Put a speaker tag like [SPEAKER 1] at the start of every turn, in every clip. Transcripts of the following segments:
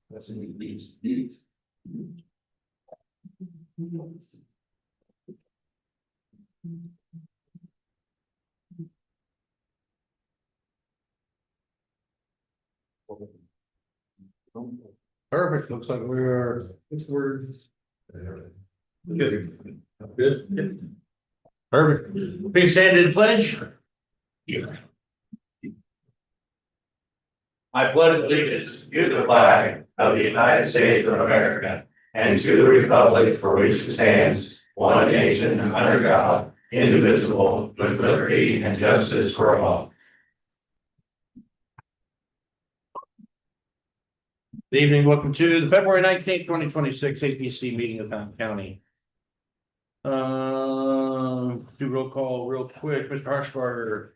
[SPEAKER 1] That's in these.
[SPEAKER 2] Perfect, looks like we're
[SPEAKER 1] Good. Good.
[SPEAKER 2] perfect. Please stand to the pledge.
[SPEAKER 1] I pledge allegiance to the flag of the United States of America and to the republic for which it stands, one nation under God, indivisible, with liberty and justice for all.
[SPEAKER 2] Good evening, welcome to the February 19th, 2026 APC meeting of Fountain County. Do roll call real quick, Mr. Harshbarger.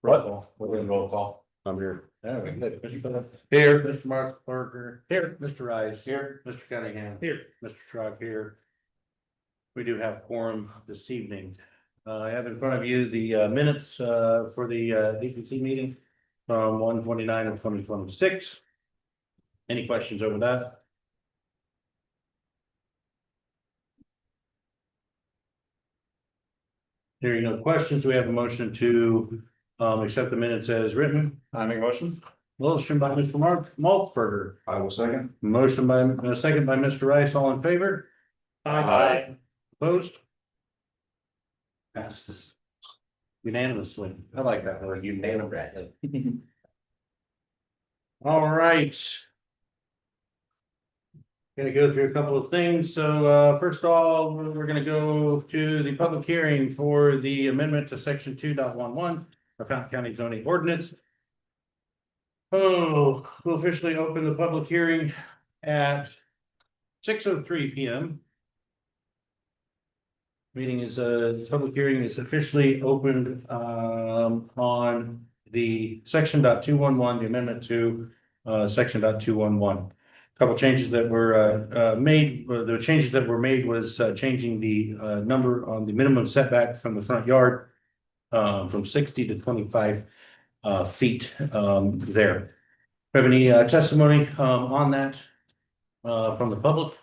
[SPEAKER 2] Roll call, we're gonna roll call. I'm here. There we go. Mr. Phillips. Here. Mr. Mark Parker. Here. Mr. Rice. Here. Mr. Cunningham. Here. Mr. Schrock here. We do have quorum this evening. I have in front of you the minutes for the APC meeting from 1/29 of 2026. Any questions over that? Hearing no questions, we have a motion to accept the minutes as written.
[SPEAKER 1] I make a motion.
[SPEAKER 2] Motion by Mr. Mark Maltzberger.
[SPEAKER 1] I will second.
[SPEAKER 2] Motion by, second by Mr. Rice, all in favor?
[SPEAKER 1] Aye.
[SPEAKER 2] Opposed? Passes unanimously. I like that word, unanimously. All right. Gonna go through a couple of things. So first of all, we're gonna go to the public hearing for the amendment to section 2.11 of Fountain County zoning ordinance. Oh, we'll officially open the public hearing at 6:03 p.m. Meeting is public hearing is officially opened on the section .211, the amendment to section .211. Couple changes that were made. The changes that were made was changing the number on the minimum setback from the front yard from 60 to 25 feet there. Have any testimony on that from the public?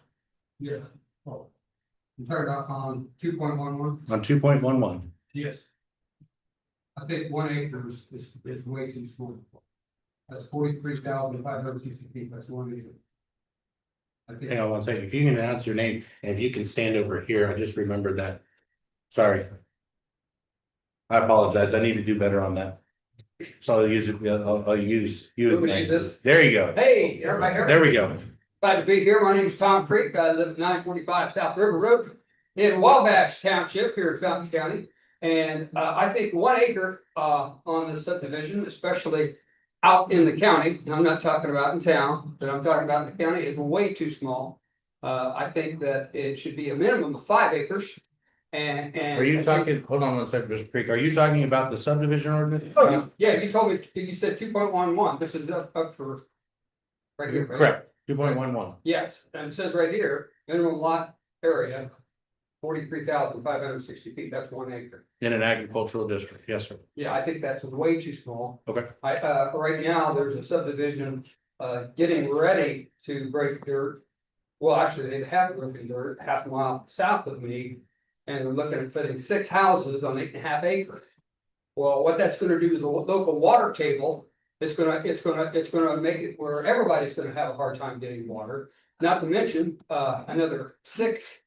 [SPEAKER 3] Yeah. Oh. You talking about on 2.11?
[SPEAKER 2] On 2.11.
[SPEAKER 3] Yes. I think 1 acre is way too small. That's 43,560 feet, that's 1 acre. I think.
[SPEAKER 2] Hang on one second. If you can announce your name and if you can stand over here, I just remembered that. Sorry. I apologize. I need to do better on that. So I'll use it. I'll use you.
[SPEAKER 3] This.
[SPEAKER 2] There you go.
[SPEAKER 3] Hey, everybody here.
[SPEAKER 2] There we go.
[SPEAKER 3] Glad to be here. My name is Tom Creek. I live at 945 South River Road in Wabash Township here in Fountain County. And I think 1 acre on the subdivision, especially out in the county, and I'm not talking about in town, but I'm talking about in the county, is way too small. I think that it should be a minimum of 5 acres. And
[SPEAKER 2] Are you talking, hold on one second, Mr. Creek. Are you talking about the subdivision ordinance?
[SPEAKER 3] Oh, yeah, you told me, you said 2.11. This is up for right here, right?
[SPEAKER 2] Correct. 2.11.
[SPEAKER 3] Yes, and it says right here, minimum lot area, 43,560 feet, that's 1 acre.
[SPEAKER 2] In an agricultural district. Yes, sir.
[SPEAKER 3] Yeah, I think that's way too small.
[SPEAKER 2] Okay.
[SPEAKER 3] Right now, there's a subdivision, getting ready to break dirt. Well, actually, they have broken dirt half a mile south of me, and we're looking at putting 6 houses on 8.5 acres. Well, what that's gonna do to the local water table, it's gonna make it where everybody's gonna have a hard time getting water. Not to mention, another 6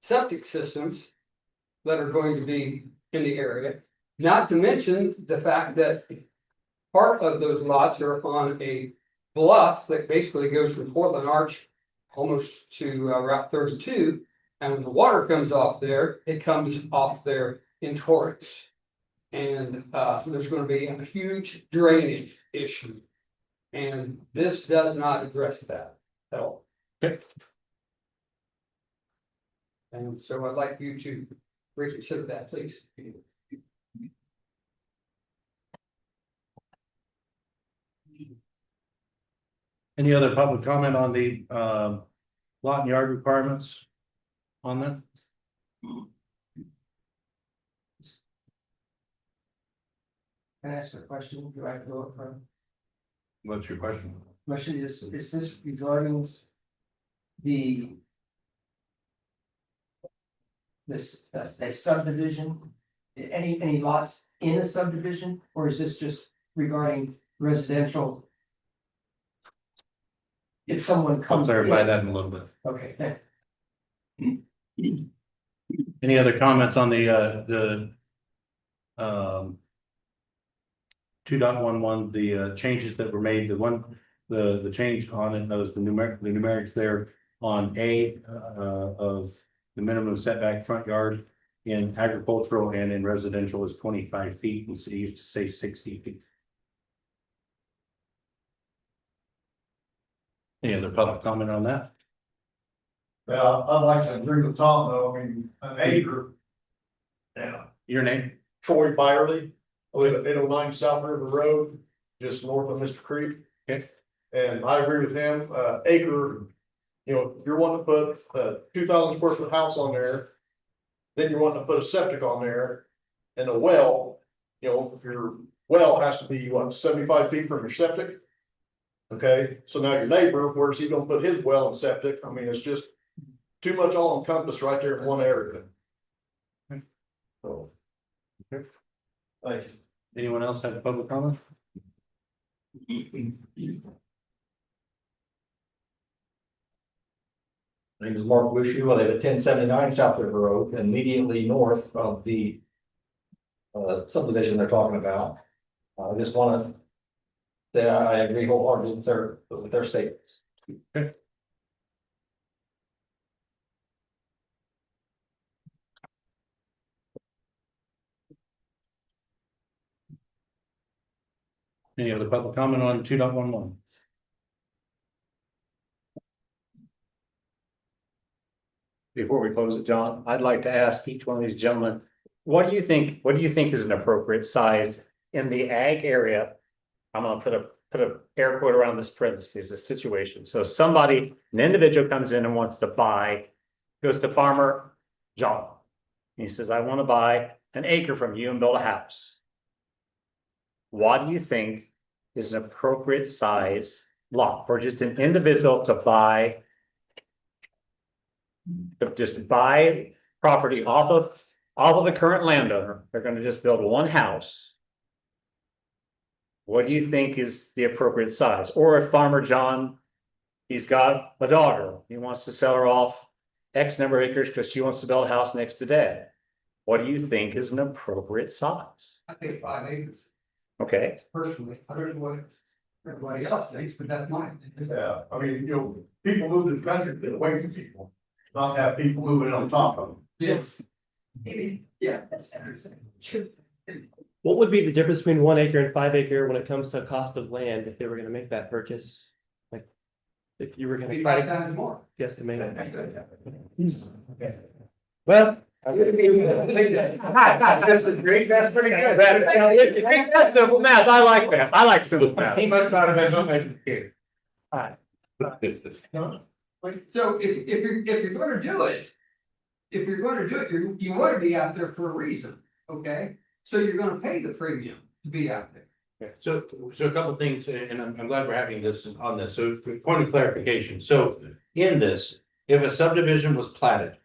[SPEAKER 3] septic systems that are going to be in the area. Not to mention the fact that part of those lots are on a bluff that basically goes from Portland Arch almost to Route 32. And when the water comes off there, it comes off there in torrents. And there's going to be a huge drainage issue. And this does not address that at all.
[SPEAKER 2] Okay.
[SPEAKER 3] And so I'd like you to reconsider that, please.
[SPEAKER 2] Any other public comment on the lot and yard requirements on that?
[SPEAKER 3] Can I ask a question? Do I have to go up front?
[SPEAKER 2] What's your question?
[SPEAKER 4] Question is this regarding the this, a subdivision? Any lots in a subdivision, or is this just regarding residential? If someone
[SPEAKER 2] I'll
[SPEAKER 4] comes.
[SPEAKER 2] clarify
[SPEAKER 4] in-
[SPEAKER 2] that in a little bit.
[SPEAKER 4] Okay, thank
[SPEAKER 2] Any other comments on the 2.11, the changes that were made, the change on it, those the numerics there on A of the minimum setback front yard in agricultural and in residential is 25 feet, and so it used to say 60 feet. Any other public comment on that?
[SPEAKER 5] Well, I'd like to agree with Tom, though, I mean, an acre. Yeah,
[SPEAKER 2] Your name?
[SPEAKER 5] Troy Byerly, I live at 809 South River Road, just north of Mr. Creek.
[SPEAKER 2] Okay.
[SPEAKER 5] And I agree with him, acre, you know, if you're wanting to put a 2,000 square foot house on there. Then you're wanting to put a septic on there and a well, you know, your well has to be what, 75 feet from your septic? Okay, so now your neighbor, where's he gonna put his well and septic? I mean, it's just too much all encompassed right there in one area. So.
[SPEAKER 2] Okay.
[SPEAKER 5] Thank you.
[SPEAKER 2] Anyone else have a public comment?
[SPEAKER 6] My name is Mark Wishu. I live at 1079 South River Road, immediately north of the subdivision they're talking about. I just want to say I agree wholeheartedly with their statements.
[SPEAKER 2] Any other public comment on 2.11?
[SPEAKER 7] Before we close it, John, I'd like to ask each one of these gentlemen, what do you think is an appropriate size in the ag area? I'm gonna put a air quote around this parentheses, the situation. So an individual comes in and wants to buy, goes to farmer John. He says, I want to buy an acre from you and build a house. What do you think is an appropriate size lot for just an individual to buy? Just buy property off of the current landowner. They're gonna just build one house. What do you think is the appropriate size? Or if Farmer John, he's got a daughter, he wants to sell her off X number of acres because she wants to build a house next to Dad. What do you think is an appropriate size?
[SPEAKER 3] I think 5 acres,
[SPEAKER 7] Okay,
[SPEAKER 3] personally, I don't know what everybody else thinks, but that's mine.
[SPEAKER 5] Yeah, I mean, you know, people move to the country, get away from people, not have people moving on top of them.
[SPEAKER 3] Yes. Yeah, that's true.
[SPEAKER 8] What would be the difference between 1 acre and 5 acre when it comes to cost of land if they were gonna make that purchase? Like, if you were gonna
[SPEAKER 3] Be
[SPEAKER 8] try
[SPEAKER 3] 5
[SPEAKER 8] to
[SPEAKER 3] times more.
[SPEAKER 8] guesstimate.
[SPEAKER 7] well.
[SPEAKER 3] That's
[SPEAKER 7] great, that's pretty good. That's simple math, I like that, I like simple math.
[SPEAKER 2] He must not have been uneducated.
[SPEAKER 3] So if you're gonna do it. If you're gonna do it, you wanna be out there for a reason, okay? So you're gonna pay the premium to be out there.
[SPEAKER 2] So a couple of things, and I'm glad we're having this on this. So for point of clarification, so in this, if a subdivision was platted.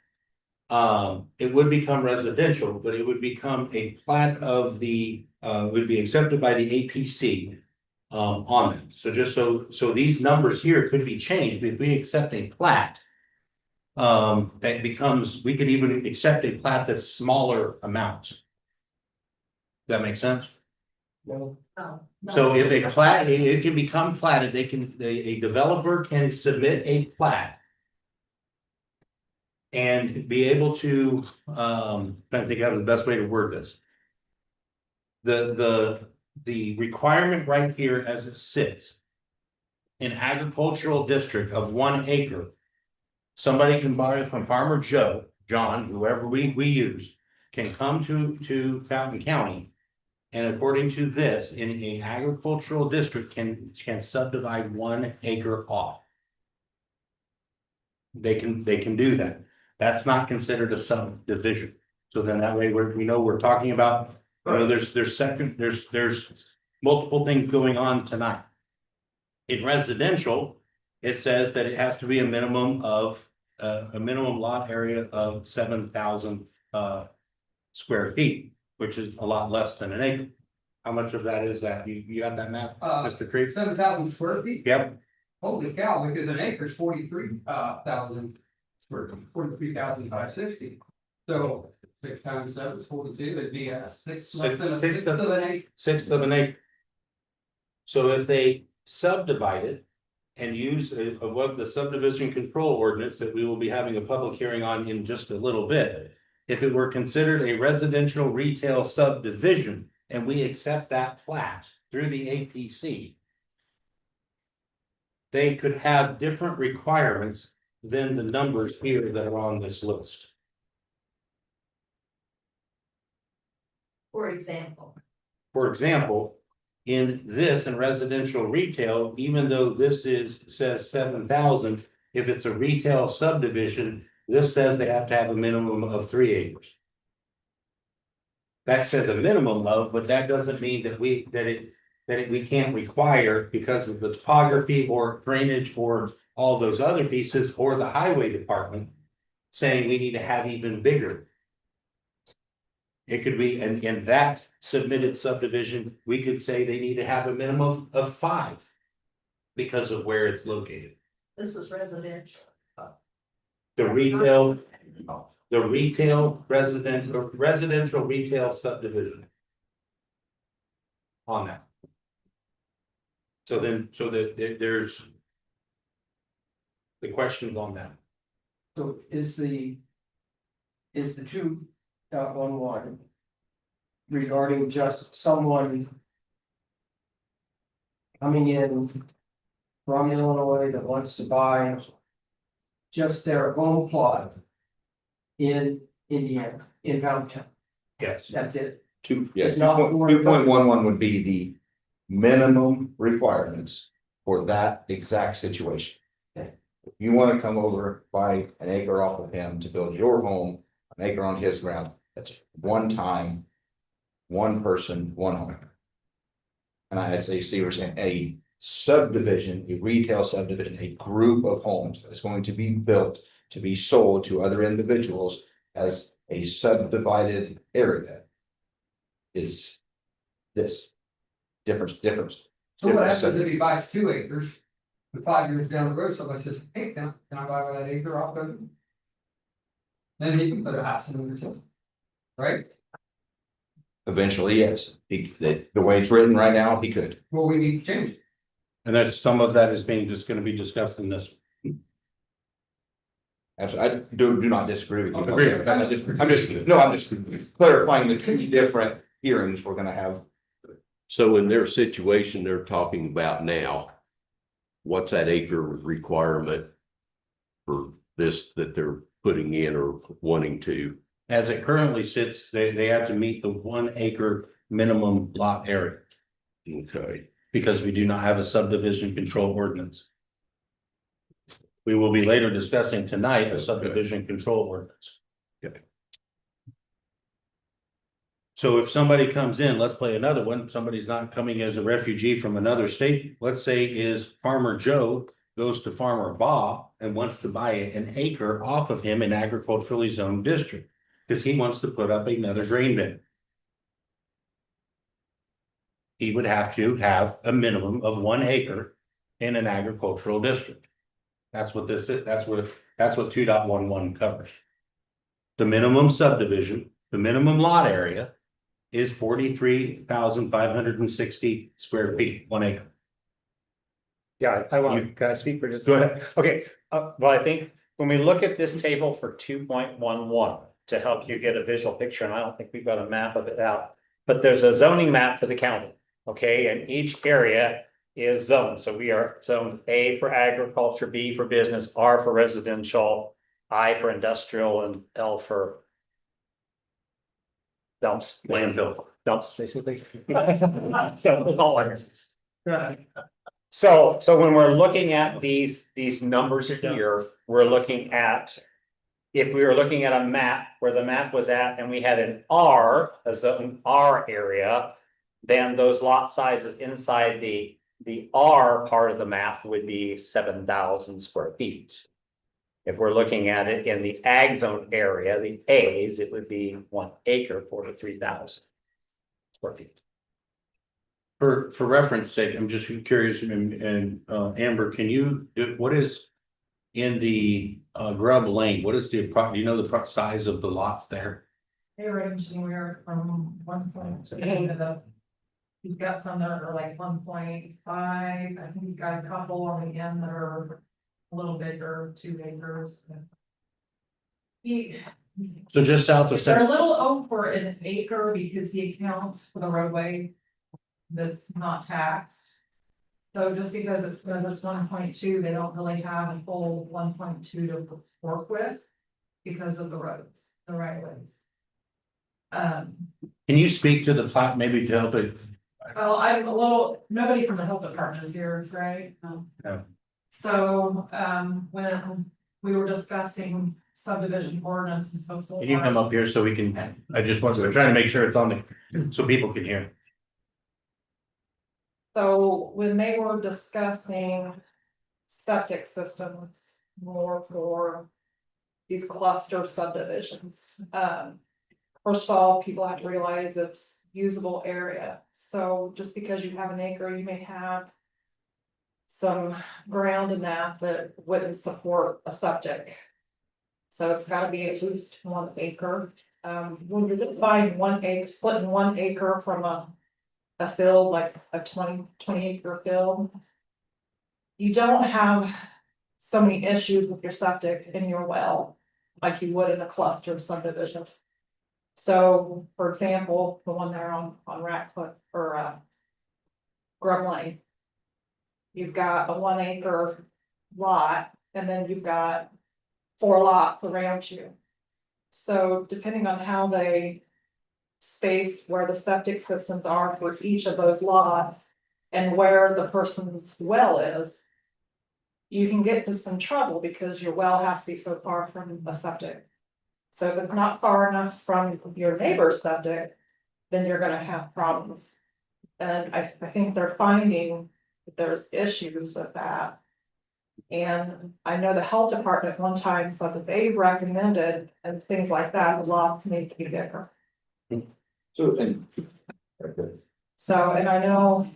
[SPEAKER 2] It would become residential, but it would become a plat of the, would be accepted by the APC. On it, so just so these numbers here could be changed, if we accept a plat. That becomes, we could even accept a plat that's smaller amounts. That makes sense?
[SPEAKER 4] No.
[SPEAKER 2] So if a plat, it can become platted, a developer can submit a plat. And be able to, trying to think of the best way to word this. The requirement right here as it sits. An agricultural district of 1 acre. Somebody can buy it from Farmer John, whoever we use, can come to Fountain County. And according to this, in an agricultural district can subdivide 1 acre off. They can do that. That's not considered a subdivision. So then that way we know we're talking about, you know, there's multiple things going on tonight. In residential, it says that it has to be a minimum of, a minimum lot area of 7,000 square feet, which is a lot less than an acre. How much of that is that? You got that math, Mr. Creed?
[SPEAKER 3] 7,000 square feet?
[SPEAKER 2] Yep,
[SPEAKER 3] Holy cow, because an acre is 43,000 square feet, 43,560. So 6 times 7 is 42, it'd be a sixth less than a
[SPEAKER 2] Six-
[SPEAKER 3] sixth of an acre.
[SPEAKER 2] sixth of an acre. So if they subdivide it and use of the subdivision control ordinance that we will be having a public hearing on in just a little bit. If it were considered a residential retail subdivision and we accept that plat through the APC. They could have different requirements than the numbers here that are on this list.
[SPEAKER 9] For example,
[SPEAKER 2] For example, in this in residential retail, even though this says 7,000, if it's a retail subdivision, this says they have to have a minimum of 3 acres. That says a minimum of, but that doesn't mean that we can't require because of the topography or drainage or all those other pieces or the highway department saying we need to have even bigger. It could be, and in that submitted subdivision, we could say they need to have a minimum of 5 because of where it's located.
[SPEAKER 9] this is residential.
[SPEAKER 2] The retail residential retail subdivision. On that. So there's. The questions on that.
[SPEAKER 4] So is the 2.11 regarding just someone coming in from Illinois that wants to buy just their home plot in Indiana, in Fountain?
[SPEAKER 2] Yes.
[SPEAKER 4] That's it.
[SPEAKER 10] Yes,
[SPEAKER 4] It's not more-
[SPEAKER 10] 2.11 would be the minimum requirements for that exact situation.
[SPEAKER 4] Okay.
[SPEAKER 10] If you want to come over, buy an acre off of him to build your home, an acre on his ground, that's one time, one person, one home. And I say, see, we're saying a subdivision, a retail subdivision, a group of homes that's going to be built to be sold to other individuals as a subdivided area. Is this difference?
[SPEAKER 3] So what happens if he buys 2 acres? And 5 years down the road, somebody says, hey, can I buy that acre off of you? Then he can put a house in there too. Right?
[SPEAKER 10] Eventually, yes, the way it's written right now, he could.
[SPEAKER 3] Well, we need to change it.
[SPEAKER 2] And that's some of that is gonna be discussed in this.
[SPEAKER 10] Absolutely, I do not disagree with you.
[SPEAKER 2] Agree.
[SPEAKER 10] I'm just clarifying the 2 different hearings we're gonna have.
[SPEAKER 11] So in their situation they're talking about now, what's that acre requirement for this that they're putting in or wanting to?
[SPEAKER 2] As it currently sits, they have to meet the 1 acre minimum lot area.
[SPEAKER 11] Okay,
[SPEAKER 2] Because we do not have a subdivision control ordinance. We will be later discussing tonight a subdivision control ordinance.
[SPEAKER 11] Okay.
[SPEAKER 2] So if somebody comes in, let's play another one, somebody's not coming as a refugee from another state, let's say is Farmer Joe goes to Farmer Bob and wants to buy an acre off of him in agriculturally zoned district. Because he wants to put up another grain bin. He would have to have a minimum of 1 acre in an agricultural district. That's what this is, that's what 2.11 covers. The minimum subdivision, the minimum lot area is 43,560 square feet, 1 acre.
[SPEAKER 7] Yeah, can I speak for just?
[SPEAKER 2] Go ahead.
[SPEAKER 7] Okay, well, I think when we look at this table for 2.11, to help you get a visual picture, and I don't think we've got a map of it out, but there's a zoning map for the county, okay, and each area is zoned, so we are zoned A for agriculture, B for business, R for residential, I for industrial, and L for dumps,
[SPEAKER 2] Landfill.
[SPEAKER 7] dumps, basically. So, all areas. So when we're looking at these numbers here, we're looking at. If we were looking at a map where the map was at and we had an R, a zone R area. Then those lot sizes inside the the R part of the map would be 7,000 square feet. If we're looking at it in the ag zone area, the A's, it would be 1 acre, 43,000 square feet.
[SPEAKER 2] For reference sake, I'm just curious, and Amber, can you, what is in the Grub Lane, what is the, do you know the size of the lots there?
[SPEAKER 9] They range anywhere from 1.2 to the. You've got some that are like 1.5, I think you've got a couple on the end that are a little bigger, 2 acres.
[SPEAKER 2] So just south of,
[SPEAKER 9] They're a little over an acre because he accounts for the roadway that's not taxed. So just because it says it's 1.2, they don't really have a full 1.2 to work with because of the roads, the right of ways.
[SPEAKER 2] can you speak to the plat, maybe to help it?
[SPEAKER 9] Well, I'm a little, nobody from the health department is here, right?
[SPEAKER 2] No.
[SPEAKER 9] So, when we were discussing subdivision ordinances before.
[SPEAKER 2] Can you come up here so we can, I just want, we're trying to make sure it's on the, so people can hear.
[SPEAKER 9] So when they were discussing septic systems more for these cluster subdivisions. First of all, people have to realize it's usable area. So just because you have an acre, you may have some ground in that that wouldn't support a septic. So it's gotta be at least 1 acre. When you're just buying 1 acre, splitting 1 acre from a field, like a 20 acre field. You don't have so many issues with your septic in your well, like you would in a cluster subdivision. So, for example, the one there on Ratcliffe or Grub Lane. You've got a 1 acre lot, and then you've got 4 lots around you. So depending on how they space where the septic systems are for each of those lots and where the person's well is, you can get into some trouble because your well has to be so far from a septic. So if it's not far enough from your neighbor's septic, then you're gonna have problems. And I think they're finding that there's issues with that. And I know the health department one time said that they recommended and things like that, the lots need to be bigger.
[SPEAKER 10] So, and
[SPEAKER 9] So, and I know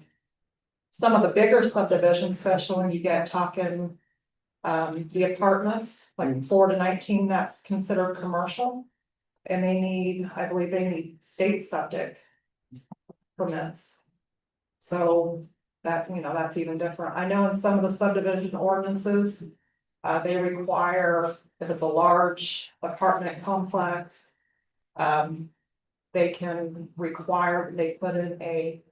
[SPEAKER 9] some of the bigger subdivisions, especially when you get talking the apartments, like 4 to 19, that's considered commercial. And they need, I believe they need state septic permits. So that, that's even different. I know in some of the subdivision ordinances, they require, if it's a large apartment complex, they can require, they put in a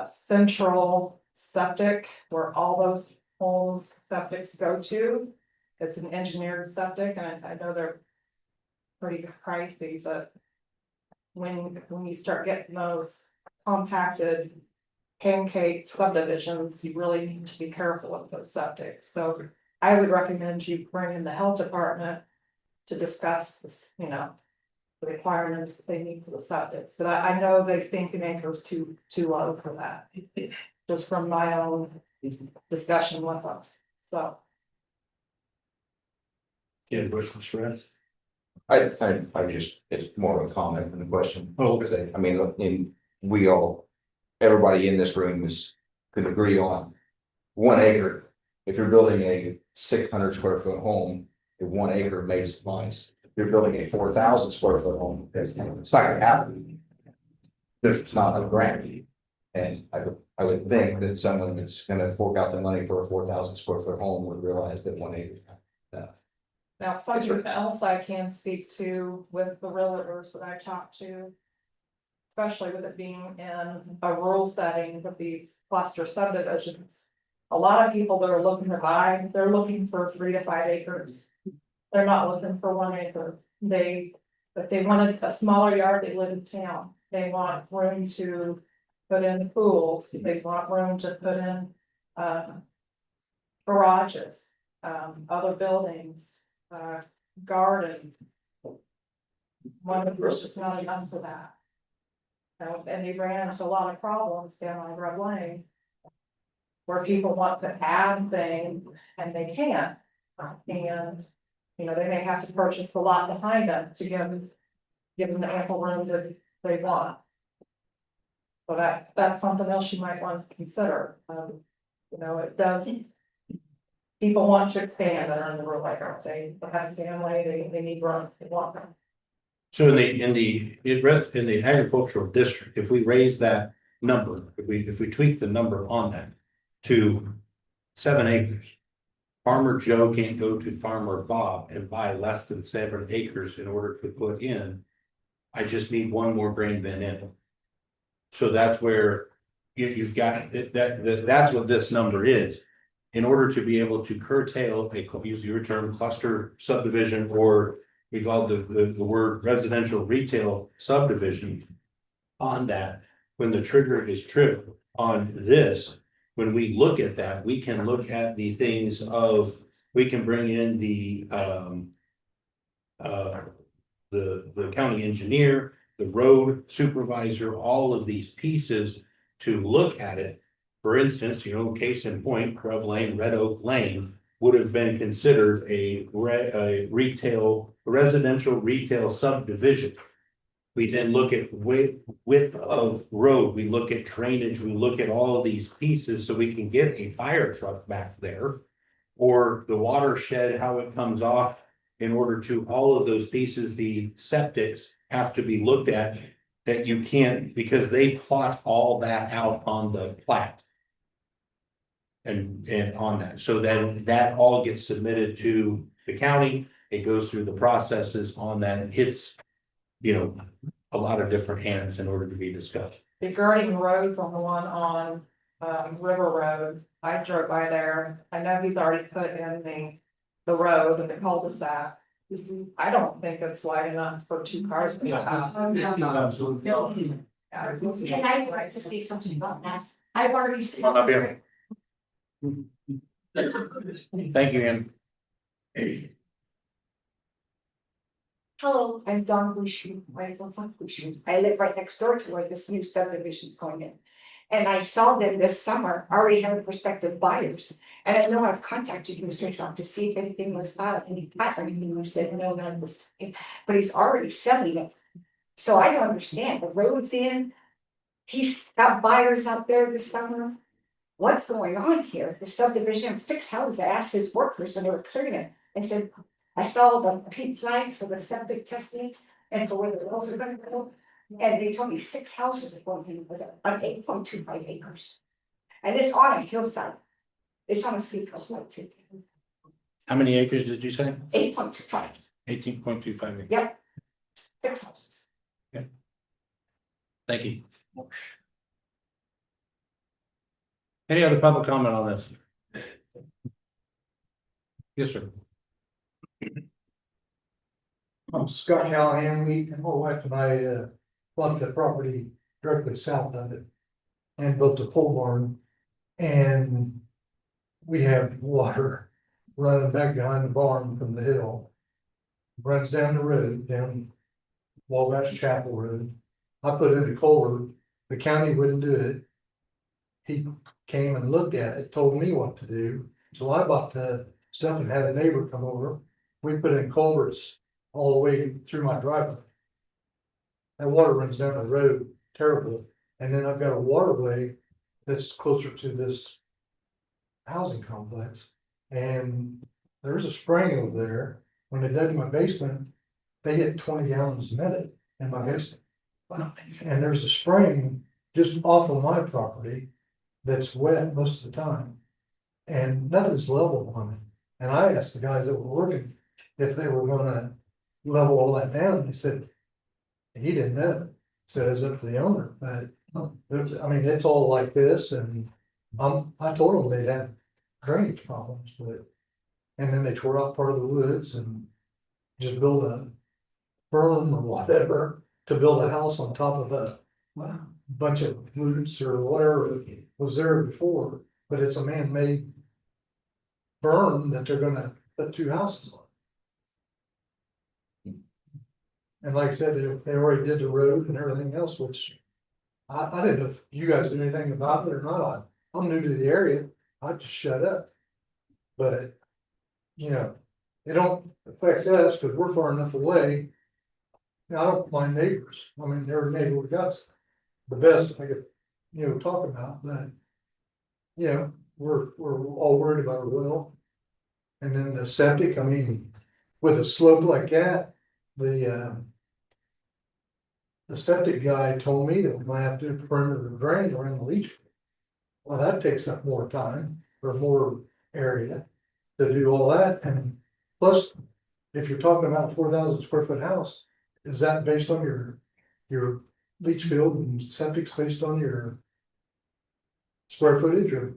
[SPEAKER 9] central septic where all those homes septics go to. It's an engineered septic, and I know they're pretty pricey, but when you start getting those compacted pancake subdivisions, you really need to be careful with those septics. So I would recommend you bring in the health department to discuss this, the requirements that they need for the septic. But I know they think an acre is too low for that, just from my own discussion with them, so.
[SPEAKER 2] Yeah, questions for us?
[SPEAKER 10] I just, it's more of a comment than a question.
[SPEAKER 2] Oh,
[SPEAKER 10] Because I mean, look, we all, everybody in this room could agree on 1 acre. If you're building a 600 square foot home, 1 acre makes nice. If you're building a 4,000 square foot home, it's not gonna happen. There's not a grant. And I would think that someone that's gonna fork out the money for a 4,000 square foot home would realize that 1 acre.
[SPEAKER 9] Now, something else I can speak to with the realtors that I talk to. Especially with it being in a rural setting with these cluster subdivisions. A lot of people that are looking to buy, they're looking for 3 to 5 acres. They're not looking for 1 acre. If they wanted a smaller yard, they live in town. They want room to put in pools, they want room to put in garages, other buildings, gardens. 1 acre is just not enough for that. And they ran into a lot of problems down on Grub Lane, where people want to add things and they can't. And, you know, they may have to purchase the lot behind them to give them the ample room that they want. So that's something else you might want to consider. You know, it does. People want to expand that are in the rural area. They have family, they need room, they want them.
[SPEAKER 2] So in the agricultural district, if we raise that number, if we tweak the number on that to 7 acres. Farmer Joe can't go to Farmer Bob and buy less than 7 acres in order to put in. I just need one more grain bin in. So that's where you've got it, that's what this number is. In order to be able to curtail use your term, cluster subdivision, or we call the word residential retail subdivision. On that, when the trigger is tripped on this, when we look at that, we can look at the things of, we can bring in the county engineer, the road supervisor, all of these pieces to look at it. For instance, you know, case in point, Grub Lane, Red Oak Lane would have been considered a residential retail subdivision. We then look at width of road, we look at drainage, we look at all of these pieces so we can get a fire truck back there. Or the watershed, how it comes off, in order to all of those pieces, the septics have to be looked at. That you can't, because they plot all that out on the plat. And on that, so then that all gets submitted to the county, it goes through the processes on that, it hits. You know, a lot of different hands in order to be discussed.
[SPEAKER 9] Regarding roads on the one on River Road, I drove by there. I know he's already put in the road and the cul-de-sac. I don't think it's wide enough for 2 cars to pass.
[SPEAKER 12] And I'd like to say something about that. I've already seen.
[SPEAKER 2] Come on up here. Thank you, Ann.
[SPEAKER 12] Hello, I'm Dawn Bushu, wife of Bushu. I live right next door to where this new subdivision's going in. And I saw them this summer, already have prospective buyers. And I know I've contacted you, Mr. Trump, to see if anything was filed, any plat or anything. You said no, none of this time, but he's already selling it. So I don't understand, the road's in. He's got buyers out there this summer. What's going on here? The subdivision of 6 houses, I asked his workers when they were clearing it, I said, I saw the pink flags for the septic testing and for where the wells are gonna go. And they told me 6 houses are going in with on 8.25 acres. And it's on a hillside. It's on a steep hillside too.
[SPEAKER 2] How many acres did you say?
[SPEAKER 12] 8.25.
[SPEAKER 2] 18.25.
[SPEAKER 12] Yep. 6 houses.
[SPEAKER 2] Thank you. Any other public comment on this? Yes, sir.
[SPEAKER 13] I'm Scott Callahan, my wife and I bought the property directly south of it. And built a pole barn. And we have water running back behind the barn from the hill. Runs down the road, down Wabash Chapel Road. I put in a culvert, the county wouldn't do it. He came and looked at it, told me what to do, so I bought the stuff and had a neighbor come over. We put in culverts all the way through my driveway. That water runs down the road terrible, and then I've got a waterway that's closer to this housing complex. And there's a spring over there. When they dug my basement, they hit 20 gallons a minute in my basement. And there's a spring just off of my property that's wet most of the time. And nothing's level on it. And I asked the guys that were working if they were gonna level all that down. They said, he didn't know. Said it's up to the owner, but I mean, it's all like this, and I told them they'd have drainage problems, but. And then they tore out part of the woods and just built a berm or whatever to build a house on top of a bunch of roots or whatever was there before, but it's a man-made berm that they're gonna put 2 houses on. And like I said, they already did the road and everything else, which I didn't know if you guys did anything about it or not. I'm new to the area. I'd just shut up. But, you know, it don't affect us because we're far enough away. Now, I don't mind neighbors. I mean, every neighbor we got's the best I could, talk about, but. We're all worried about a well. And then the septic, I mean, with a slope like that, the septic guy told me that we might have to do a perimeter drain around the leach field. Well, that takes up more time or more area to do all that, and plus, if you're talking about a 4,000 square foot house, is that based on your leach field and septic's based on your square footage or?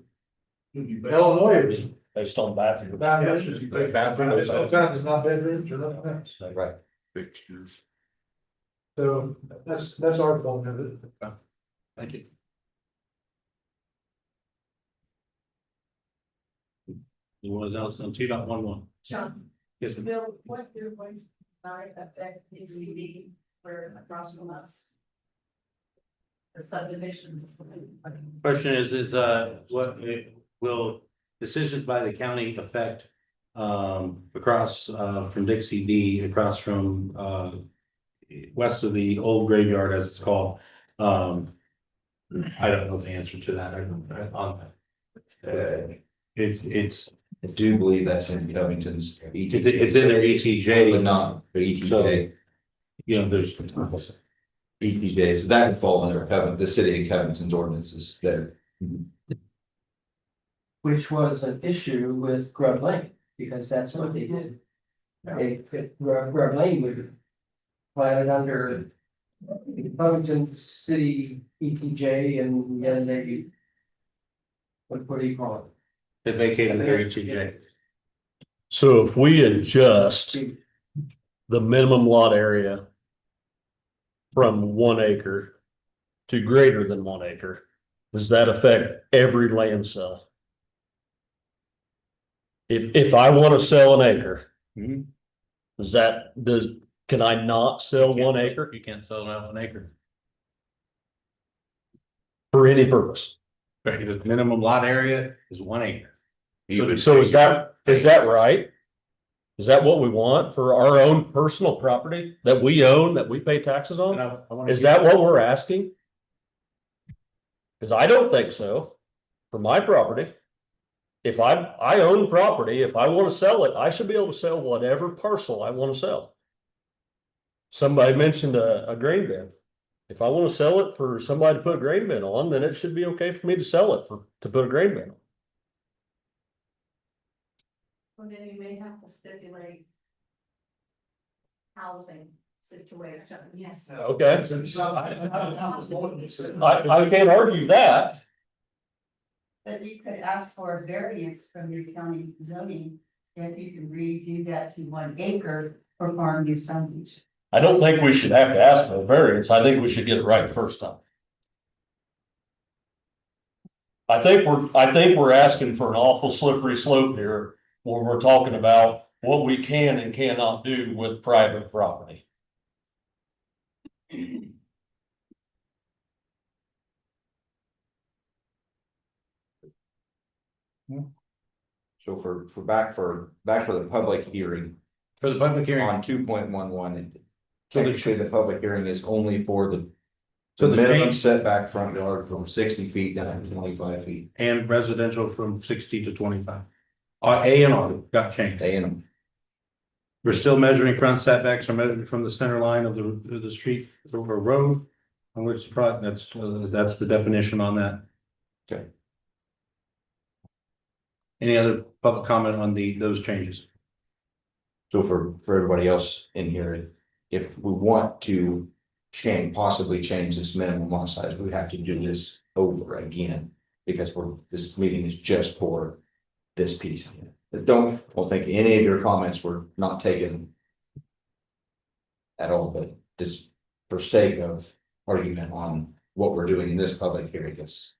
[SPEAKER 13] Illinois is.
[SPEAKER 6] Based on bathroom.
[SPEAKER 13] Bathrooms. Sometimes it's not bedrooms or nothing else.
[SPEAKER 6] Right.
[SPEAKER 11] Fixtures.
[SPEAKER 13] So that's our point of it.
[SPEAKER 2] Thank you. Anyone else on 2.11?
[SPEAKER 12] John,
[SPEAKER 2] Yes, ma'am.
[SPEAKER 12] Bill, what you're going to tonight affect ACD where across from us? The subdivision.
[SPEAKER 2] Question is, what will decisions by the county affect across from Dixie D, across from west of the old graveyard, as it's called? I don't know the answer to that. I don't on that. It's
[SPEAKER 10] I do believe that's in Covington's.
[SPEAKER 2] it's in their ETJ,
[SPEAKER 10] But not the ETJ.
[SPEAKER 2] there's
[SPEAKER 10] ETJ, so that would fall under the city of Covington's ordinances there.
[SPEAKER 4] Which was an issue with Grub Lane, because that's what they did. Grub Lane would plat it under Covington City ETJ, and then they. What do you call it?
[SPEAKER 2] they vacated their ETJ.
[SPEAKER 14] So if we adjust the minimum lot area from 1 acre to greater than 1 acre, does that affect every land sale? If I want to sell an acre,
[SPEAKER 2] Mhm.
[SPEAKER 14] can I not sell 1 acre
[SPEAKER 2] You can't sell it off an acre.
[SPEAKER 14] for any purpose?
[SPEAKER 2] Right, the minimum lot area is 1 acre.
[SPEAKER 14] So is that right? Is that what we want for our own personal property that we own, that we pay taxes on? Is that what we're asking? Cause I don't think so. For my property. If I own property, if I want to sell it, I should be able to sell whatever parcel I want to sell. Somebody mentioned a grain bin. If I want to sell it for somebody to put a grain bin on, then it should be okay for me to sell it to put a grain bin on.
[SPEAKER 12] Well, then you may have to stipulate. Housing situation, yes.
[SPEAKER 14] Okay. I can't argue that.
[SPEAKER 12] But you could ask for a variance from your county zoning if you can redo that to 1 acre for farm use zonage.
[SPEAKER 14] I don't think we should have to ask for a variance. I think we should get it right the first time. I think we're asking for an awful slippery slope here when we're talking about what we can and cannot do with private property.
[SPEAKER 10] So for the public hearing
[SPEAKER 2] For the public hearing,
[SPEAKER 10] on 2.11.
[SPEAKER 2] So
[SPEAKER 10] Technically, the public hearing is only for the.
[SPEAKER 2] So
[SPEAKER 10] The
[SPEAKER 2] the
[SPEAKER 10] minimum
[SPEAKER 2] change-
[SPEAKER 10] setback front yard from 60 feet down to 25 feet.
[SPEAKER 2] and residential from 60 to 25. A and R got changed.
[SPEAKER 10] A and M.
[SPEAKER 2] We're still measuring front setbacks are measured from the center line of the street or road. On which that's the definition on that.
[SPEAKER 10] Okay.
[SPEAKER 2] Any other public comment on those changes?
[SPEAKER 10] So for everybody else in here, if we want to possibly change this minimum lot size, we have to do this over again. Because this meeting is just for this piece. But don't think any of your comments were not taken. At all, but just for sake of argument on what we're doing in this public hearing, it's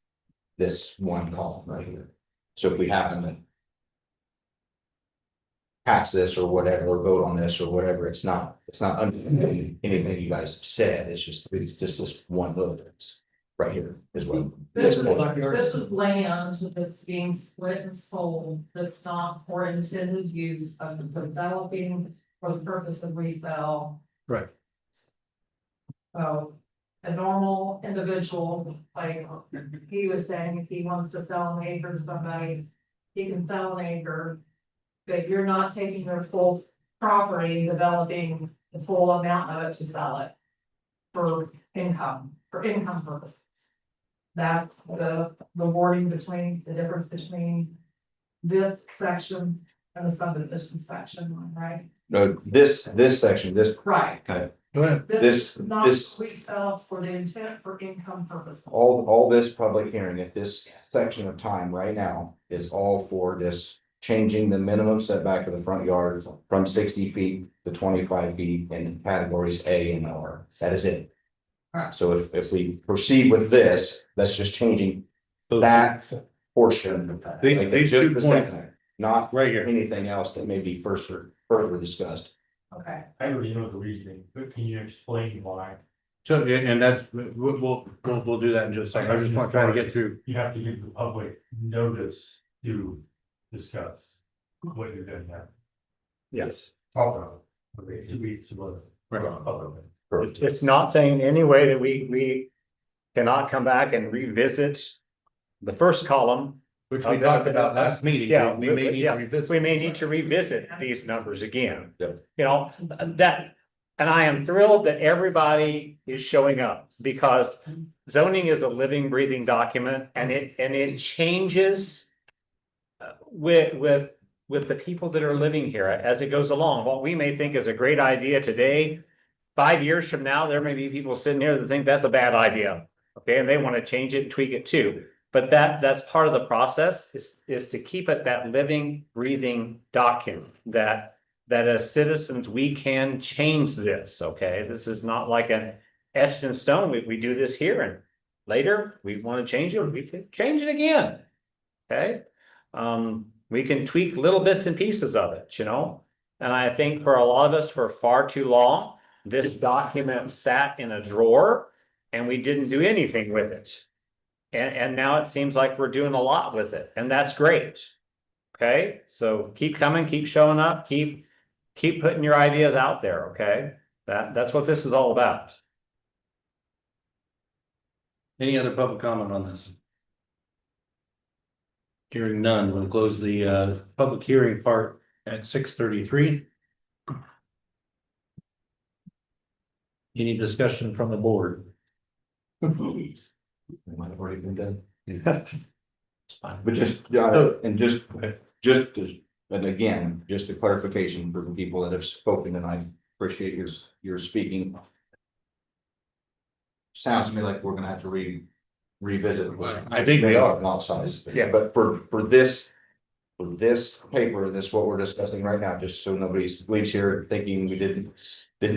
[SPEAKER 10] this one column right here. So if we happen to pass this or whatever, or vote on this or whatever, it's not anything you guys said, it's just this one vote. It's right here as well.
[SPEAKER 9] This
[SPEAKER 10] This
[SPEAKER 9] is,
[SPEAKER 10] portion.
[SPEAKER 9] this is land that's being split and sold, that's not for intended use of developing for the purpose of resale.
[SPEAKER 2] Right.
[SPEAKER 9] So a normal individual, like he was saying, if he wants to sell an acre to somebody, he can sell an acre. But you're not taking their full property, developing the full amount of it to sell it. For income purposes. That's the wording between, the difference between this section and the subdivision section, right?
[SPEAKER 10] No, this section, this,
[SPEAKER 9] Right.
[SPEAKER 10] okay,
[SPEAKER 2] Go ahead.
[SPEAKER 10] This-
[SPEAKER 9] is not
[SPEAKER 10] this-
[SPEAKER 9] resell for the intent for income purposes.
[SPEAKER 10] all this public hearing at this section of time right now is all for this. Changing the minimum setback of the front yard from 60 feet to 25 feet in categories A and R. That is it. So if we proceed with this, that's just changing that portion.
[SPEAKER 2] They-
[SPEAKER 10] Like,
[SPEAKER 2] these
[SPEAKER 10] just
[SPEAKER 2] 2
[SPEAKER 10] the
[SPEAKER 2] points
[SPEAKER 10] setback, not
[SPEAKER 2] right here.
[SPEAKER 10] anything else that may be further discussed.
[SPEAKER 9] Okay.
[SPEAKER 1] I already know the reasoning, but can you explain why?
[SPEAKER 2] So, and that's, we'll do that in just a second. I just want to try to get through.
[SPEAKER 1] You have to give the public notice to discuss what you're doing now.
[SPEAKER 7] Yes.
[SPEAKER 1] Talk about, okay, 2 weeks of.
[SPEAKER 7] It's not saying in any way that we cannot come back and revisit the first column.
[SPEAKER 2] Which we talked about last meeting.
[SPEAKER 7] Yeah,
[SPEAKER 2] We may need to
[SPEAKER 7] yeah,
[SPEAKER 2] revisit.
[SPEAKER 7] we may need to revisit these numbers again.
[SPEAKER 10] Yeah.
[SPEAKER 7] You know, that, and I am thrilled that everybody is showing up because zoning is a living, breathing document and it changes. With the people that are living here as it goes along, what we may think is a great idea today. 5 years from now, there may be people sitting here that think that's a bad idea. Okay, and they want to change it and tweak it too. But that's part of the process is to keep it that living, breathing document that as citizens, we can change this. Okay, this is not like an etched in stone. We do this here and later we want to change it. We can change it again. Okay. We can tweak little bits and pieces of it, you know? And I think for a lot of us for far too long, this document sat in a drawer and we didn't do anything with it. And now it seems like we're doing a lot with it, and that's great. Okay, so keep coming, keep showing up, keep putting your ideas out there, okay? That's what this is all about.
[SPEAKER 2] Any other public comment on this? Hearing none, we'll close the public hearing part at 6:33. Any discussion from the board?
[SPEAKER 10] It might have already been done.
[SPEAKER 2] It's fine.
[SPEAKER 10] But just, and and again, just a clarification for the people that have spoken, and I appreciate your speaking. Sounds to me like we're gonna have to revisit.
[SPEAKER 2] I think we are.
[SPEAKER 10] Lot size.
[SPEAKER 7] Yeah.
[SPEAKER 10] But for this paper, this what we're discussing right now, just so nobody leaves here thinking we didn't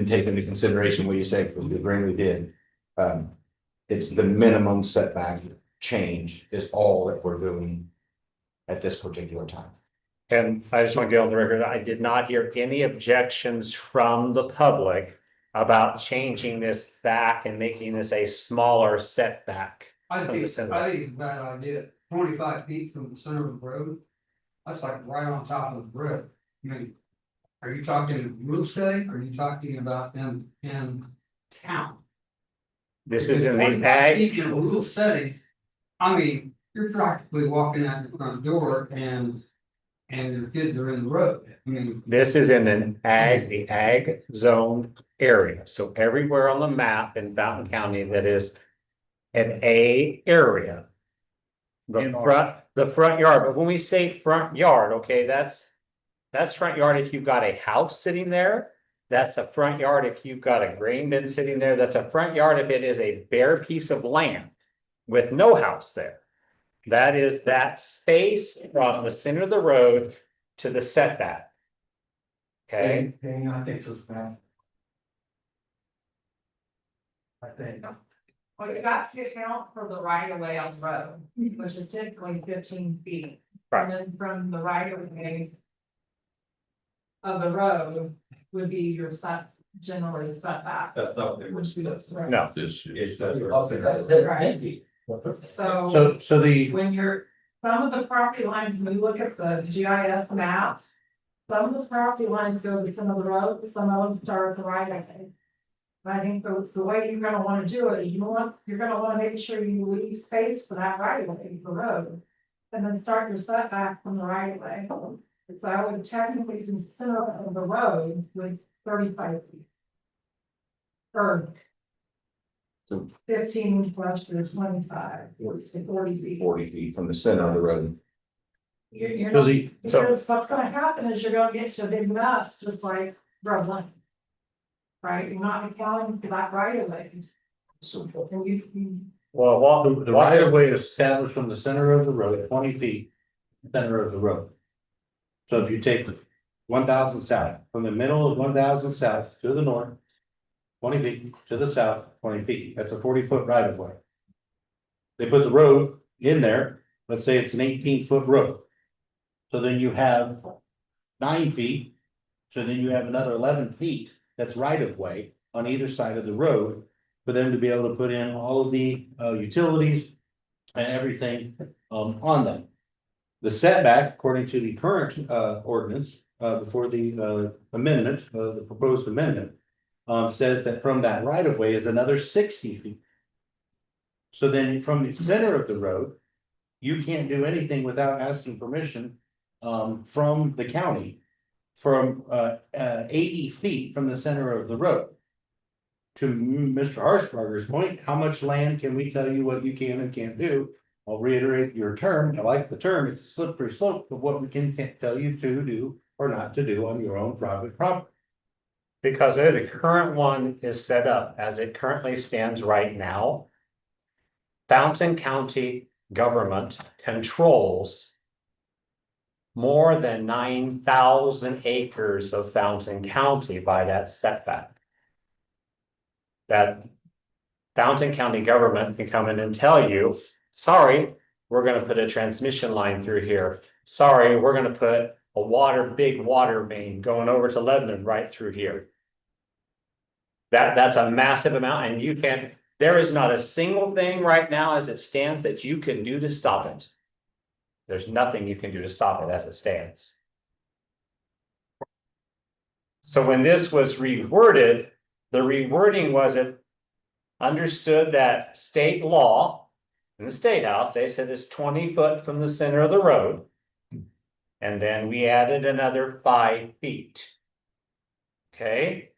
[SPEAKER 10] take into consideration what you say, because we really did. It's the minimum setback change is all that we're doing at this particular time.
[SPEAKER 7] And I just want to get on the record, I did not hear any objections from the public about changing this back and making this a smaller setback.
[SPEAKER 3] I
[SPEAKER 7] From
[SPEAKER 3] think,
[SPEAKER 7] the center.
[SPEAKER 3] I think it's a bad idea, 25 feet from the center of the road. That's like right on top of the road. I mean, are you talking real estate, or are you talking about in town?
[SPEAKER 7] This is in the
[SPEAKER 3] 25
[SPEAKER 7] ag,
[SPEAKER 3] feet in a rural setting, I mean, you're practically walking out your front door and your kids are in the road. I mean,
[SPEAKER 7] this is in the ag zone area. So everywhere on the map in Fountain County that is an A area. The front yard, but when we say front yard, okay, that's front yard if you've got a house sitting there. That's a front yard if you've got a grain bin sitting there. That's a front yard if it is a bare piece of land with no house there. That is that space from the center of the road to the setback. Okay,
[SPEAKER 13] I think so, man. I think.
[SPEAKER 9] Well, you got to account for the right of way on the road, which is typically 15 feet.
[SPEAKER 7] Right.
[SPEAKER 9] And then from the right of way of the road would be your generally set back.
[SPEAKER 6] That's not what they
[SPEAKER 9] Which we- right.
[SPEAKER 7] No,
[SPEAKER 11] This
[SPEAKER 6] It's
[SPEAKER 11] is.
[SPEAKER 6] that's.
[SPEAKER 9] So
[SPEAKER 2] the,
[SPEAKER 9] when you're, some of the property lines, when we look at the GIS maps. Some of the property lines go to some of the roads, some of them start at the right of way. And I think the way you're gonna wanna do it, is you're gonna wanna make sure you leave space for that right of way, the road. And then start your setback from the right of way. So I would technically consider the road with 35 feet. Or.
[SPEAKER 10] So-
[SPEAKER 9] 15 plus to 25, 40 feet.
[SPEAKER 10] 40 feet from the center of the road.
[SPEAKER 9] You're
[SPEAKER 2] so
[SPEAKER 9] not,
[SPEAKER 2] the,
[SPEAKER 9] because what's gonna happen is you're gonna get to a big mess, just like road lane. Right, you're not accounting for that right of way. And you,
[SPEAKER 7] well,
[SPEAKER 2] the right of way is established from the center of the road, 20 feet, center of the road. So if you take 1,000 south, from the middle of 1,000 south to the north. 20 feet to the south, 20 feet, that's a 40-foot right of way. They put the road in there, let's say it's an 18-foot road. So then you have 9 feet, so then you have another 11 feet, that's right of way on either side of the road. For them to be able to put in all of the utilities and everything on them. The setback, according to the current ordinance, before the amendment, the proposed amendment. Says that from that right of way is another 60 feet. So then from the center of the road, you can't do anything without asking permission from the county. From 80 feet from the center of the road. To Mr. Harshbarger's point, how much land can we tell you what you can and can't do? I'll reiterate your term, I like the term, it's a slippery slope of what we can't tell you to do or not to do on your own private property.
[SPEAKER 7] because the current one is set up as it currently stands right now. Fountain County government controls more than 9,000 acres of Fountain County by that setback. That Fountain County government can come in and tell you, sorry, we're gonna put a transmission line through here. Sorry, we're gonna put a big water main going over to Lebanon right through here. That's a massive amount, and there is not a single thing right now as it stands that you can do to stop it. There's nothing you can do to stop it as it stands. So when this was reworded, the rewording was it understood that state law in the State House, they said it's 20 foot from the center of the road. And then we added another 5 feet. Okay.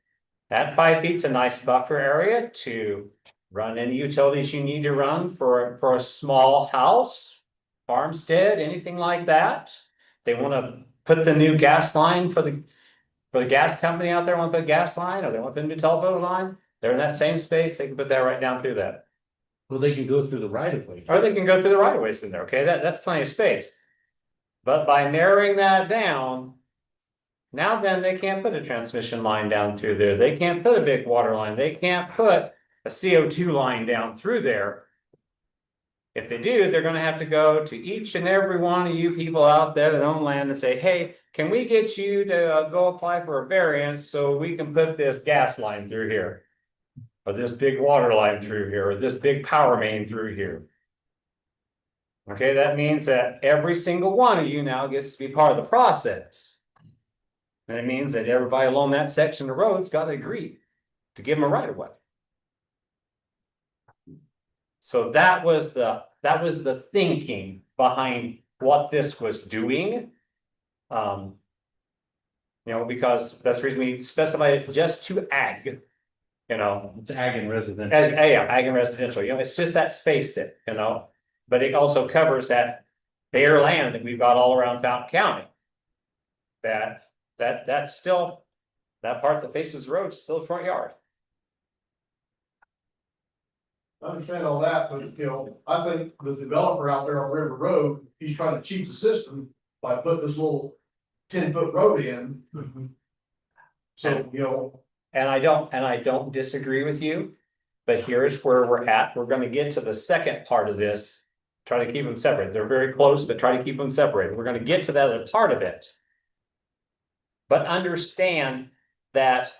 [SPEAKER 7] That 5 feet's a nice buffer area to run any utilities you need to run for a small house, farmstead, anything like that. They want to put the new gas line for the gas company out there, want to put a gas line, or they want to put a new telephone line. They're in that same space, they can put that right down through that.
[SPEAKER 2] Well, they can go through the right of way.
[SPEAKER 7] Or they can go through the right of ways in there, okay, that's plenty of space. But by narrowing that down. Now then, they can't put a transmission line down through there, they can't put a big water line, they can't put a CO2 line down through there. If they do, they're gonna have to go to each and every one of you people out there that own land and say, hey, can we get you to go apply for a variance so we can put this gas line through here? Or this big water line through here, or this big power main through here. Okay, that means that every single one of you now gets to be part of the process. And it means that everybody along that section of road's got to agree to give them a right of way. So that was the thinking behind what this was doing. Because that's the reason we specified it just to ag.
[SPEAKER 2] It's ag and residential.
[SPEAKER 7] Yeah, ag and residential, it's just that space that, but it also covers that bare land that we've got all around Fountain County. That's still, that part that faces the road is still the front yard.
[SPEAKER 5] I understand all that, but I think the developer out there on River Road, he's trying to cheat the system by putting this little 10-foot road in. So,
[SPEAKER 7] And I don't disagree with you, but here's where we're at. We're gonna get to the second part of this. Try to keep them separate. They're very close, but try to keep them separated. We're gonna get to that other part of it. But understand that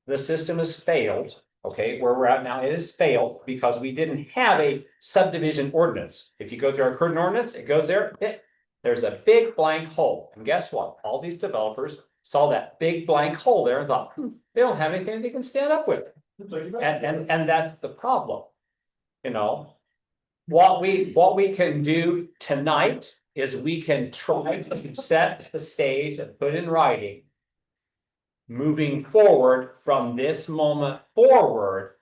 [SPEAKER 7] the system has failed, okay, where we're at now, it has failed because we didn't have a subdivision ordinance. If you go through our current ordinance, it goes there, there's a big blank hole. And guess what? All these developers saw that big blank hole there and thought, they don't have anything they can stand up with. And that's the problem. You know, what we can do tonight is we can try to set the stage and put in writing. Moving forward from this moment forward,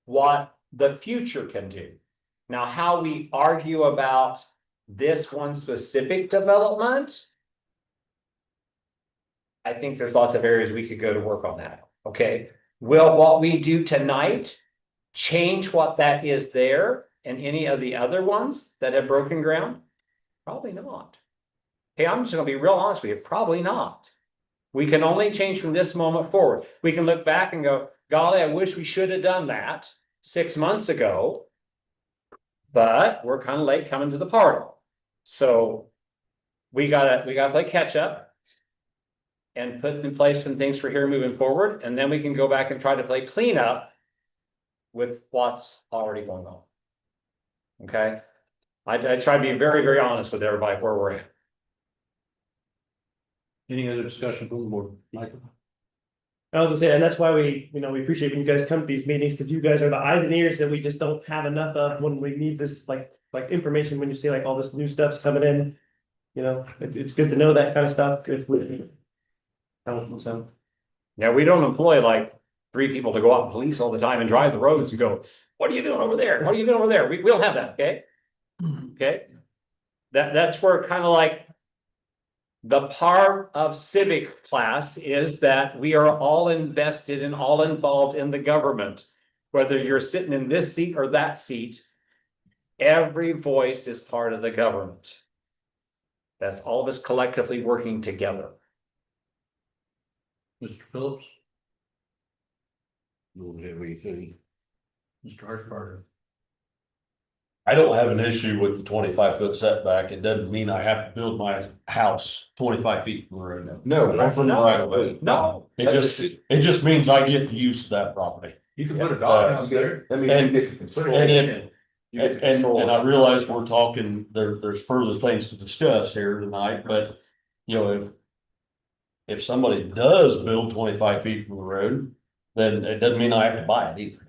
[SPEAKER 7] what the future can do. Now, how we argue about this one specific development, I think there's lots of areas we could go to work on that, okay? Will what we do tonight change what that is there and any of the other ones that have broken ground? Probably not. Hey, I'm just gonna be real honest with you, probably not. We can only change from this moment forward. We can look back and go, golly, I wish we should have done that 6 months ago. But we're kind of late coming to the party. So we gotta play catch up and put in place some things for here moving forward, and then we can go back and try to play cleanup with what's already going on. Okay, I try to be very, very honest with everybody where we're at.
[SPEAKER 2] Any other discussion from the board? Michael?
[SPEAKER 8] I was gonna say, and that's why we appreciate when you guys come to these meetings, because you guys are the eyes and ears that we just don't have enough of when we need this, like information, when you see like all this new stuff's coming in. You know, it's good to know that kind of stuff, if we. So.
[SPEAKER 7] Now, we don't employ like 3 people to go out and police all the time and drive the roads and go, what are you doing over there? What are you doing over there? We don't have that, okay? Okay. That's where kind of like the part of civic class is that we are all invested and all involved in the government. Whether you're sitting in this seat or that seat, every voice is part of the government. That's all of us collectively working together.
[SPEAKER 2] Mr. Phillips?
[SPEAKER 11] Don't have anything.
[SPEAKER 2] Mr. Harshbarger?
[SPEAKER 14] I don't have an issue with the 25-foot setback. It doesn't mean I have to build my house 25 feet from the road.
[SPEAKER 10] No,
[SPEAKER 14] From the right of way.
[SPEAKER 7] No.
[SPEAKER 14] It just means I get the use of that property.
[SPEAKER 2] You can put a doghouse there.
[SPEAKER 10] That means you get to control.
[SPEAKER 14] And I realize we're talking, there's further things to discuss here tonight, but you know, if somebody does build 25 feet from the road, then it doesn't mean I have to buy it either.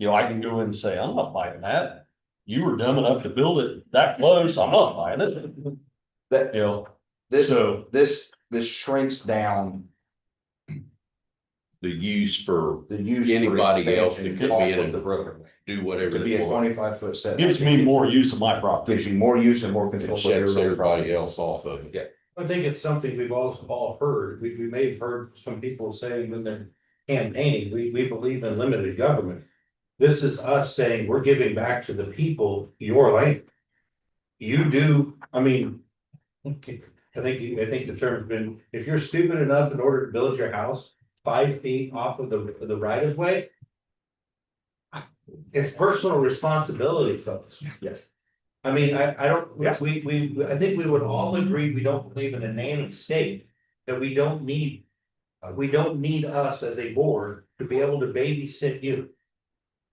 [SPEAKER 14] You know, I can go in and say, I'm not buying that. You were dumb enough to build it that close, I'm not buying it.
[SPEAKER 10] That,
[SPEAKER 14] You know,
[SPEAKER 10] this shrinks down
[SPEAKER 11] The use for
[SPEAKER 10] the use. for
[SPEAKER 11] anybody else to
[SPEAKER 10] expansion
[SPEAKER 11] come
[SPEAKER 10] off
[SPEAKER 11] in
[SPEAKER 10] of
[SPEAKER 11] and
[SPEAKER 10] the roadway.
[SPEAKER 11] do whatever
[SPEAKER 10] To be
[SPEAKER 11] they
[SPEAKER 10] a
[SPEAKER 11] want.
[SPEAKER 10] 25-foot setback.
[SPEAKER 14] gives me more use of my property.
[SPEAKER 10] Gives you more use and more
[SPEAKER 11] It
[SPEAKER 10] control.
[SPEAKER 11] shuts everybody else off of it.
[SPEAKER 10] Yeah.
[SPEAKER 2] I think it's something we've all heard. We may have heard some people saying when they're campaigning, we believe in limited government. This is us saying we're giving back to the people your land. You do, I mean. I think the term's been, if you're stupid enough in order to build your house 5 feet off of the right of way. It's personal responsibility, folks.
[SPEAKER 10] Yes.
[SPEAKER 2] I mean, I don't,
[SPEAKER 7] Yeah.
[SPEAKER 2] I think we would all agree, we don't believe in a nanny state, that we don't need us as a board to be able to babysit you.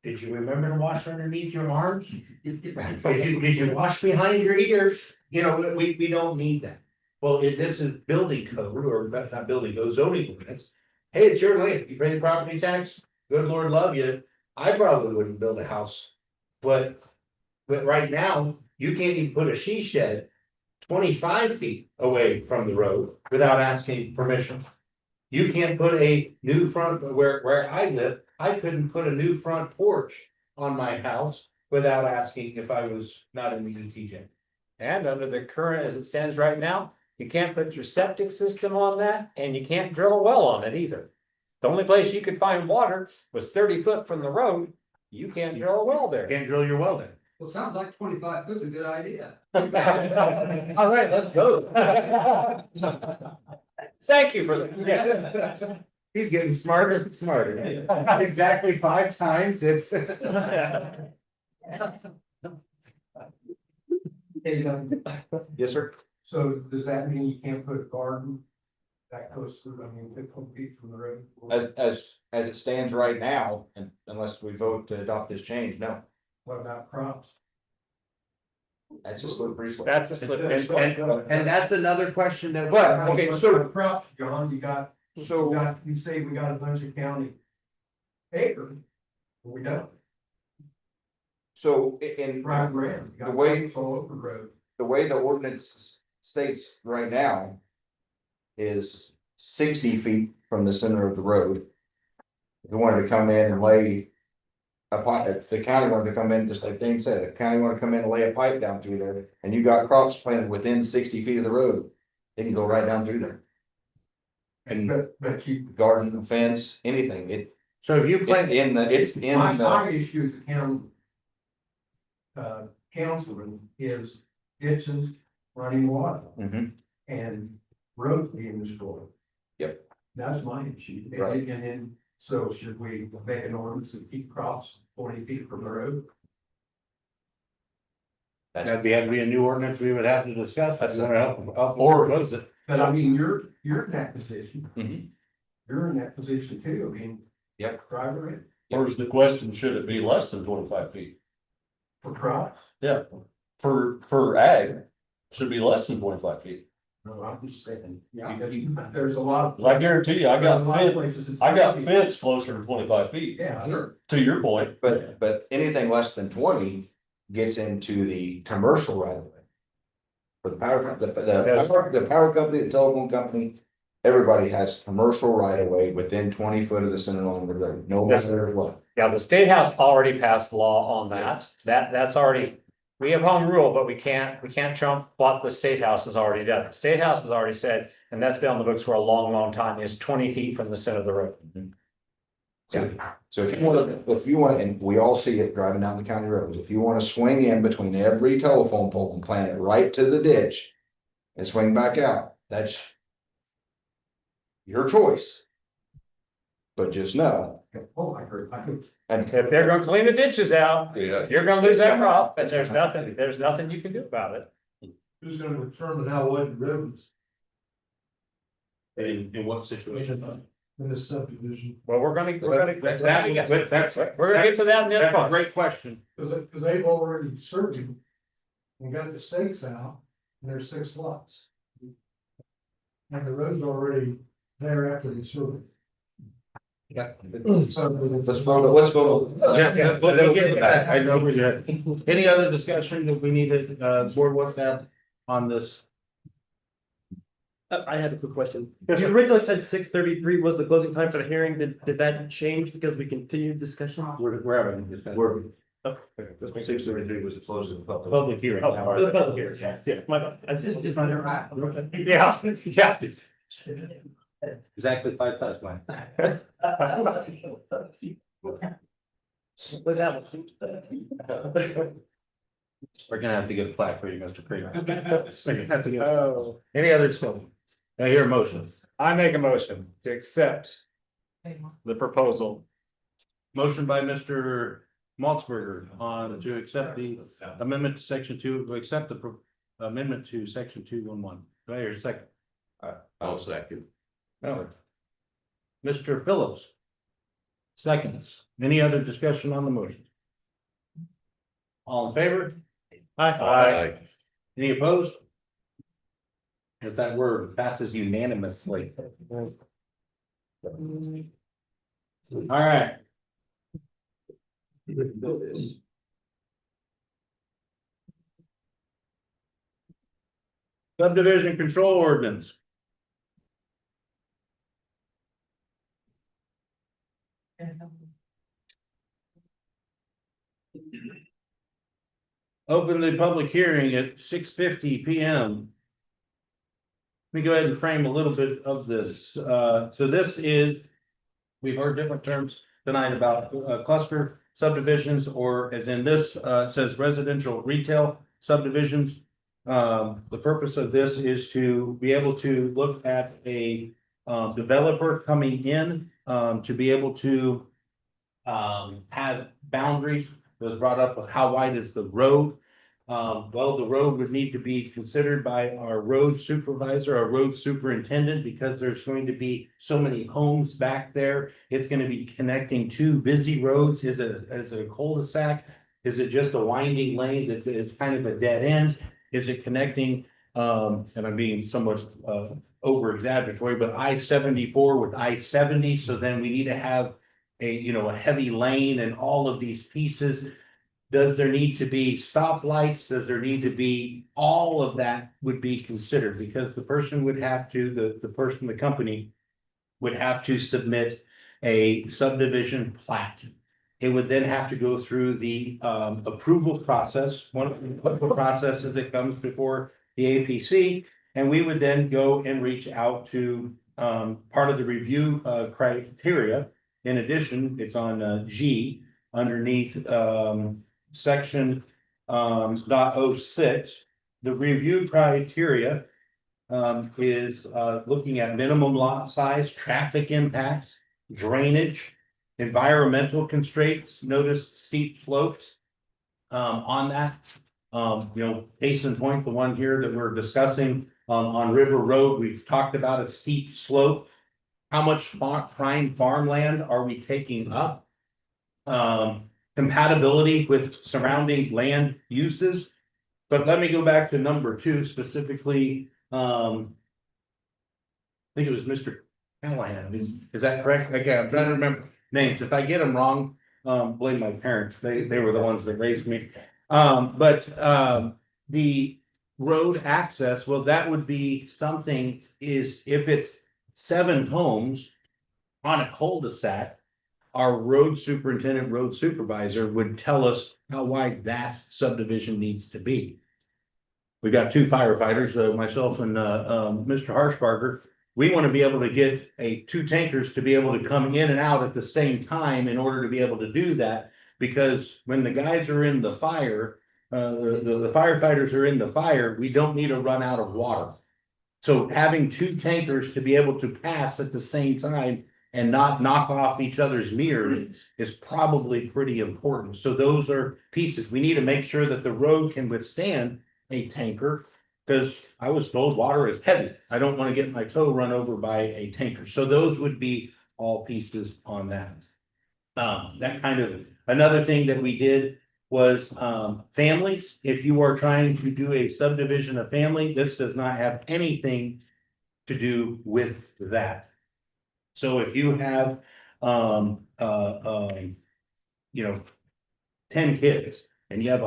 [SPEAKER 2] Did you remember to wash underneath your arms? Did you wash behind your ears? You know, we don't need that. Well, if this is building code, or not building code, zoning ordinance, hey, it's your land, you pay the property tax, good Lord love you. I probably wouldn't build a house, but right now, you can't even put a she shed 25 feet away from the road without asking permission. You can't put a new front, where I live, I couldn't put a new front porch on my house without asking if I was not in the ETJ.
[SPEAKER 7] And under the current as it stands right now, you can't put your septic system on that, and you can't drill a well on it either. The only place you could find water was 30 foot from the road. You can't drill a well there.
[SPEAKER 2] Can't drill your well then.
[SPEAKER 3] Well, sounds like 25 foot's a good idea.
[SPEAKER 7] All right, let's go. Thank you for that.
[SPEAKER 15] He's getting smarter and smarter. That's exactly 5 times. It's.
[SPEAKER 10] Yes, sir.
[SPEAKER 13] So does that mean you can't put a garden That goes through, I mean, 15 feet from the road.
[SPEAKER 10] As it stands right now, and unless we vote to adopt this change, no,
[SPEAKER 13] What about crops?
[SPEAKER 10] that's a slippery slope.
[SPEAKER 7] That's a slip,
[SPEAKER 2] And that's another question that.
[SPEAKER 10] But, okay, so,
[SPEAKER 13] Crops, John, you say we got a bunch of county acres. We don't.
[SPEAKER 10] so in
[SPEAKER 13] Right, right.
[SPEAKER 10] the way,
[SPEAKER 13] It's all over the road.
[SPEAKER 10] the way the ordinance states right now is 60 feet from the center of the road. If you wanted to come in and lay a pipe, if the county wanted to come in, just like Dane said, if the county wanted to come in and lay a pipe down through there, and you got crops planted within 60 feet of the road, they can go right down through there. And
[SPEAKER 13] But you,
[SPEAKER 10] garden, fence, anything,
[SPEAKER 2] So if you
[SPEAKER 10] it's
[SPEAKER 2] plant,
[SPEAKER 13] my issue as a county. Councilman is ditches, running water
[SPEAKER 10] Mhm.
[SPEAKER 13] and roads being destroyed.
[SPEAKER 10] Yep.
[SPEAKER 13] That's my issue.
[SPEAKER 10] Right.
[SPEAKER 13] And then, so should we make an ordinance to keep crops 40 feet from the road?
[SPEAKER 2] that'd have to be a new ordinance we would have to discuss.
[SPEAKER 10] That's
[SPEAKER 2] That's gonna help
[SPEAKER 14] Or-
[SPEAKER 2] propose it.
[SPEAKER 13] But I mean, you're in that position.
[SPEAKER 10] Mhm.
[SPEAKER 13] You're in that position too. I mean.
[SPEAKER 10] Yep.
[SPEAKER 13] Driver it
[SPEAKER 14] Where's the question, should it be less than 25 feet?
[SPEAKER 13] for crops.
[SPEAKER 14] Yeah, for ag, should be less than 25 feet.
[SPEAKER 13] No, I'm just saying, yeah, there's a lot.
[SPEAKER 14] I guarantee you, I got
[SPEAKER 13] there's a lot of
[SPEAKER 14] fence,
[SPEAKER 13] places it's
[SPEAKER 14] I got
[SPEAKER 13] 50.
[SPEAKER 14] fence closer to 25 feet,
[SPEAKER 13] Yeah, sure.
[SPEAKER 14] to your point.
[SPEAKER 10] But anything less than 20 gets into the commercial right of way. For the power, the power company, the telephone company, everybody has commercial right of way within 20 foot of the center line of the road, no matter what.
[SPEAKER 7] yeah, the state house already passed law on that. That's already, we have home rule, but we can't trump what the state house has already done. The state house has already said, and that's been on the books for a long, long time, is 20 feet from the center of the road.
[SPEAKER 10] So if you want, and we all see it driving down the county roads, if you want to swing in between every telephone pole and plant it right to the ditch and swing back out, that's your choice. But just know,
[SPEAKER 13] Oh, I heard.
[SPEAKER 10] and
[SPEAKER 7] If they're gonna clean the ditches out,
[SPEAKER 11] Yeah.
[SPEAKER 7] you're gonna lose that crop, and there's nothing you can do about it.
[SPEAKER 13] Who's gonna determine how wide the road is
[SPEAKER 2] In what situation?
[SPEAKER 13] in this subdivision?
[SPEAKER 7] Well, we're gonna get to that in the
[SPEAKER 2] That's
[SPEAKER 7] other
[SPEAKER 2] a
[SPEAKER 7] part.
[SPEAKER 2] great question.
[SPEAKER 13] Cause they've already surveyed and got the stakes out, and there's 6 lots. And the road's already there after the survey. So
[SPEAKER 10] let's vote.
[SPEAKER 2] Yeah, but we'll get to that. I know where you're at. Any other discussion that we needed, board wants to have on this?
[SPEAKER 8] I had a quick question. You originally said 6:33 was the closing time for the hearing. Did that change because we continued discussion?
[SPEAKER 2] We're having a discussion.
[SPEAKER 8] Okay.
[SPEAKER 2] 6:33 was the close of the public hearing.
[SPEAKER 8] Oh, the public hearing. Yeah, my bad. I just.
[SPEAKER 7] Yeah.
[SPEAKER 2] Exactly 5 times, man.
[SPEAKER 8] With that one.
[SPEAKER 2] We're gonna have to get a plaque for you, Mr. Kramer. Any other discussion? I hear a motion.
[SPEAKER 7] I make a motion to accept the proposal.
[SPEAKER 2] Motion by Mr. Maltzberger on to accept the amendment to section 2, to accept the amendment to section 211. Do I hear a second?
[SPEAKER 11] I'll second.
[SPEAKER 2] No. Mr. Phillips. Seconds. Any other discussion on the motion? All in favor?
[SPEAKER 7] Aye.
[SPEAKER 2] Any opposed? As that word passes unanimously. All right. Subdivision control ordinance. Open the public hearing at 6:50 PM. Let me go ahead and frame a little bit of this. So this is, we've heard different terms tonight about cluster subdivisions, or as in this says residential retail subdivisions. The purpose of this is to be able to look at a developer coming in to be able to have boundaries. It was brought up with how wide is the road? Well, the road would need to be considered by our road supervisor, our road superintendent, because there's going to be so many homes back there. It's gonna be connecting two busy roads. Is it a cul-de-sac? Is it just a winding lane that it's kind of a dead end? Is it connecting, and I'm being somewhat, over exaggeratory, but I-74 with I-70? So then we need to have a heavy lane and all of these pieces. Does there need to be stoplights? Does there need to be, all of that would be considered, because the person would have to, the company would have to submit a subdivision plat. It would then have to go through the approval process, one of the processes that comes before the APC. And we would then go and reach out to part of the review criteria. In addition, it's on G underneath section .06. The review criteria is looking at minimum lot size, traffic impacts, drainage, environmental constraints. Notice steep slopes on that. Case in point, the one here that we're discussing on River Road, we've talked about a steep slope. How much prime farmland are we taking up? Compatibility with surrounding land uses. But let me go back to number 2 specifically. I think it was Mr. Callahan. Is that correct? Again, I'm trying to remember names. If I get them wrong, blame my parents. They were the ones that raised me. But the road access, well, that would be something, is if it's 7 homes on a cul-de-sac, our road superintendent, road supervisor would tell us how wide that subdivision needs to be. We've got 2 firefighters, myself and Mr. Harshbarger. We want to be able to get 2 tankers to be able to come in and out at the same time in order to be able to do that. Because when the guys are in the fire, the firefighters are in the fire, we don't need to run out of water. So having 2 tankers to be able to pass at the same time and not knock off each other's mirrors is probably pretty important. So those are pieces. We need to make sure that the road can withstand a tanker, because I was told water is heavy. I don't want to get my toe run over by a tanker. So those would be all pieces on that. That kind of, another thing that we did was families. If you are trying to do a subdivision of family, this does not have anything to do with that. So if you have, 10 kids and you have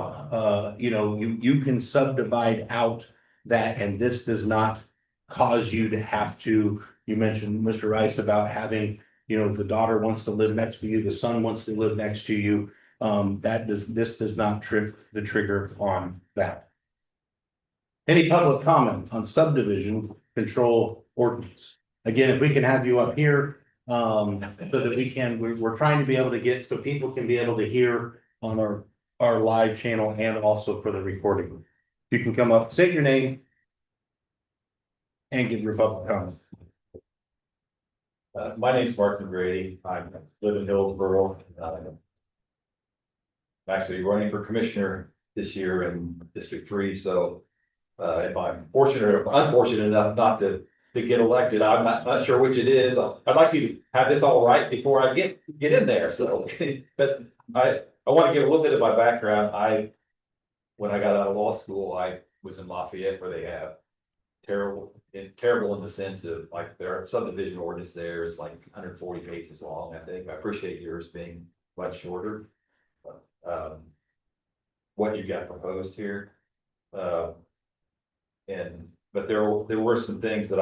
[SPEAKER 2] you can subdivide out that, and this does not cause you to have to, you mentioned, Mr. Rice, about having, the daughter wants to live next to you, the son wants to live next to you. This does not trip the trigger on that. Any public comment on subdivision control ordinance? Again, if we can have you up here, so that we're trying to be able to get, so people can be able to hear on our live channel and also for the recording. You can come up, say your name and give your public comment.
[SPEAKER 6] My name's Mark McGrady. I live in Hillsborough. I'm actually running for commissioner this year in District 3, so if I'm fortunate or unfortunate enough not to get elected, I'm not sure which it is. I'd like you to have this all right before I get in there. So, but I want to give a little bit of my background. When I got out of law school, I was in Lafayette, where they have terrible in the sense of, like, their subdivision ordinance there is like 140 pages long. I think I appreciate yours being much shorter. What you got proposed here, but there were some things that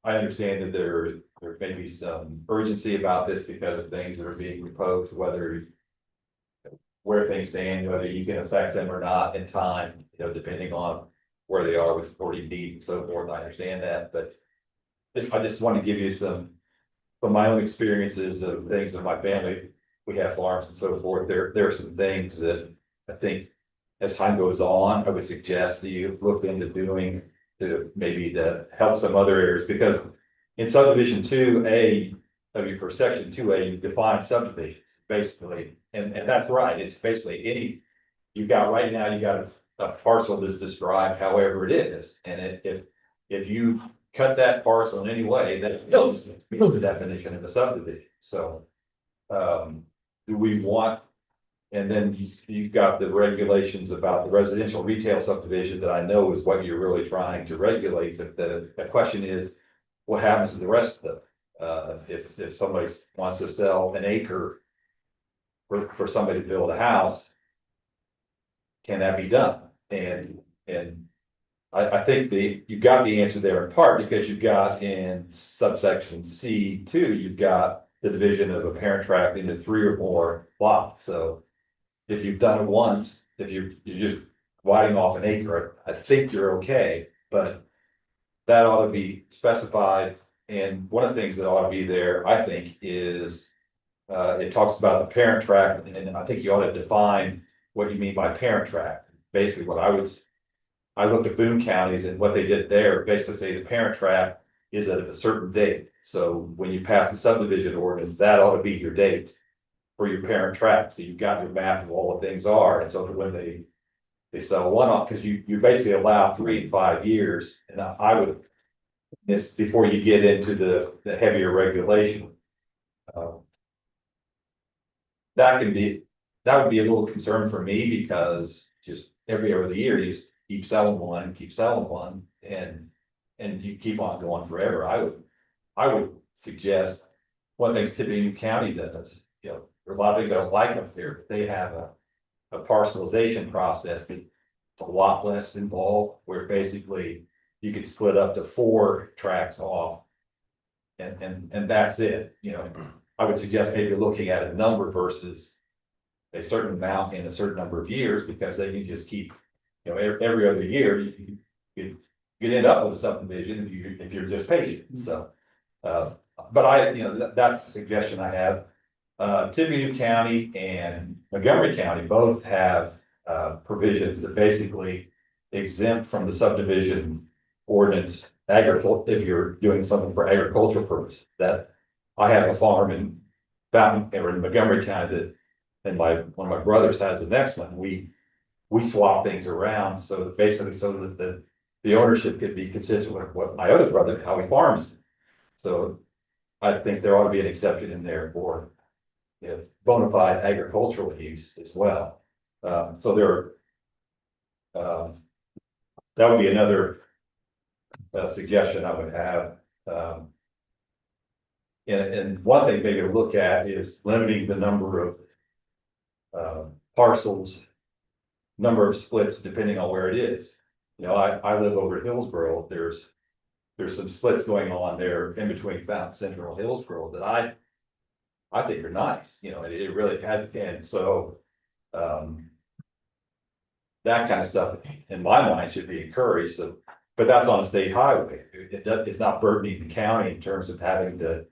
[SPEAKER 6] I understand that there may be some urgency about this because of things that are being proposed, where things stand, whether you can affect them or not in time, depending on where they are with supporting needs and so forth. I understand that, but I just want to give you some from my own experiences of things in my family. We have farms and so forth. There are some things that I think as time goes on, I would suggest that you look into doing to help some other areas, because in subdivision 2A, for section 2A, you define subdivisions basically, and that's right. It's basically you got right now, you got a parcel that's described however it is, and if you cut that parcel in any way, that's the definition of a subdivision, so. Do we want? And then you've got the regulations about the residential retail subdivision that I know is what you're really trying to regulate, but the question is, what happens to the rest of them? If somebody wants to sell an acre for somebody to build a house, can that be done? And I think you got the answer there in part because you've got in subsection C2, you've got the division of a parent tract into 3 or more lots. So if you've done it once, if you're just widening off an acre, I think you're okay, but that ought to be specified. And one of the things that ought to be there, I think, is it talks about the parent tract, and I think you ought to define what you mean by parent tract. Basically, I looked at Boone counties and what they did there, basically say the parent tract is at a certain date. So when you pass the subdivision ordinance, that ought to be your date for your parent tract. So you've got your map of all the things are. And so that when they sell one off, because you basically allow 3 to 5 years. And I would, it's before you get into the heavier regulation. That would be a little concern for me because just every other year you just keep selling one, and you keep on going forever. I would suggest one of the things Tippecanoe County does, there are a lot of things I don't like up there, but they have a parcelization process that's a lot less involved, where basically you can split up to 4 tracts off. And that's it, I would suggest maybe looking at a number versus a certain amount in a certain number of years, because then you just keep, every other year, you end up with a subdivision if you're just patient, so. But that's a suggestion I have. Tippecanoe County and Montgomery County both have provisions that basically exempt from the subdivision ordinance agriculture, if you're doing something for agricultural purposes. That I have a farm in Montgomery County that, and one of my brothers has the next one. We swap things around so that basically so that the ownership could be consistent with what my other brother, how he farms. So I think there ought to be an exception in there for bona fide agricultural use as well. So that would be another suggestion I would have. And one thing maybe to look at is limiting the number of parcels, number of splits, depending on where it is. I live over at Hillsborough. There's some splits going on there in between Fountain Central and Hillsborough that I think are nice, it really has, and so that kind of stuff in my mind should be encouraged. So, but that's on a state highway. It's not burdening the county in terms of having to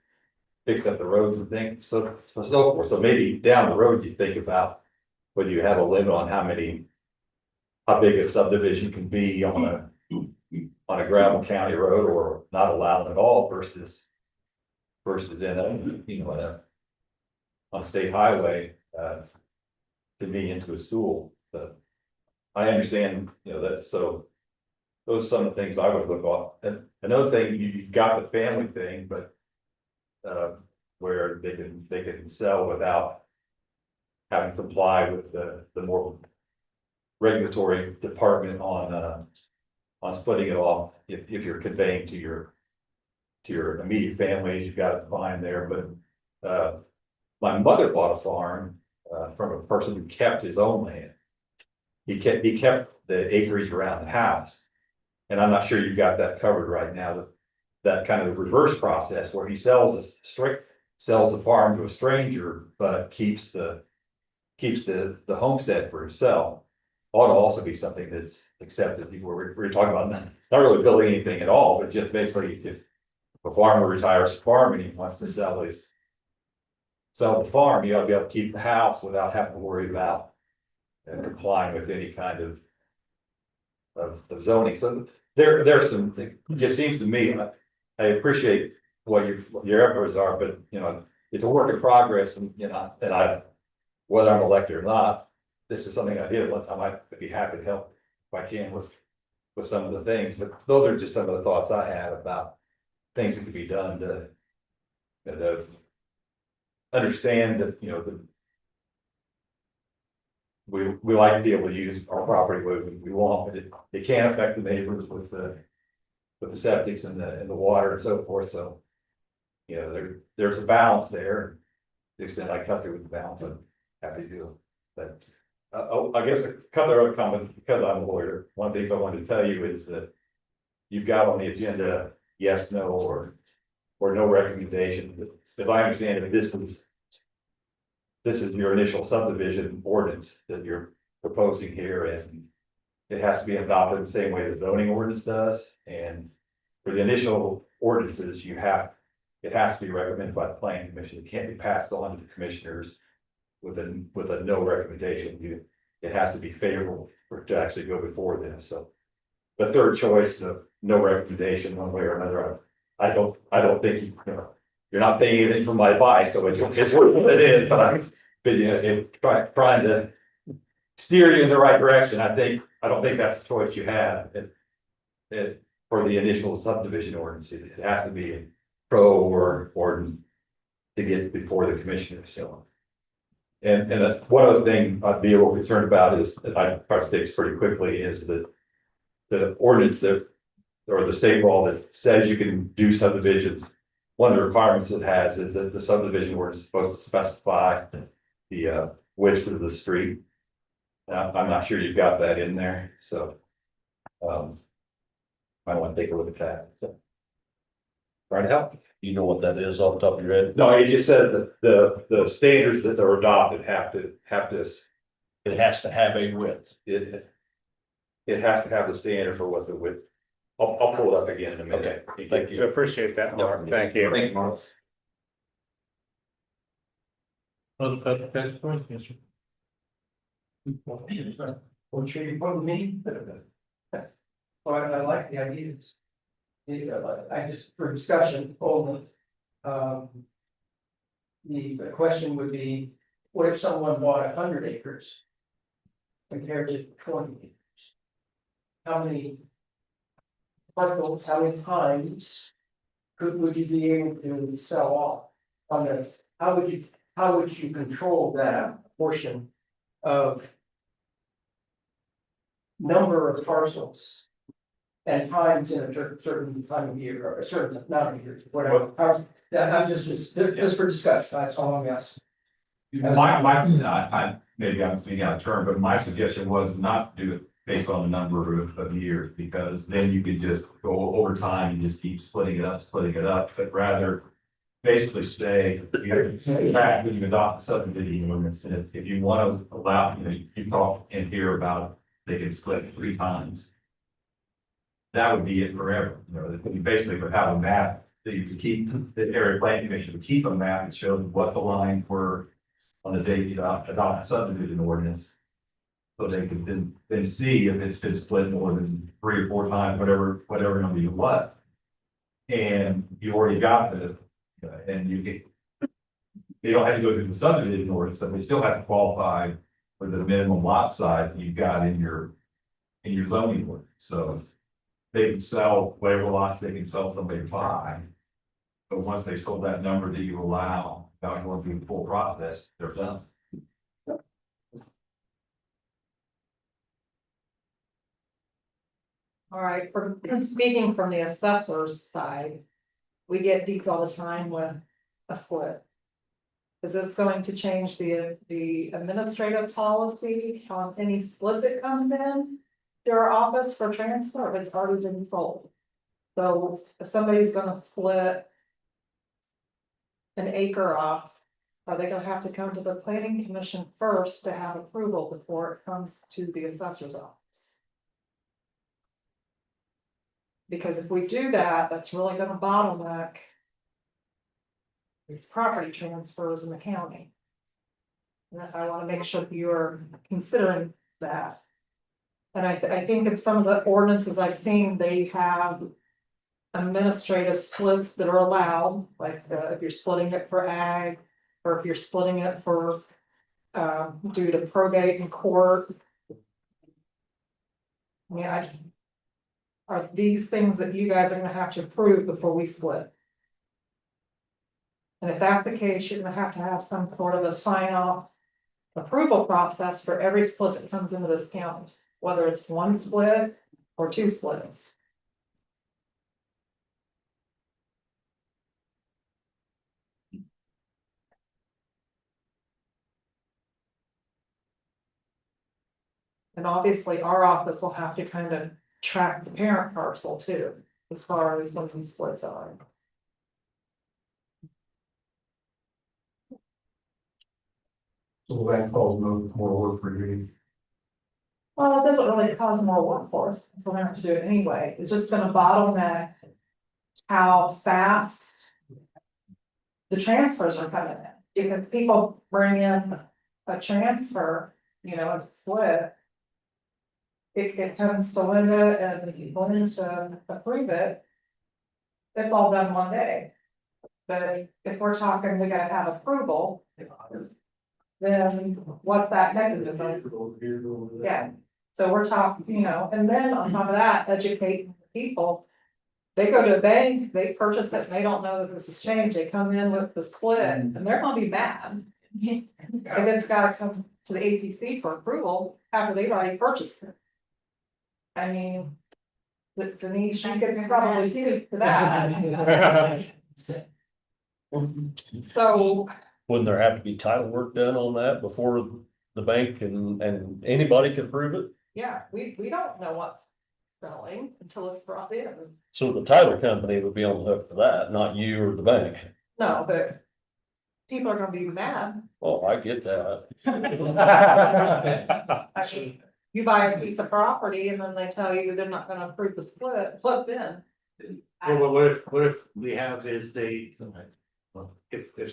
[SPEAKER 6] fix up the roads and things, so forth. So maybe down the road you think about whether you have a limit on how big a subdivision can be on a gravel county road, or not allowed at all versus in on a state highway to be into a school. But I understand, that, so those are some of the things I would look off. And another thing, you've got the family thing, but where they can sell without having to comply with the more regulatory department on splitting it off. If you're conveying to your immediate families, you've got it fine there. But my mother bought a farm from a person who kept his own land. He kept the acreage around the house, and I'm not sure you've got that covered right now. That kind of the reverse process where he sells the farm to a stranger, but keeps the homestead for himself. Ought to also be something that's accepted. We're talking about not really building anything at all, but just basically if a farmer retires a farm and he wants to sell the farm, you ought to be able to keep the house without having to worry about complying with any kind of zoning. So there's some, it just seems to me, I appreciate what your efforts are, but it's a work in progress, and whether I'm elected or not, this is something I did one time. I'd be happy to help I can with some of the things, but those are just some of the thoughts I had about things that could be done to understand that, we like to be able to use our property where we want, but it can affect the neighbors with the septics and the water and so forth, so. There's a balance there. To the extent I can help you with the balance, I'm happy to do it. But I guess a couple of other comments, because I'm a lawyer, one of the things I wanted to tell you is that you've got on the agenda, yes, no, or no recommendation. If I understand it, this is your initial subdivision ordinance that you're proposing here, and it has to be adopted the same way the zoning ordinance does. And for the initial ordinances, it has to be recommended by the planning commission. It can't be passed on to the commissioners with a no recommendation. It has to be favorable to actually go before them. So the third choice of no recommendation one way or another, I don't think you're not paying anything for my advice, so it's worth what it is, but trying to steer you in the right direction. I don't think that's the choice you have for the initial subdivision ordinance. It has to be a pro or to get before the commissioner. So, and one other thing I'd be a little concerned about is, that I try to fix pretty quickly, is that the ordinance or the state law that says you can do subdivisions. One of the requirements it has is that the subdivision ordinance is supposed to specify the width of the street. I'm not sure you've got that in there, so I want to take a look at that. So, trying to help.
[SPEAKER 14] You know what that is off the top of your head?
[SPEAKER 6] No, it just said that the standards that are adopted have to.
[SPEAKER 14] It has to have a width.
[SPEAKER 6] It has to have the standard for what the width. I'll pull it up again in a minute.
[SPEAKER 7] Okay, thank you. Appreciate that, Mark. Thank you.
[SPEAKER 10] Thank you, Mark.
[SPEAKER 4] What's your important meeting? Well, I like the ideas. I just, for discussion only. The question would be, what if someone bought 100 acres? Compared to 20 acres? How many parcels, how many times would you be able to sell off? How would you control that portion of number of parcels and times in a certain time of year or a certain amount of years, whatever? I'm just for discussion, that's all I'm asking.
[SPEAKER 6] Maybe I'm speaking out of turn, but my suggestion was not to do it based on the number of years, because then you could just go over time and just keep splitting it up, but rather basically say, in fact, when you adopt the subdivision ordinance, and if you want to allow, you talk in here about they can split 3 times. That would be it forever. You basically would have a map that you could keep, the area planning commission would keep a map that shows what the lines were on the date you adopt the subdivision ordinance. So they could then see if it's been split more than 3 or 4 times, whatever number you want. And you already got and you don't have to go through the subdivision ordinance, but they still have to qualify for the minimum lot size that you've got in your zoning ordinance. So they can sell whatever lots they can sell somebody to buy. But once they sold that number that you allow, without going through the full process, they're done.
[SPEAKER 9] All right, speaking from the assessor's side, we get deeds all the time with a split. Is this going to change the administrative policy on any split that comes in to our office for transfer if it's already been sold? So if somebody's gonna split an acre off, are they gonna have to come to the planning commission first to have approval before it comes to the assessor's office? Because if we do that, that's really gonna bottleneck property transfers in the county. And I wanna make sure you're considering that. And I think in some of the ordinances I've seen, they have administrative splits that are allowed, like if you're splitting it for ag, or if you're splitting it for due to probate in court. I mean, are these things that you guys are gonna have to approve before we split? And if that's the case, you're gonna have to have some sort of a sign off approval process for every split that comes into this county, whether it's one split or two splits. And obviously, our office will have to kind of track the parent parcel too, as far as when these splits are.
[SPEAKER 13] So that calls more work for you.
[SPEAKER 9] Well, it doesn't really cause more work for us, so we don't have to do it anyway. It's just gonna bottleneck how fast the transfers are coming in. If people bring in a transfer, you know, a split, it comes to Linda and Linda to approve it. It's all done one day. But if we're talking, we gotta have approval, then what's that mechanism? Yeah, so we're talking, you know, and then on top of that, educate people. They go to a bank, they purchase it, and they don't know that this has changed, they come in with the split, and they're gonna be mad. If it's gotta come to the APC for approval after they've already purchased it. I mean, Denise, she could probably speak to that. So,
[SPEAKER 14] Wouldn't there have to be title work done on that before the bank and anybody can prove it?
[SPEAKER 9] yeah, we don't know what's selling until it's brought in.
[SPEAKER 14] So the title company would be on the hook for that, not you or the bank.
[SPEAKER 9] No, but people are gonna be mad.
[SPEAKER 14] Oh, I get that.
[SPEAKER 9] I mean, you buy a piece of property and then they tell you they're not gonna approve the split, flip in.
[SPEAKER 2] Well, what if we have is if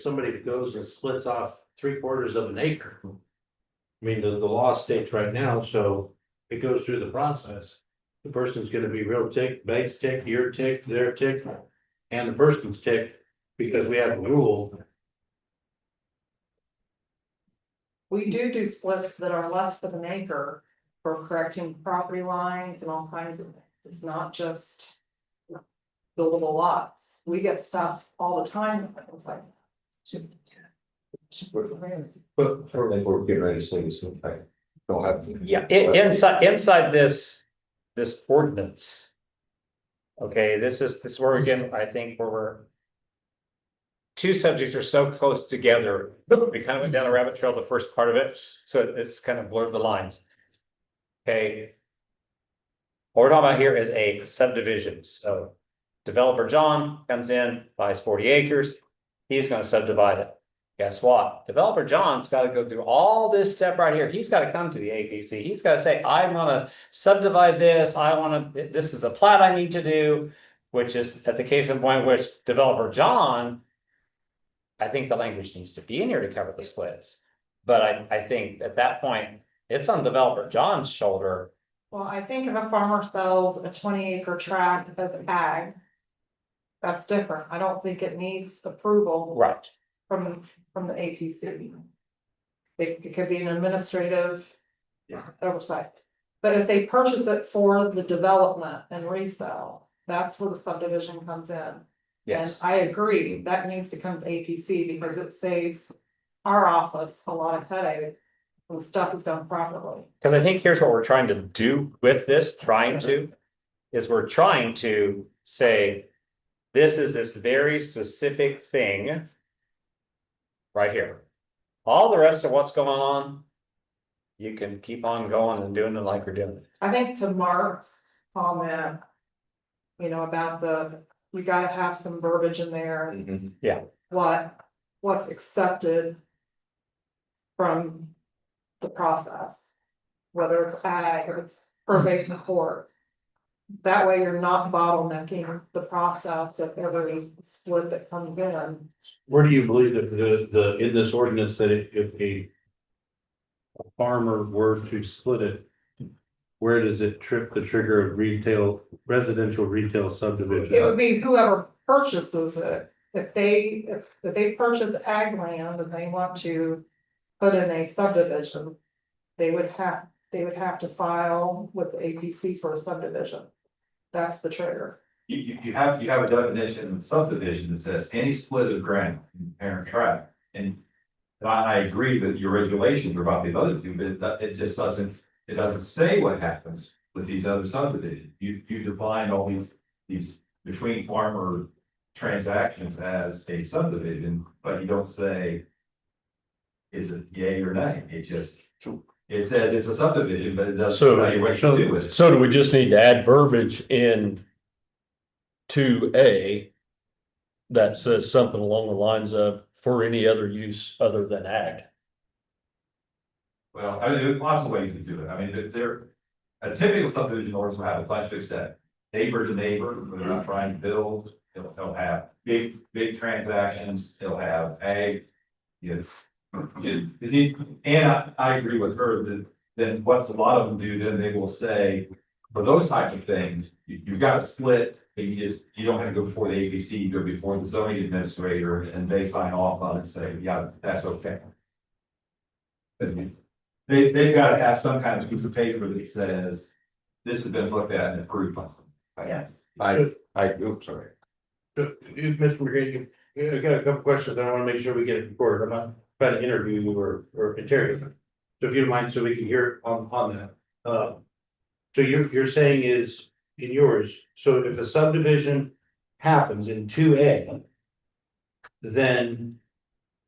[SPEAKER 2] somebody goes and splits off 3/4 of an acre. I mean, the law states right now, so it goes through the process. The person's gonna be real ticked, bank's ticked, you're ticked, they're ticked, and the person's ticked because we have a rule.
[SPEAKER 9] We do splits that are less than an acre for correcting property lines and all kinds of things. It's not just buildable lots. We get stuff all the time. It's like,
[SPEAKER 10] But before we're getting ready to say this, I don't have.
[SPEAKER 7] Yeah, inside this ordinance. Okay, this is where again, I think where we're. Two subjects are so close together, we kind of went down a rabbit trail, the first part of it, so it's kind of blurred the lines. Okay. What we're talking about here is a subdivision, so developer John comes in, buys 40 acres, he's gonna subdivide it. Guess what? Developer John's gotta go through all this step right here, he's gotta come to the APC, he's gotta say, I wanna subdivide this, this is a plat I need to do. Which is at the case in point which developer John. I think the language needs to be in here to cover the splits, but I think at that point, it's on developer John's shoulder.
[SPEAKER 9] well, I think if a farmer sells a 20-acre tract as ag. That's different. I don't think it needs approval.
[SPEAKER 7] Right.
[SPEAKER 9] From the APC. It could be an administrative. Oversight. But if they purchase it for the development and resell, that's where the subdivision comes in.
[SPEAKER 7] Yes.
[SPEAKER 9] And I agree, that needs to come to APC because it saves our office a lot of headache when stuff is done properly.
[SPEAKER 7] Because I think here's what we're trying to do with this, is we're trying to say. This is this very specific thing. Right here. All the rest of what's going on. You can keep on going and doing it like we're doing it.
[SPEAKER 9] I think to Mark's comment. You know, about we gotta have some verbiage in there.
[SPEAKER 7] Yeah.
[SPEAKER 9] What's accepted. From the process. Whether it's ag or it's probate in court. That way you're not bottlenecking the process of every split that comes in.
[SPEAKER 2] Where do you believe that in this ordinance that if a farmer were to split it, where does it trip the trigger of residential retail subdivision?
[SPEAKER 9] It would be whoever purchases it, if they purchase ag land and they want to put in a subdivision. They would have, they would have to file with the APC for a subdivision. That's the trigger.
[SPEAKER 1] You have a definition of subdivision that says any split of ground in parent tract. And I agree that your regulations are about the other two, but it just doesn't say what happens with these other subdivisions. You define all these between farmer transactions as a subdivision, but you don't say is it yay or nay? It says it's a subdivision, but it doesn't tell you what to do with it.
[SPEAKER 14] So do we just need to add verbiage in 2A that says something along the lines of for any other use other than ag?
[SPEAKER 1] Well, I mean, there's lots of ways to do it. I mean, a typical subdivision ordinance will have a bunch of steps. Neighbor to neighbor, they're not trying to build, they'll have big transactions, they'll have ag. And I agree with her that then what a lot of them do, then they will say, for those types of things, you've got to split. You don't have to go before the APC, you go before the zoning administrator and they sign off on it and say, yeah, that's okay. They've got to have some kind of piece of paper that says, this has been looked at and approved.
[SPEAKER 9] Yes.
[SPEAKER 10] Oops, sorry.
[SPEAKER 2] Mr. McGregor, I got a couple questions. I want to make sure we get it recorded. I'm not trying to interview you or interrogate you. So if you don't mind, so we can hear on that. So you're saying is in yours, so if a subdivision happens in 2A, then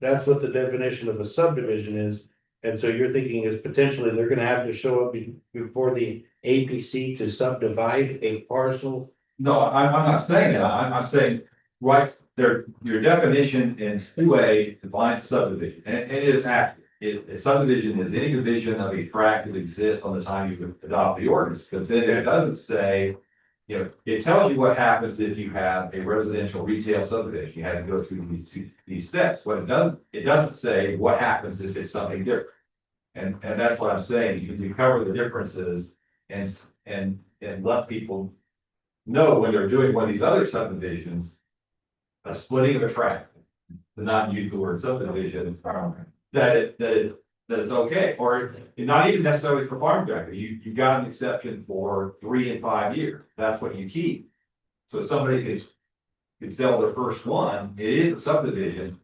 [SPEAKER 2] that's what the definition of a subdivision is. And so you're thinking is potentially they're gonna have to show up before the APC to subdivide a parcel?
[SPEAKER 1] No, I'm not saying that. I'm saying, right, your definition in 2A defines subdivision, and it is accurate. A subdivision is any division of a tract that exists on the time you adopt the ordinance, but then it doesn't say, it tells you what happens if you have a residential retail subdivision. You have to go through these steps. What it doesn't say what happens if it's something different. And that's what I'm saying. You cover the differences and let people know when they're doing one of these other subdivisions, a splitting of a tract, to not use the word subdivision, that it's okay, or not even necessarily for farm tract. You got an exception for 3 and 5 years. That's what you keep. So somebody could sell their first one. It is a subdivision,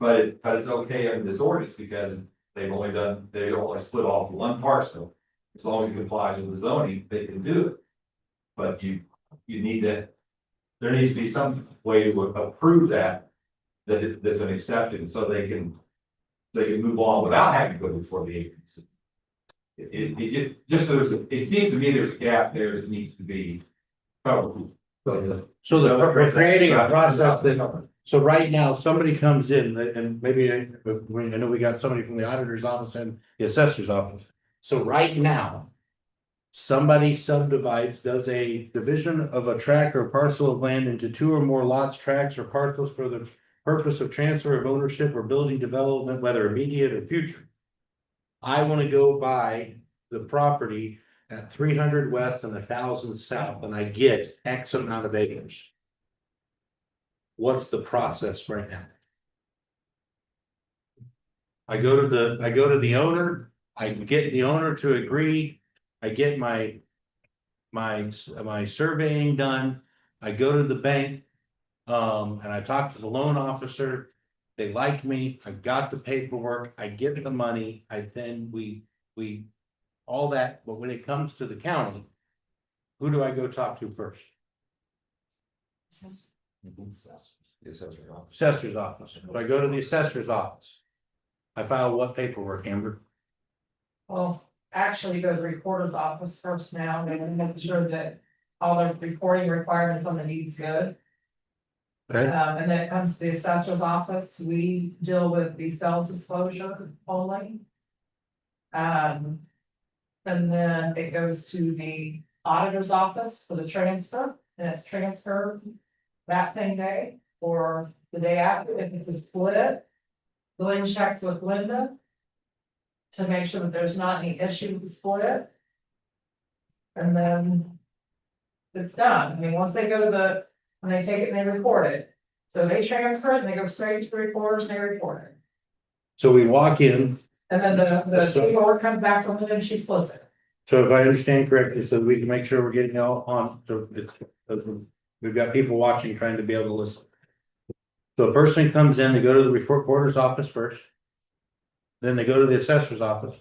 [SPEAKER 1] but it's okay under this ordinance because they only split off one parcel. As long as it complies with the zoning, they can do it. But you need to, there needs to be some way to approve that's an exception, so they can move on without having to go before the agency. It seems to me there's a gap there that needs to be covered.
[SPEAKER 2] So we're creating a process that, so right now, somebody comes in and maybe, I know we got somebody from the auditor's office and the assessor's office. So right now, somebody subdivides, does a division of a tract or parcel of land into 2 or more lots, tracts, or parcels for the purpose of transfer of ownership or building development, whether immediate or future. I want to go buy the property at 300 west and 1,000 south, and I get X amount of acres. What's the process right now? I go to the owner, I get the owner to agree, I get my surveying done, I go to the bank. And I talk to the loan officer, they like me, I got the paperwork, I get the money, we all that, but when it comes to the county. Who do I go talk to first? Assessor's office. So I go to the assessor's office. I file what paperwork, Amber?
[SPEAKER 9] Well, actually, go to the recorder's office first now, and make sure that all the reporting requirements on the deed's good.
[SPEAKER 2] Okay.
[SPEAKER 9] And then it comes to the assessor's office, we deal with the sales disclosure only. And then it goes to the auditor's office for the transfer, and it's transferred that same day or the day after. If it's a split, Glenn checks with Linda to make sure that there's not any issue with the split. And then it's done. I mean, once they go to when they take it and they record it. So they transfer it and they go straight to the reporters and they report it.
[SPEAKER 2] So we walk in
[SPEAKER 9] And then the paperwork comes back from her and she splits it.
[SPEAKER 2] So if I understand correctly, so we can make sure we're getting all on, so it's, we've got people watching, trying to be able to listen. So a person comes in, they go to the recorder's office first. Then they go to the assessor's office.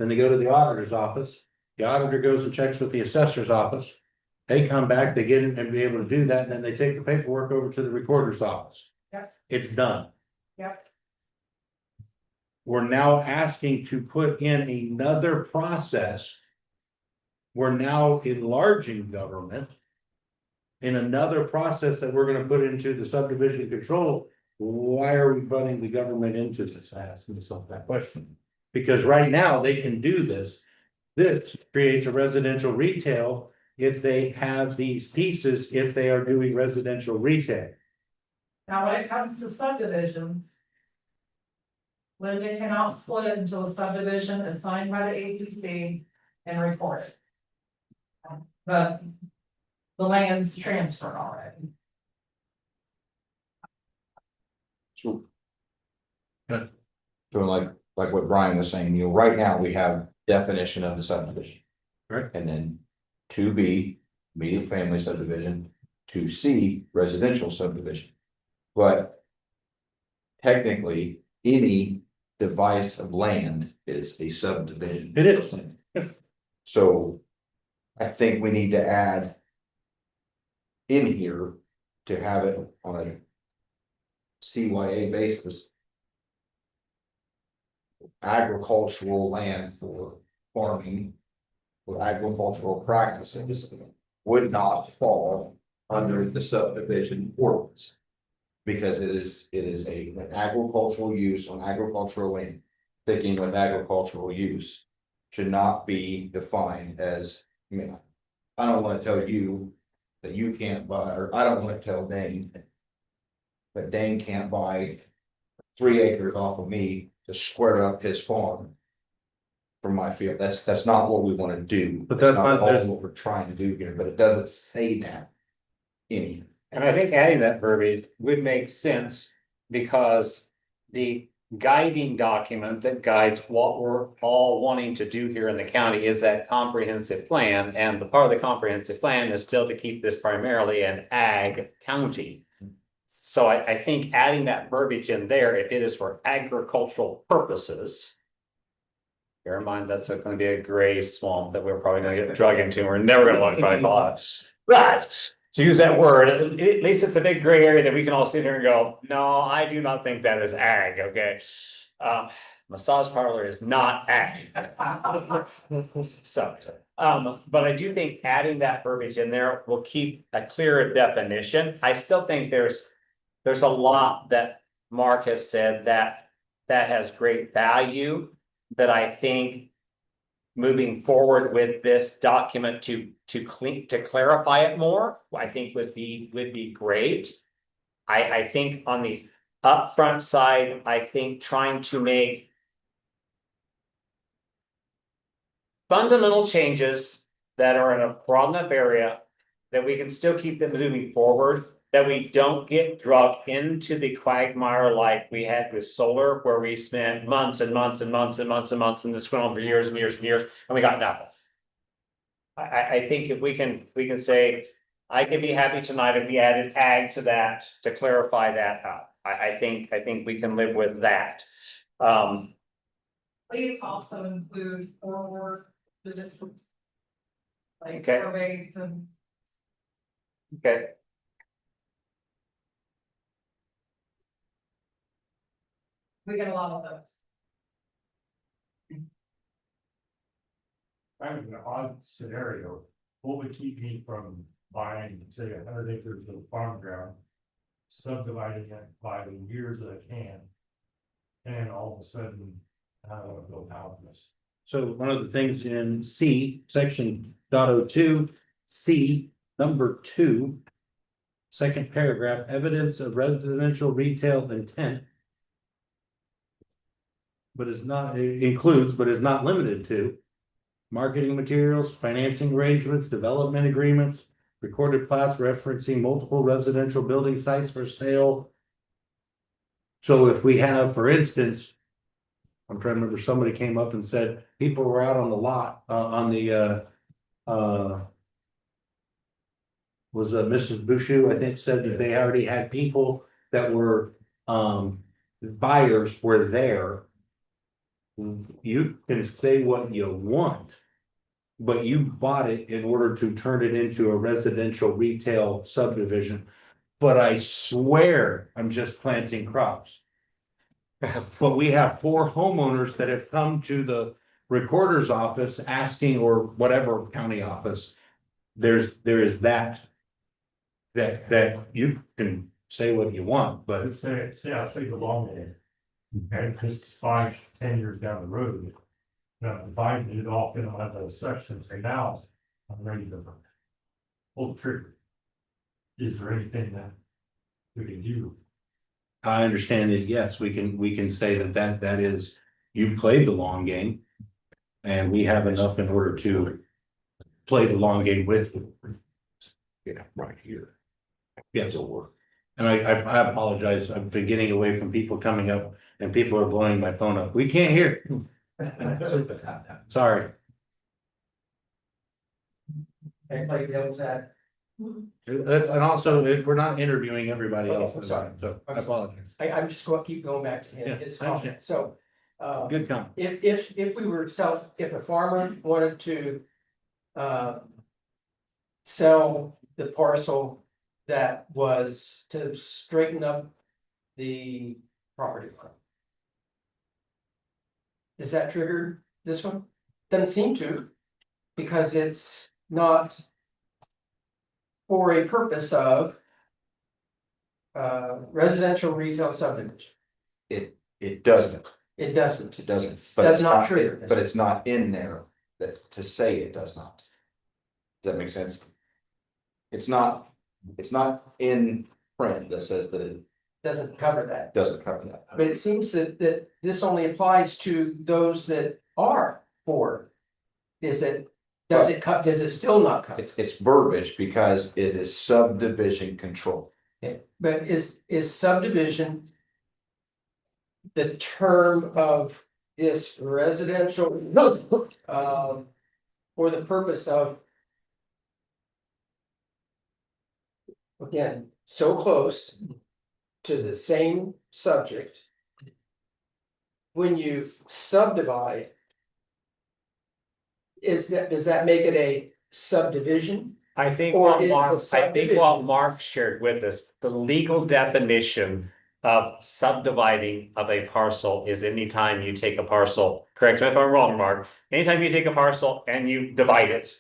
[SPEAKER 2] Then they go to the auditor's office. The auditor goes and checks with the assessor's office. They come back, they get in and be able to do that, and then they take the paperwork over to the recorder's office.
[SPEAKER 9] Yep.
[SPEAKER 2] It's done.
[SPEAKER 9] Yep.
[SPEAKER 2] We're now asking to put in another process. We're now enlarging government. In another process that we're gonna put into the subdivision control. Why are we putting the government into this? I ask myself that question. Because right now they can do this. This creates a residential retail if they have these pieces, if they are doing residential retail.
[SPEAKER 9] Now, when it comes to subdivisions. Linda cannot split until the subdivision is signed by the APC and recorded. The land's transferred already.
[SPEAKER 10] So like what Brian was saying, right now we have definition of the subdivision.
[SPEAKER 2] Right.
[SPEAKER 10] And then 2B, immediate family subdivision, 2C, residential subdivision. But technically, any device of land is a subdivision.
[SPEAKER 2] It is.
[SPEAKER 10] So I think we need to add in here to have it on a CYA basis. Agricultural land for farming or agricultural practices would not fall under the subdivision ordinance. Because it is an agricultural use on agricultural land, sticking with agricultural use should not be defined as, I mean, I don't wanna tell you that you can't buy, or I don't wanna tell Dane that Dane can't buy 3 acres off of me to square up his farm from my field. That's not what we wanna do.
[SPEAKER 2] But that's not-
[SPEAKER 10] all what we're trying to do here, but it doesn't say that in here.
[SPEAKER 7] And I think adding that verbiage would make sense because the guiding document that guides what we're all wanting to do here in the county is that comprehensive plan. And the part of the comprehensive plan is still to keep this primarily an ag county. So I think adding that verbiage in there, if it is for agricultural purposes. Bear in mind, that's gonna be a gray swamp that we're probably gonna get drug into. We're never gonna want to try to call it. But to use that word, at least it's a big gray area that we can all sit here and go, no, I do not think that is ag, okay? Massage parlor is not ag. So, but I do think adding that verbiage in there will keep a clearer definition. I still think there's a lot that Mark has said that has great value, that I think moving forward with this document to clarify it more, I think would be great. I think on the upfront side, I think trying to make fundamental changes that are in a broad enough area that we can still keep them moving forward, that we don't get dragged into the quagmire like we had with solar, where we spent months and months and months and months and months, and this went on for years and years and years, and we got nothing. I think if we can say, I could be happy tonight if we added ag to that to clarify that up. I think we can live with that.
[SPEAKER 9] Please also include forward. Like
[SPEAKER 7] Okay.
[SPEAKER 9] surveys and.
[SPEAKER 7] Okay.
[SPEAKER 9] We get a lot of those.
[SPEAKER 1] Kind of an odd scenario. What would keep me from buying, say, 100 acres of farm ground, subdividing it by the years that I can, and all of a sudden, I don't want to build houses.
[SPEAKER 2] So one of the things in C, section .02, C, number 2. Second paragraph, evidence of residential retail intent. But is not, it includes, but is not limited to. Marketing materials, financing arrangements, development agreements, recorded plats referencing multiple residential building sites for sale. So if we have, for instance, I'm trying to remember, somebody came up and said, people were out on the lot, was Mrs. Bushu, I think, said that they already had people that were, buyers were there. You can say what you want, but you bought it in order to turn it into a residential retail subdivision. But I swear I'm just planting crops. But we have 4 homeowners that have come to the recorder's office asking, or whatever county office. There is that you can say what you want, but
[SPEAKER 1] Say, I played the long game. And this is 5-10 years down the road. Now, dividing it off in one of those sections, and now I'm ready to pull the trigger. Is there anything that we can do?
[SPEAKER 2] I understand that, yes, we can say that is, you played the long game. And we have enough in order to play the long game with you.
[SPEAKER 11] Yeah, right here.
[SPEAKER 2] Yes, and I apologize, I've been getting away from people coming up and people are blowing my phone up. We can't hear. Sorry.
[SPEAKER 4] Anybody else had?
[SPEAKER 2] And also, we're not interviewing everybody else.
[SPEAKER 4] Okay, I'm sorry.
[SPEAKER 2] So I apologize.
[SPEAKER 4] I'm just going to keep going back to
[SPEAKER 2] Yeah,
[SPEAKER 4] his
[SPEAKER 2] I understand.
[SPEAKER 4] comment, so.
[SPEAKER 2] Good comment.
[SPEAKER 4] If we were if a farmer wanted to. Sell the parcel that was to straighten up the property line. Does that trigger this one? Doesn't seem to, because it's not for a purpose of residential retail subdivision.
[SPEAKER 10] It doesn't,
[SPEAKER 4] It doesn't.
[SPEAKER 10] it doesn't, but
[SPEAKER 4] Does
[SPEAKER 10] it's
[SPEAKER 4] not
[SPEAKER 10] not,
[SPEAKER 4] trigger this.
[SPEAKER 10] but it's not in there that to say it does not. Does that make sense? It's not in print that says that it
[SPEAKER 4] Doesn't cover that.
[SPEAKER 10] doesn't cover that.
[SPEAKER 4] But it seems that this only applies to those that are for. Does it still not cover?
[SPEAKER 10] It's verbiage because it is subdivision control.
[SPEAKER 4] Okay, but is subdivision the term of this residential, for the purpose of, again, so close to the same subject. When you subdivide, does that make it a subdivision?
[SPEAKER 7] I think
[SPEAKER 4] Or
[SPEAKER 7] what
[SPEAKER 4] is
[SPEAKER 7] Mark,
[SPEAKER 4] the
[SPEAKER 7] I think what
[SPEAKER 4] subdivision-
[SPEAKER 7] Mark shared with us, the legal definition of subdividing of a parcel is anytime you take a parcel, correct me if I'm wrong, Mark, anytime you take a parcel and you divide it.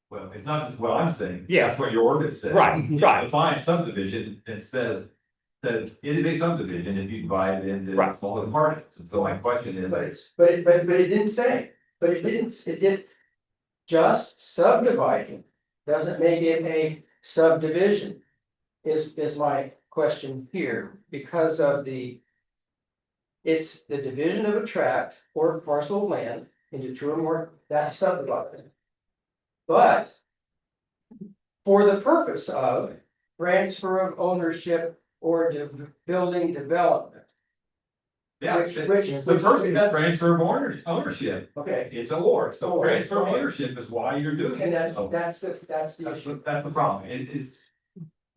[SPEAKER 1] Well, it's not just what I'm saying.
[SPEAKER 7] Yes.
[SPEAKER 1] That's what your ordinance says.
[SPEAKER 7] Right, right.
[SPEAKER 1] Define subdivision, it says that it is a subdivision if you divide it into
[SPEAKER 7] Right.
[SPEAKER 1] smaller parts. So my question is.
[SPEAKER 4] But it didn't say, it did. Just subdividing doesn't make it a subdivision. Is my question here, because of it's the division of a tract or parcel of land into 2 or more, that's subdivided. But for the purpose of transfer of ownership or building development.
[SPEAKER 1] Yeah,
[SPEAKER 4] Which
[SPEAKER 1] the first is transfer of ownership.
[SPEAKER 4] Okay,
[SPEAKER 1] It's a war, so
[SPEAKER 4] Or,
[SPEAKER 1] transfer of
[SPEAKER 4] okay.
[SPEAKER 1] ownership is why you're doing
[SPEAKER 4] and
[SPEAKER 1] it. So
[SPEAKER 4] that's the issue.
[SPEAKER 1] that's the problem.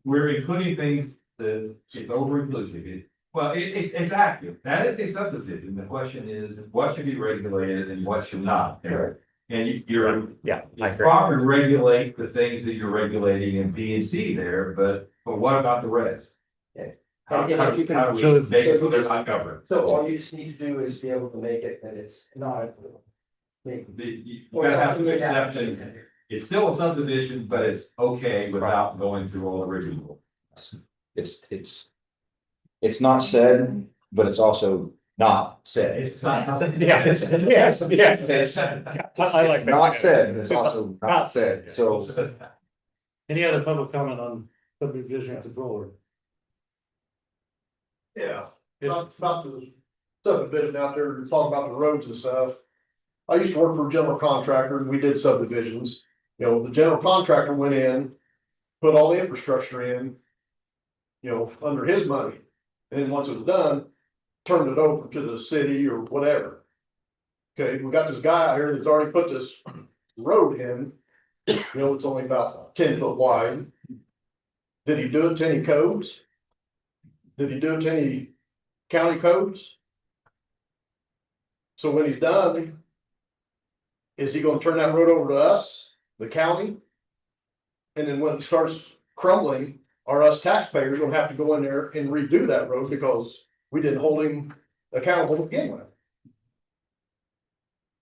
[SPEAKER 1] We're including things that it's over inclusive. Well, it's active. That is a subdivision. The question is, what should be regulated and what should not?
[SPEAKER 4] Correct.
[SPEAKER 1] And you're,
[SPEAKER 7] Yeah, I
[SPEAKER 1] it's
[SPEAKER 7] agree.
[SPEAKER 1] proper to regulate the things that you're regulating in B and C there, but what about the rest?
[SPEAKER 4] Okay.
[SPEAKER 1] How
[SPEAKER 4] And if you can-
[SPEAKER 1] do we
[SPEAKER 2] So-
[SPEAKER 1] make it so they're not covered?
[SPEAKER 4] So all you just need to do is be able to make it that it's not.
[SPEAKER 1] You gotta have some exceptions. It's still a subdivision, but it's okay without going through all the rigmarole.
[SPEAKER 10] It's not said, but it's also not said.
[SPEAKER 1] It's not.
[SPEAKER 7] Yeah, yes.
[SPEAKER 10] It's
[SPEAKER 7] I like that.
[SPEAKER 10] not said, but it's also not said, so.
[SPEAKER 2] Any other public comment on subdivision control?
[SPEAKER 5] Yeah, about the subdivision out there, talking about the roads and stuff. I used to work for a general contractor and we did subdivisions. You know, the general contractor went in, put all the infrastructure in. You know, under his money. And then once it was done, turned it over to the city or whatever. Okay, we got this guy out here that's already put this road in, you know, it's only about 10 foot wide. Did he do it to any codes? Did he do it to any county codes? So when he's done, is he gonna turn that road over to us, the county? And then when it starts crumbling, are us taxpayers gonna have to go in there and redo that road because we didn't hold him accountable to begin with?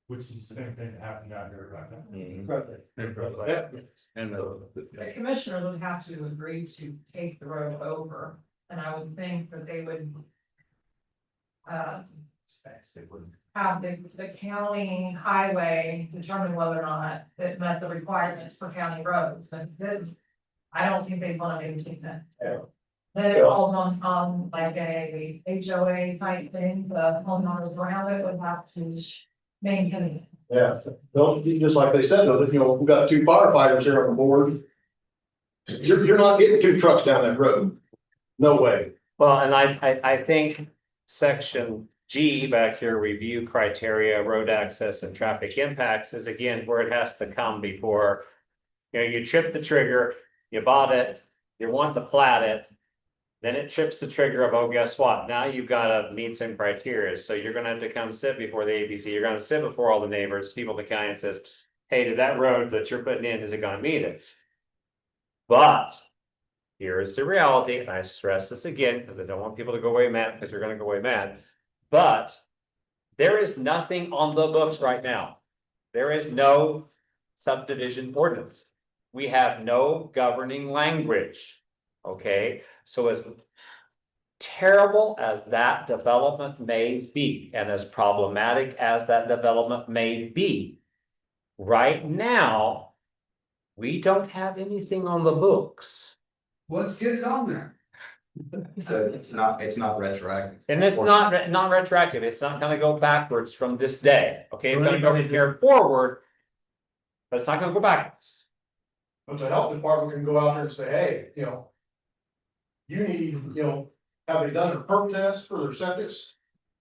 [SPEAKER 1] Which is the same thing that happened out here right now.
[SPEAKER 5] Yeah.
[SPEAKER 2] And
[SPEAKER 9] The commissioner would have to agree to take the road over, and I would think that they would. Have the county highway determine whether or not it met the requirements for county roads, and then. I don't think they'd wanna maintain that. Then it falls on like a HOA type thing, the homeowners around it would have to maintain it.
[SPEAKER 5] Yeah, don't, just like they said, though, that, you know, we got 2 firefighters here on the board. You're not getting 2 trucks down that road. No way.
[SPEAKER 7] Well, and I think section G back here, review criteria, road access and traffic impacts is again where it has to come before. You know, you trip the trigger, you bought it, you want to plat it. Then it trips the trigger of, oh, guess what? Now you've gotta meet some criteria. So you're gonna have to come sit before the APC, you're gonna sit before all the neighbors, people in the county and says, hey, to that road that you're putting in, is it gonna meet it? But here is the reality, and I stress this again, because I don't want people to go away mad, because they're gonna go away mad. But there is nothing on the books right now. There is no subdivision ordinance. We have no governing language. Okay, so as terrible as that development may be, and as problematic as that development may be, right now, we don't have anything on the books.
[SPEAKER 3] Let's get it on there.
[SPEAKER 10] It's not retroactive.
[SPEAKER 7] And it's not retroactive, it's not gonna go backwards from this day, okay, it's gonna go from here forward. But it's not gonna go backwards.
[SPEAKER 5] But the health department can go out there and say, hey, you know. You need, you know, have they done a perk test for their septics?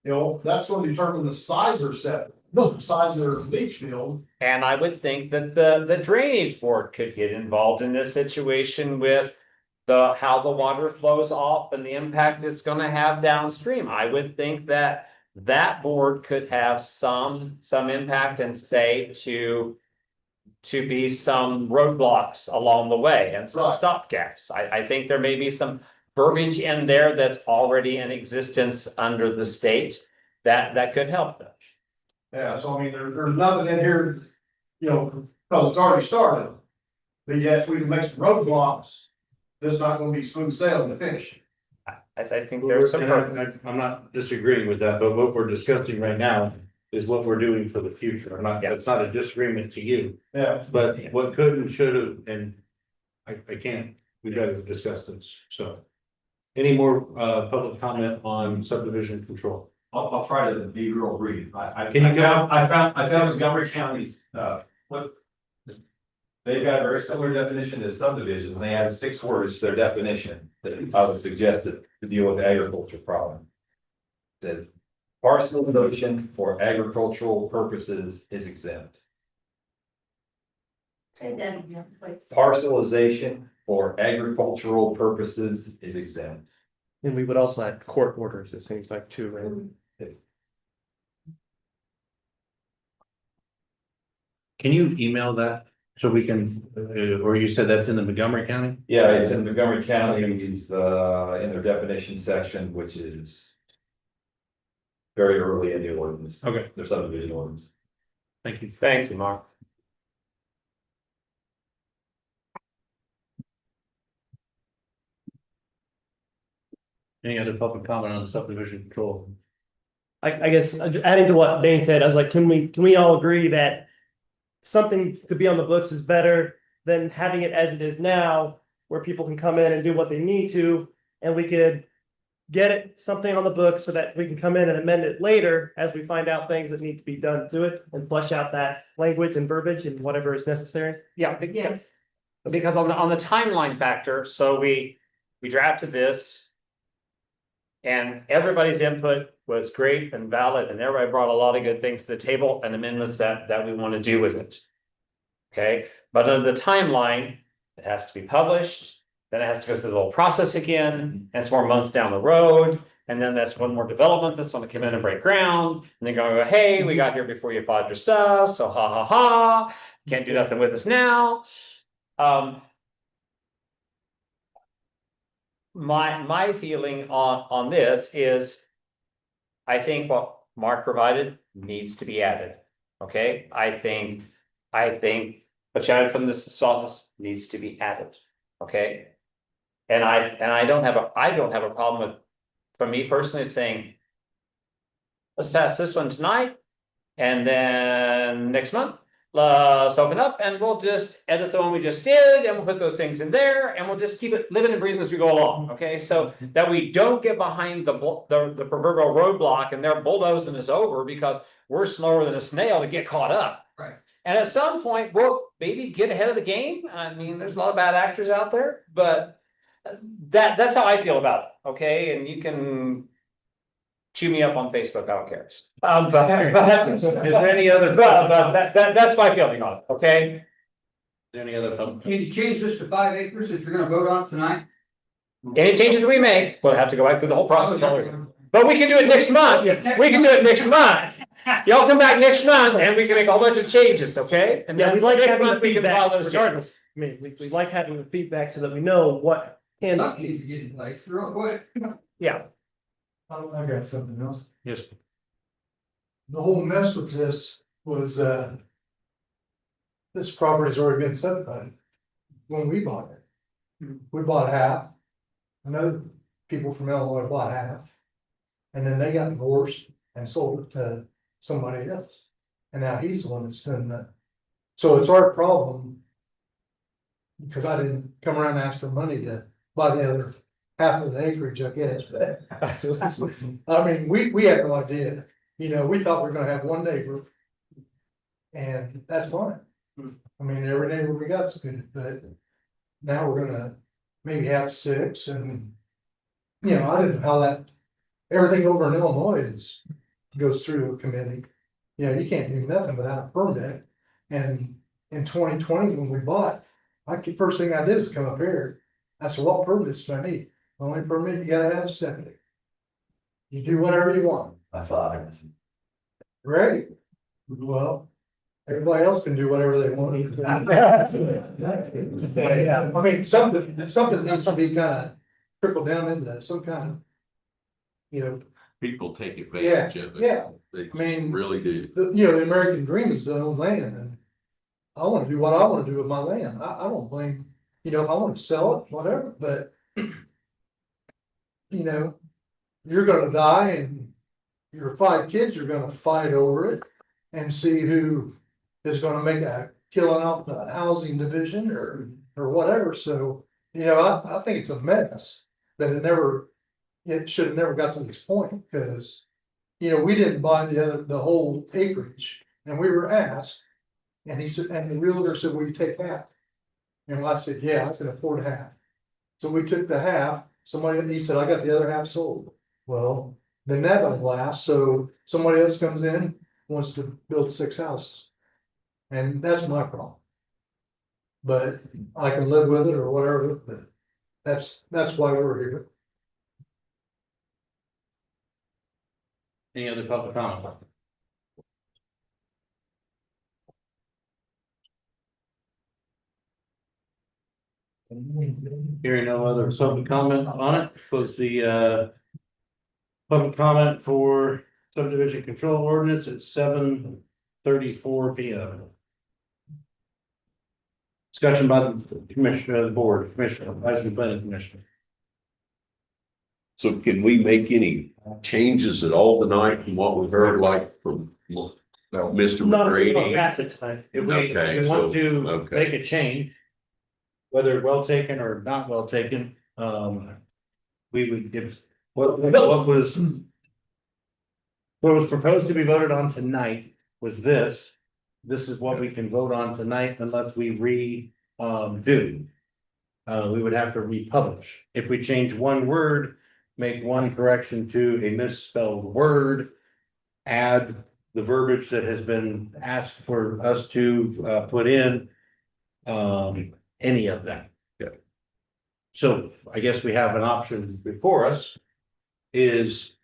[SPEAKER 5] You know, that's gonna determine the size of their septic, the size of their leach field.
[SPEAKER 7] And I would think that the drainage board could get involved in this situation with. How the water flows off and the impact it's gonna have downstream. I would think that board could have some impact and say to be some roadblocks along the way and some
[SPEAKER 5] Right.
[SPEAKER 7] stopgaps. I think there may be some verbiage in there that's already in existence under the state that could help them.
[SPEAKER 5] Yeah, so I mean, there's nothing in here, you know, cause it's already started. But yet we can make some roadblocks, that's not gonna be smooth sailing to finish.
[SPEAKER 7] I think there's some.
[SPEAKER 2] I'm not disagreeing with that, but what we're discussing right now is what we're doing for the future. I'm not, it's not a disagreement to you.
[SPEAKER 5] Yeah.
[SPEAKER 2] But what could and should have, and I can't, we gotta discuss this, so. Any more public comment on subdivision control?
[SPEAKER 6] I'll try to be real brief. I
[SPEAKER 2] Can you go?
[SPEAKER 6] found Montgomery County's, they've got a very similar definition as subdivisions, and they have 6 words to their definition that I would suggest to deal with the agriculture problem. It says, parcelization for agricultural purposes is exempt.
[SPEAKER 12] And then, please.
[SPEAKER 6] Parcelization for agricultural purposes is exempt.
[SPEAKER 8] And we would also add court orders, it seems like too, right?
[SPEAKER 2] Can you email that so we can, or you said that's in the Montgomery County?
[SPEAKER 6] Yeah, it's in Montgomery County's, in their definition section, which is very early in the ordinance,
[SPEAKER 2] Okay,
[SPEAKER 6] their subdivision ordinance.
[SPEAKER 2] thank you.
[SPEAKER 7] Thank you, Mark.
[SPEAKER 2] Any other public comment on the subdivision control?
[SPEAKER 8] I guess adding to what Dane said, I was like, can we all agree that something to be on the books is better than having it as it is now, where people can come in and do what they need to, and we could get it something on the books so that we can come in and amend it later as we find out things that need to be done to it and flesh out that language and verbiage and whatever is necessary.
[SPEAKER 7] Yeah,
[SPEAKER 12] Yes.
[SPEAKER 7] because on the timeline factor, so we drafted this. And everybody's input was great and valid, and everybody brought a lot of good things to the table and amendments that we want to do with it. Okay, but under the timeline, it has to be published, then it has to go through the whole process again, and it's more months down the road. And then that's one more development that's gonna come in and break ground, and they're gonna go, hey, we got here before you filed your stuff, so ha ha ha, can't do nothing with us now. My feeling on this is, I think what Mark provided needs to be added. Okay, I think a chat from this office needs to be added. Okay. And I don't have a problem with, for me personally, saying, let's pass this one tonight, and then next month, let's open up and we'll just edit the one we just did, and we'll put those things in there, and we'll just keep it living and breathing as we go along, okay? So that we don't get behind the proverbial roadblock and they're bulldozing us over because we're slower than a snail to get caught up.
[SPEAKER 3] Right.
[SPEAKER 7] And at some point, we'll maybe get ahead of the game. I mean, there's a lot of bad actors out there, but that's how I feel about it, okay? And you can chew me up on Facebook, I don't care. Is there any other, that's my feeling on it, okay?
[SPEAKER 2] Is there any other public?
[SPEAKER 3] Can you change this to 5 acres if you're gonna vote on it tonight?
[SPEAKER 7] Any changes we make, we'll have to go back through the whole process all over. But we can do it next month. We can do it next month. Y'all come back next month and we can make a whole bunch of changes, okay? And
[SPEAKER 8] Yeah,
[SPEAKER 7] then
[SPEAKER 8] we like
[SPEAKER 7] next
[SPEAKER 8] having the
[SPEAKER 7] month we can file
[SPEAKER 8] feedback
[SPEAKER 7] those
[SPEAKER 8] regardless. I mean, we like having the feedback so that we know what can.
[SPEAKER 3] Something needs to get in place, real quick.
[SPEAKER 7] Yeah.
[SPEAKER 13] I got something else.
[SPEAKER 2] Yes.
[SPEAKER 13] The whole mess with this was, this property's already been subdivided when we bought it. We bought half. Another people from Illinois bought half. And then they got divorced and sold it to somebody else. And now he's the one that's done that. So it's our problem. Because I didn't come around and ask for money to buy the other half of the acreage, I guess, but. I mean, we had no idea, you know, we thought we were gonna have one neighbor. And that's fine. I mean, every neighbor we got's good, but now we're gonna maybe have 6 and. You know, I didn't know how that, everything over in Illinois goes through a committee. You know, you can't do nothing without a permit. And in 2020, when we bought, first thing I did is come up here. I said, what permits do I need? The only permit, you gotta have a septic. You do whatever you want.
[SPEAKER 10] I thought.
[SPEAKER 13] Great. Well, everybody else can do whatever they want. Yeah, I mean, something needs to be kind of trickled down into some kind of, you know,
[SPEAKER 11] People take advantage of it.
[SPEAKER 13] yeah.
[SPEAKER 11] They
[SPEAKER 13] I mean,
[SPEAKER 11] really do.
[SPEAKER 13] The American dream is to own land, and I wanna do what I wanna do with my land. I don't blame, you know, if I wanna sell it, whatever, but. You know, you're gonna die and your 5 kids are gonna fight over it and see who is gonna make a killing off the housing division or whatever, so, you know, I think it's a mess. That it should have never got to this point, because, you know, we didn't buy the whole acreage, and we were asked. And he said, and the realtor said, will you take half? And I said, yeah, I can afford half. So we took the half, he said, I got the other half sold. Well, then that don't last, so somebody else comes in, wants to build 6 houses. And that's my problem. But I can live with it or whatever, but that's why we're here.
[SPEAKER 2] Any other public comment? Hearing no other public comment on it, was the public comment for subdivision control ordinance at 7:34 PM. Discussion by the commissioner, the board, commissioner, vice and planning commissioner.
[SPEAKER 11] So can we make any changes at all tonight from what we've heard, like from Mr.
[SPEAKER 8] Not if we
[SPEAKER 11] McGrady?
[SPEAKER 8] pass it tonight.
[SPEAKER 2] If we
[SPEAKER 11] Okay,
[SPEAKER 2] want to
[SPEAKER 11] okay.
[SPEAKER 2] make a change, whether well taken or not well taken, we would give, what was proposed to be voted on tonight was this. This is what we can vote on tonight unless we do. We would have to republish. If we change one word, make one correction to a misspelled word. Add the verbiage that has been asked for us to put in. Any of them.
[SPEAKER 11] Yeah.
[SPEAKER 2] So I guess we have an option before us. Is,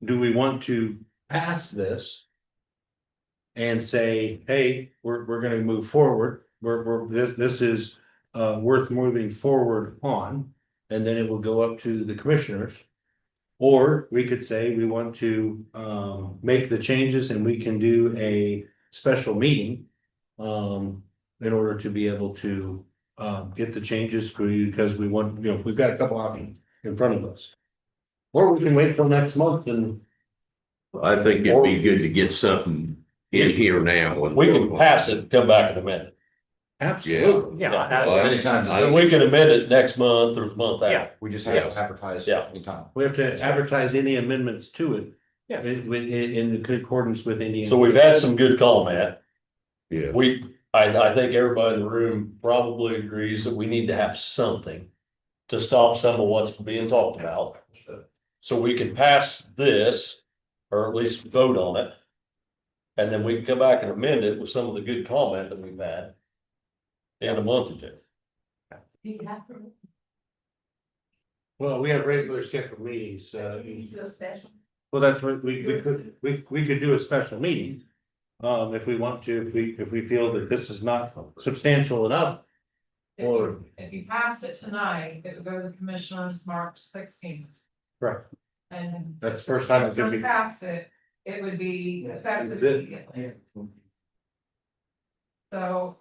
[SPEAKER 2] do we want to pass this? And say, hey, we're gonna move forward, this is worth moving forward on, and then it will go up to the commissioners. Or we could say we want to make the changes and we can do a special meeting. In order to be able to get the changes for you, because we want, we've got a couple options in front of us. Or we can wait till next month and.
[SPEAKER 11] I think it'd be good to get something in here now.
[SPEAKER 14] We can pass it, come back in a minute.
[SPEAKER 2] Absolutely.
[SPEAKER 7] Yeah.
[SPEAKER 11] Well,
[SPEAKER 10] Anytime.
[SPEAKER 14] And we can amend it next month or the month
[SPEAKER 7] Yeah.
[SPEAKER 14] after.
[SPEAKER 10] We just have to advertise.
[SPEAKER 14] Yeah.
[SPEAKER 10] Anytime.
[SPEAKER 2] We have to advertise any amendments to it.
[SPEAKER 7] Yeah.
[SPEAKER 2] In accordance with Indiana.
[SPEAKER 14] So we've had some good comment.
[SPEAKER 11] Yeah.
[SPEAKER 14] I think everybody in the room probably agrees that we need to have something to stop some of what's being talked about. So we can pass this, or at least vote on it. And then we can come back and amend it with some of the good comment that we've had in a month or two.
[SPEAKER 2] Well, we have regular scheduled meetings, well, that's what we could do a special meeting. If we want to, if we feel that this is not substantial enough. Or,
[SPEAKER 9] If you passed it tonight, it would go to the commissioners March 16th.
[SPEAKER 2] correct,
[SPEAKER 9] And
[SPEAKER 2] that's the first time it
[SPEAKER 9] if
[SPEAKER 2] could
[SPEAKER 9] you
[SPEAKER 2] be.
[SPEAKER 9] passed it, it would be effective
[SPEAKER 2] Good.
[SPEAKER 9] immediately. So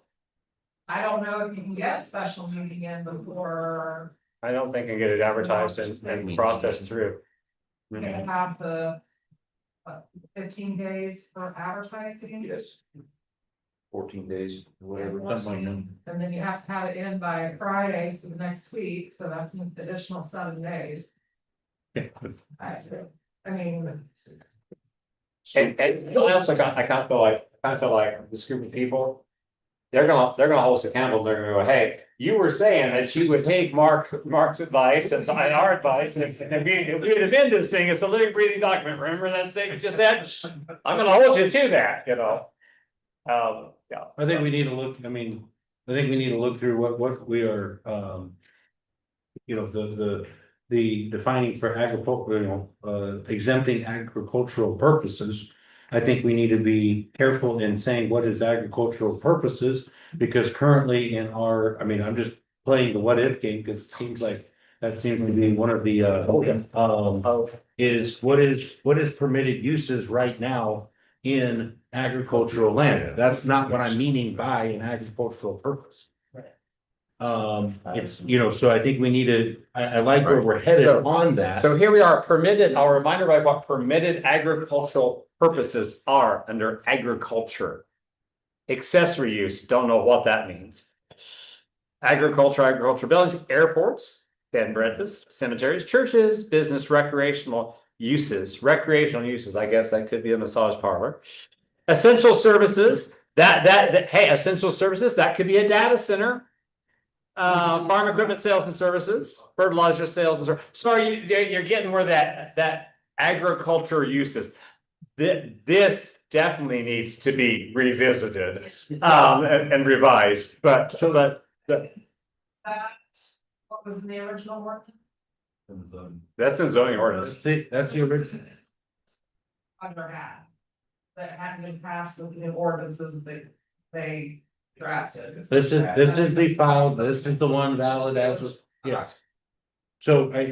[SPEAKER 9] I don't know if you can get a special meeting in before
[SPEAKER 7] I don't think I can get it advertised and processed through.
[SPEAKER 9] you're gonna have the 15 days for advertising.
[SPEAKER 10] Yes. 14 days, whatever.
[SPEAKER 9] And then you have to have it in by Friday for the next week, so that's an additional 7 days. I mean.
[SPEAKER 7] And I also I kind of feel like this group of people. They're gonna hold us accountable. They're gonna go, hey, you were saying that you would take Mark's advice and our advice, and if we would amend this thing, it's a living, breathing document. Remember that statement you just said? I'm gonna hold you to that, yeah.
[SPEAKER 2] I think we need to look, I think we need to look through what we are, the defining for agricultural, exempting agricultural purposes. I think we need to be careful in saying what is agricultural purposes, because currently in our, I'm just playing the what if game, because it seems like that seems to be one of the, is what is permitted uses right now in agricultural land. That's not what I'm meaning by an agricultural purpose. It's, so I think we need to, I like where we're headed on that.
[SPEAKER 7] So here we are, permitted, I'll remind everybody what permitted agricultural purposes are under agriculture. Accessory use, don't know what that means. Agricultural buildings, airports, bed and breakfast, cemeteries, churches, business, recreational uses, I guess that could be a massage parlor. Essential services, hey, essential services, that could be a data center. Farm equipment sales and services, fertilizer sales and services. Sorry, you're getting where that agriculture uses. This definitely needs to be revisited and revised, but
[SPEAKER 9] That, what was the original one?
[SPEAKER 7] that's in zoning ordinance.
[SPEAKER 2] That's the original.
[SPEAKER 9] Under had. That hadn't been passed with the ordinances that they drafted.
[SPEAKER 2] This is the file, this is the one valid as of, yeah. So I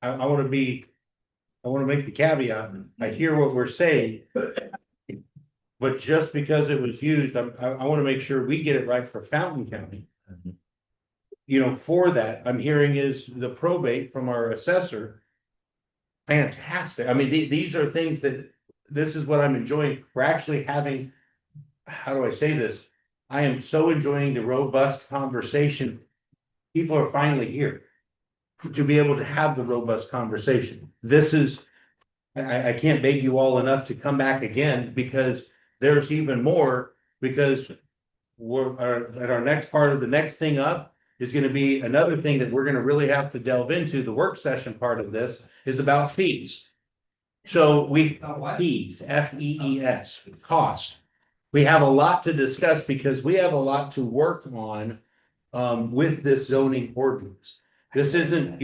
[SPEAKER 2] wanna make the caveat, I hear what we're saying. But just because it was used, I wanna make sure we get it right for Fountain County. For that, I'm hearing is the probate from our assessor. Fantastic, these are things that, this is what I'm enjoying, we're actually having. How do I say this? I am so enjoying the robust conversation. People are finally here to be able to have the robust conversation. This is, I can't beg you all enough to come back again, because there's even more, because we're at our next part of the next thing up is gonna be another thing that we're gonna really have to delve into. The work session part of this is about fees. So fees, FEES, cost. We have a lot to discuss because we have a lot to work on with this zoning ordinance. This isn't,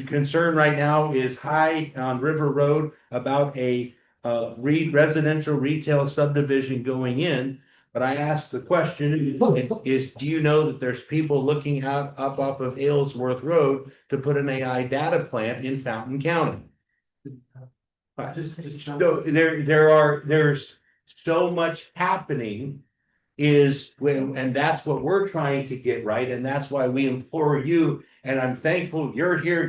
[SPEAKER 2] concern right now is high on River Road about a residential retail subdivision going in. But I asked the question is, do you know that there's people looking out up off of Aylesworth Road to put an AI data plant in Fountain County? So there's so much happening and that's what we're trying to get right. And that's why we implore you, and I'm thankful you're here,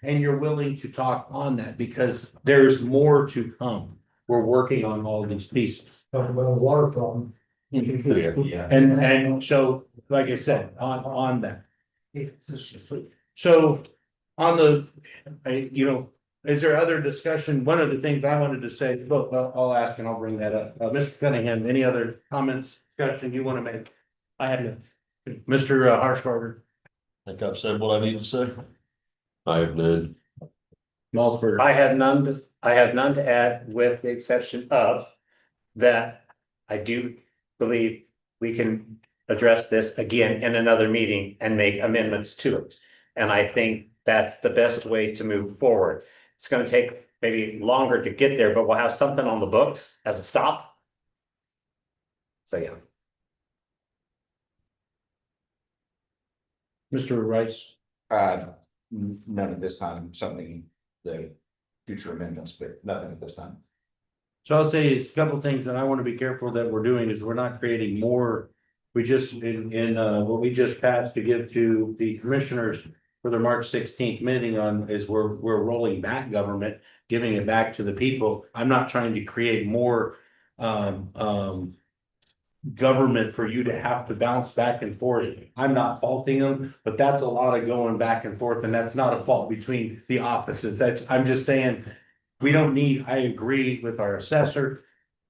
[SPEAKER 2] and you're willing to talk on that because there's more to come. We're working on all these pieces.
[SPEAKER 13] Talking about the water problem.
[SPEAKER 10] Yeah.
[SPEAKER 2] And so, like I said, on that. So on the, is there other discussion? One of the things I wanted to say, look, I'll ask and I'll bring that up. Mr. Cunningham, any other comments, discussion you want to make?
[SPEAKER 8] I have no.
[SPEAKER 2] Mr. Harshbarger,
[SPEAKER 14] I think I've said what I need to say.
[SPEAKER 11] I have none.
[SPEAKER 2] Malzberger.
[SPEAKER 7] I have none to add, with the exception of that I do believe we can address this again in another meeting and make amendments to it. And I think that's the best way to move forward. It's gonna take maybe longer to get there, but we'll have something on the books as a stop. So, yeah.
[SPEAKER 2] Mr. Rice.
[SPEAKER 10] None at this time, something, the future amendments, but nothing at this time.
[SPEAKER 2] So I'll say is a couple things that I want to be careful that we're doing is we're not creating more. We just in what we just passed to give to the commissioners for their March 16th meeting on is we're rolling back government, giving it back to the people. I'm not trying to create more government for you to have to bounce back and forth. I'm not faulting them, but that's a lot of going back and forth, and that's not a fault between the offices. I'm just saying, we don't need, I agree with our assessor.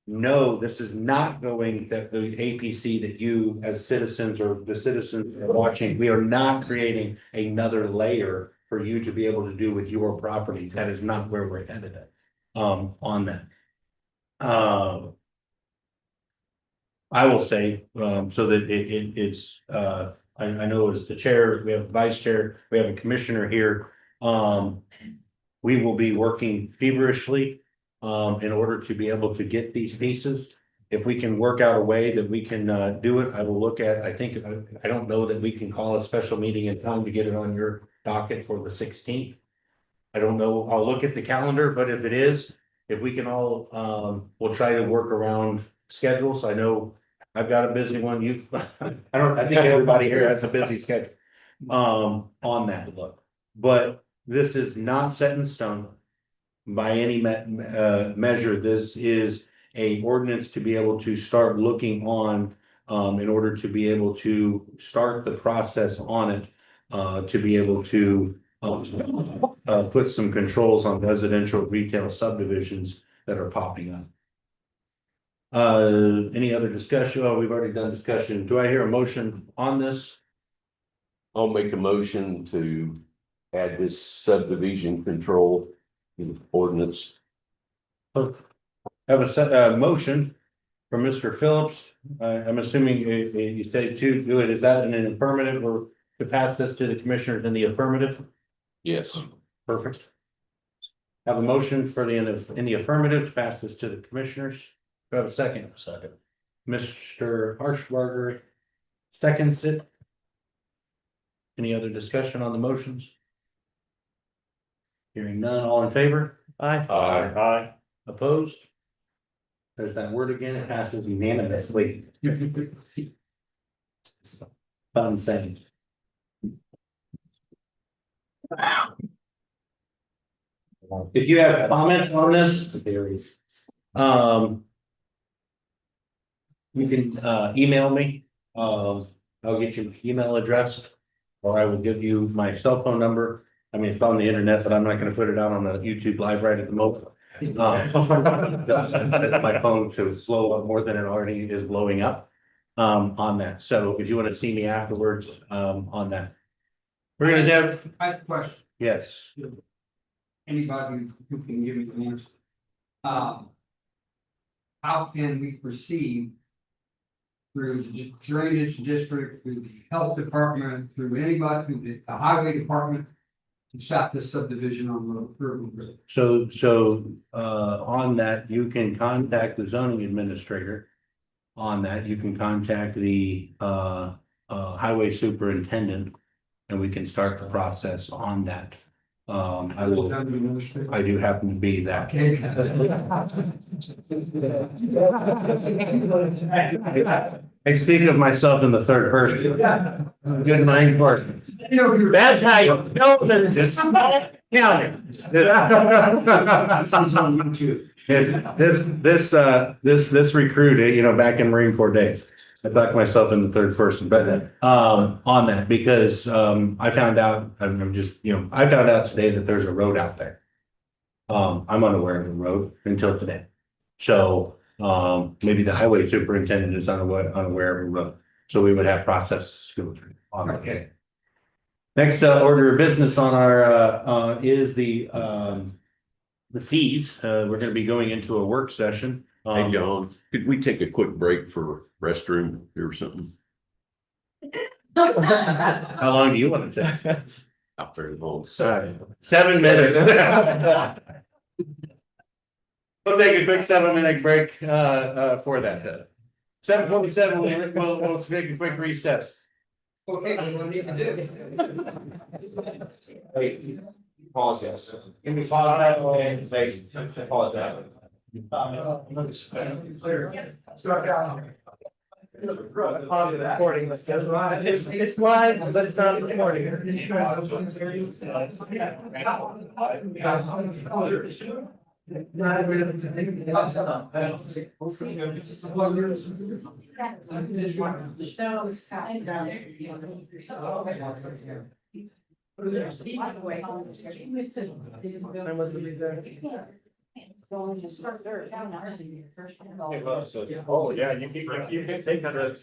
[SPEAKER 2] No, this is not going that the APC that you as citizens or the citizens are watching, we are not creating another layer for you to be able to do with your property. That is not where we're headed at, on that. I will say, so that it's, I know as the chair, we have a vice chair, we have a commissioner here. We will be working feverishly, in order to be able to get these pieces. If we can work out a way that we can, do it, I will look at, I don't know that we can call a special meeting in time to get it on your docket for the 16th. I don't know, I'll look at the calendar, but if it is, if we can all, we'll try to work around schedules. I know I've got a busy one. I think everybody here has a busy schedule. On that look, but this is not set in stone by any measure. This is a ordinance to be able to start looking on, in order to be able to start the process on it, to be able to put some controls on residential retail subdivisions that are popping up. Any other discussion? Oh, we've already done discussion. Do I hear a motion on this?
[SPEAKER 11] I'll make a motion to add this subdivision control ordinance.
[SPEAKER 2] Have a motion from Mr. Phillips. I'm assuming you said to do it. Is that in an affirmative or to pass this to the commissioners in the affirmative?
[SPEAKER 11] Yes.
[SPEAKER 2] Perfect. Have a motion for in the affirmative to pass this to the commissioners. Do I have a second?
[SPEAKER 14] Second.
[SPEAKER 2] Mr. Harshbarger seconds it. Any other discussion on the motions? Hearing none, all in favor?
[SPEAKER 8] Aye.
[SPEAKER 7] Aye.
[SPEAKER 2] Opposed? There's that word again, it passes unanimously. Fun saying. If you have comments on this, you can email me. I'll get your email address, or I will give you my cell phone number. I mean, it's on the internet, but I'm not gonna put it out on the YouTube live right at the moment. My phone to slow up more than it already is blowing up. on that. So if you want to see me afterwards, on that. We're gonna have,
[SPEAKER 3] I have a question.
[SPEAKER 2] yes.
[SPEAKER 3] Anybody who can give me the answer. How can we proceed? Through the drainage district, through the health department, through anybody, through the highway department. To stop this subdivision on the urban road.
[SPEAKER 2] So, on that, you can contact the zoning administrator. On that, you can contact the, highway superintendent. And we can start the process on that. I do happen to be that. I speak of myself in the third person. Good mind for.
[SPEAKER 14] That's how you know that it's a small county.
[SPEAKER 2] This recruit, back in Marine Corps days. I back myself in the third person, but on that, because I found out, I found out today that there's a road out there. I'm unaware of the road until today. So maybe the highway superintendent is unaware of a road. So we would have processes to go through on that.
[SPEAKER 3] Okay.
[SPEAKER 2] Next order of business on our is the fees. We're gonna be going into a work session.
[SPEAKER 11] Hey, John, could we take a quick break for restroom or something?
[SPEAKER 2] How long do you want to take?
[SPEAKER 11] Not very long.
[SPEAKER 2] 7 minutes. We'll take a quick 7-minute break for that. 7:27, we'll take a quick recess.
[SPEAKER 3] Okay, what do we need to do?
[SPEAKER 10] Pause, yes. Can we follow that and say, pause that?
[SPEAKER 8] Recording, it's live, but it's not recording.
[SPEAKER 7] Oh, yeah, you can take on the.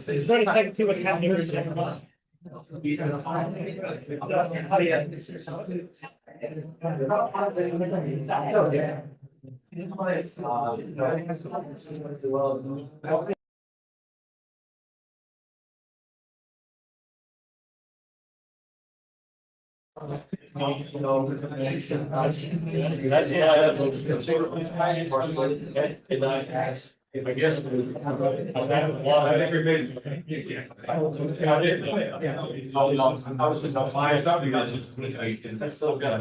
[SPEAKER 8] It's really like to see what's happening.
[SPEAKER 14] I guess. I was just fine, because it's still got.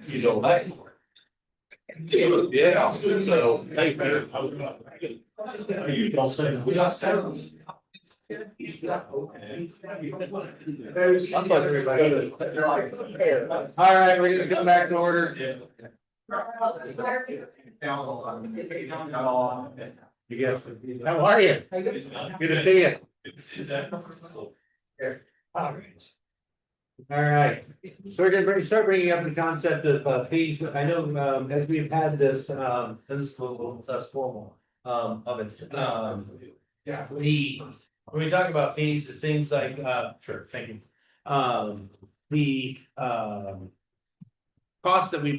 [SPEAKER 11] You know, that. Yeah. So, hey, man. You don't say. We got seven.
[SPEAKER 15] All right, we're gonna come back to order. You guess, how are you? Good to see you. All right, so we're gonna start bringing up the concept of fees. I know, as we've had this, this is a little less formal, of it. Yeah. When we talk about fees, it's things like, sure, thank you.
[SPEAKER 7] the, cost that we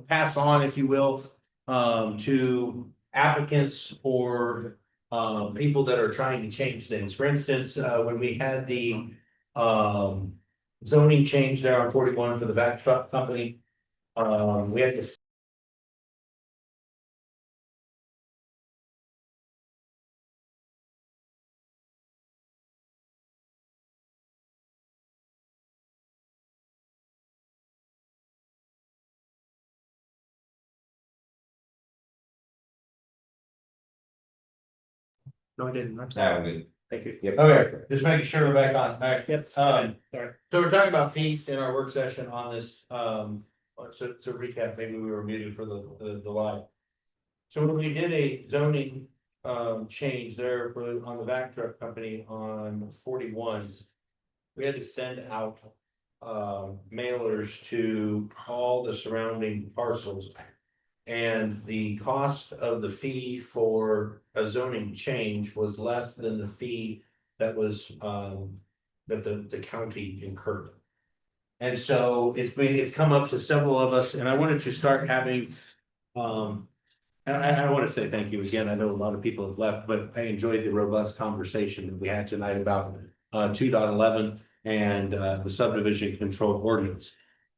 [SPEAKER 7] pass on, if you will, to applicants or people that are trying to change things. For instance, when we had the zoning change there on 41 for the vac truck company, we had to no, I didn't. I'm sorry.
[SPEAKER 10] Now, good.
[SPEAKER 7] Thank you.
[SPEAKER 10] Yep.
[SPEAKER 7] Okay, just making sure we're back on. All right.
[SPEAKER 2] Yep.
[SPEAKER 7] Sorry.
[SPEAKER 2] Sorry.
[SPEAKER 7] So we're talking about fees in our work session on this, so to recap, maybe we were muted for the live. So when we did a zoning, change there for, on the vac truck company on 41, we had to send out, mailers to all the surrounding parcels. And the cost of the fee for a zoning change was less than the fee that was, that the county incurred. And so it's come up to several of us, and I wanted to start having, and I want to say thank you again. I know a lot of people have left, but I enjoyed the robust conversation that we had tonight about 2.11 and the subdivision control ordinance.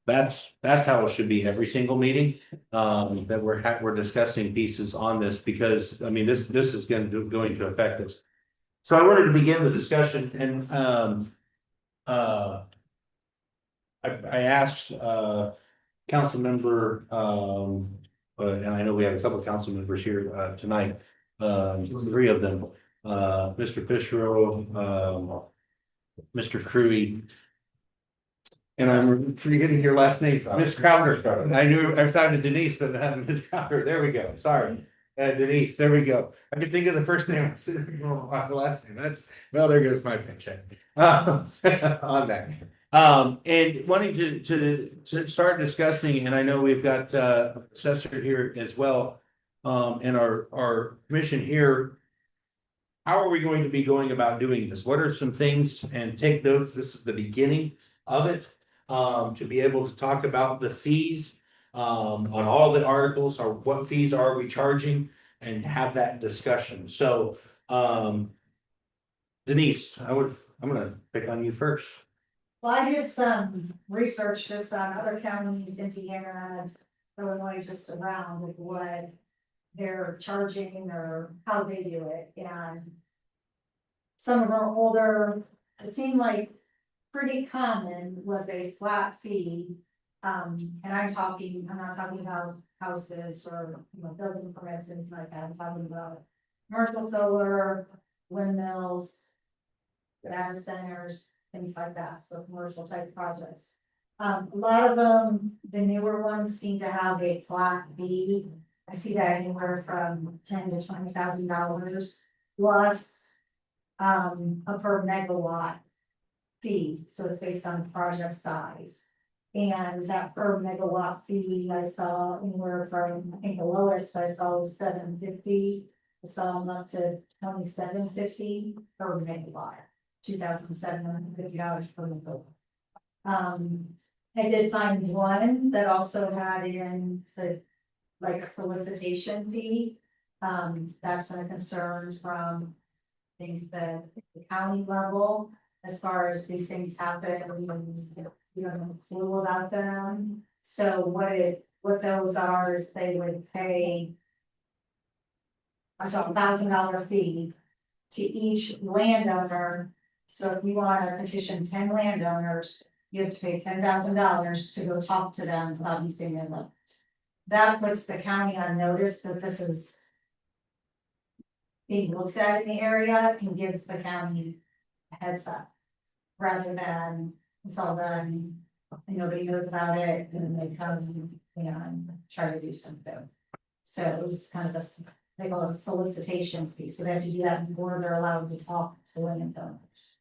[SPEAKER 7] That's how it should be every single meeting, that we're discussing pieces on this, because I mean, this is going to affect us. So I wanted to begin the discussion, and I asked council member, and I know we have a couple of council members here tonight, 3 of them, Mr. Fishero, Mr. Cruy, and I'm forgetting your last name, Miss Crowder. I thought of Denise, but Miss Crowder. There we go. Sorry, Denise. There we go. I could think of the first name. The last name. Well, there goes my paycheck on that. And wanting to start discussing, and I know we've got assessor here as well, and our commission here. How are we going to be going about doing this? What are some things, and take notes, this is the beginning of it, to be able to talk about the fees on all the articles, or what fees are we charging, and have that discussion. So Denise, I'm gonna pick on you first.
[SPEAKER 12] Well, I did some research just on other counties, Indiana, Illinois, just around with what they're charging or how they do it, and some of our older, it seemed like pretty common was a flat fee. And I'm not talking about houses or, building permits and things like that, I'm talking about commercial solar, windmills, data centers, things like that, so commercial type projects. A lot of them, the newer ones seem to have a flat fee. I see that anywhere from $10,000 to $20,000 plus a per megawatt fee, so it's based on project size. And that per megawatt fee, I saw anywhere from, I think the lowest I saw was $750. I saw them up to $2,750 per megawatt, $2,750 per megawatt. I did find one that also had in, said, like a solicitation fee. That's been a concern from, I think, the county level, as far as these things happen, you don't have a clue about them. So what those are is they would pay, I saw $1,000 fee to each landowner. So if you want to petition 10 landowners, you have to pay $10,000 to go talk to them without using their limit. That puts the county on notice that this is being looked at in the area, and gives the county a heads up. Rather than it's all done, and nobody knows about it, and then they come, and try to do something. So it was kind of they call it a solicitation fee, so they have to do that before they're allowed to talk to landowners.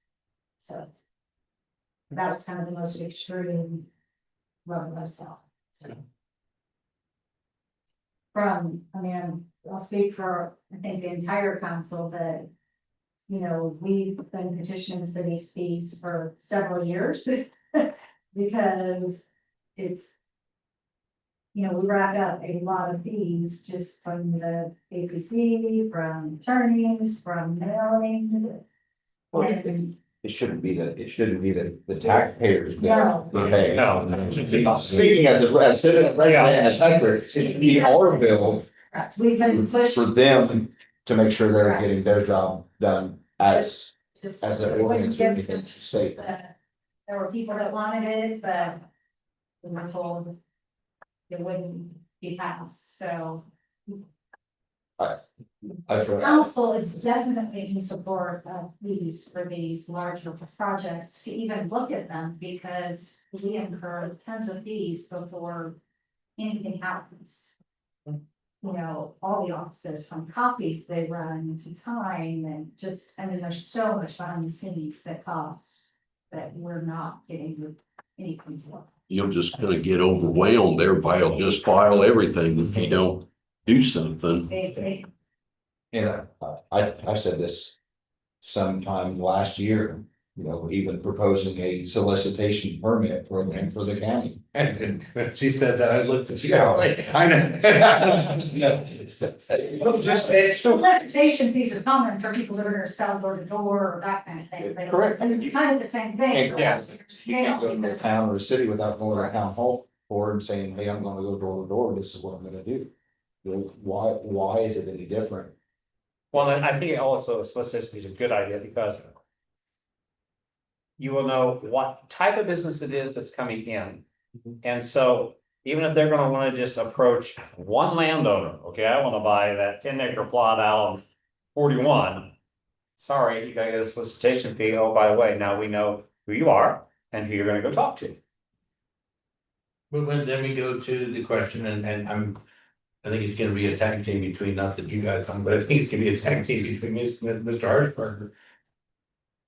[SPEAKER 12] So that was kind of the most extreme level myself, so. I'll speak for, I think, the entire council, but you know, we've been petitioning for these fees for several years. Because it's. You know, we rack up a lot of fees just from the APC, from attorneys, from mailing. And
[SPEAKER 10] It shouldn't be the taxpayers.
[SPEAKER 12] No.
[SPEAKER 10] Okay.
[SPEAKER 7] No.
[SPEAKER 10] Speaking as a citizen, resident, as taxpayer, it should be our bill
[SPEAKER 12] we've been
[SPEAKER 10] for
[SPEAKER 12] pushing.
[SPEAKER 10] them to make sure they're getting their job done as
[SPEAKER 12] Just
[SPEAKER 10] an
[SPEAKER 12] wouldn't
[SPEAKER 10] ordinance or
[SPEAKER 12] get-
[SPEAKER 10] anything to state.
[SPEAKER 12] There were people that wanted it, but we were told it wouldn't be passed, so.
[SPEAKER 10] I feel.
[SPEAKER 12] Council is definitely in support of these for these larger projects to even look at them because we incur tons of fees before anything happens. You know, all the offices from copies they run to time and just, I mean, there's so much behind the scenes that costs that we're not getting anything for.
[SPEAKER 11] You're just gonna get overwhelmed. Everybody will just file everything if you don't do something.
[SPEAKER 10] Yeah, I said this sometime last year, you know, even proposing a solicitation permit program for the county.
[SPEAKER 15] And she said that, I looked at you, I was like, I know.
[SPEAKER 12] Solicitation fees are common for people that are gonna sell door to door or that kind of thing, but
[SPEAKER 10] Correct.
[SPEAKER 12] it's kind of the same thing.
[SPEAKER 7] Yes.
[SPEAKER 10] You can't go to a town or a city without going to a town hall board and saying, hey, I'm gonna go door to door, this is what I'm gonna do. You know, why is it any different?
[SPEAKER 7] Well, and I think also solicitation is a good idea because. You will know what type of business it is that's coming in. And so even if they're gonna wanna just approach one landowner, okay, I wanna buy that 10 acre plot out on 41. Sorry, you gotta get a solicitation fee. Oh, by the way, now we know who you are and who you're gonna go talk to.
[SPEAKER 15] But then we go to the question and I think it's gonna be a tag team between, not that you guys on, but I think it's gonna be a tag team between Mr. Harshbarger.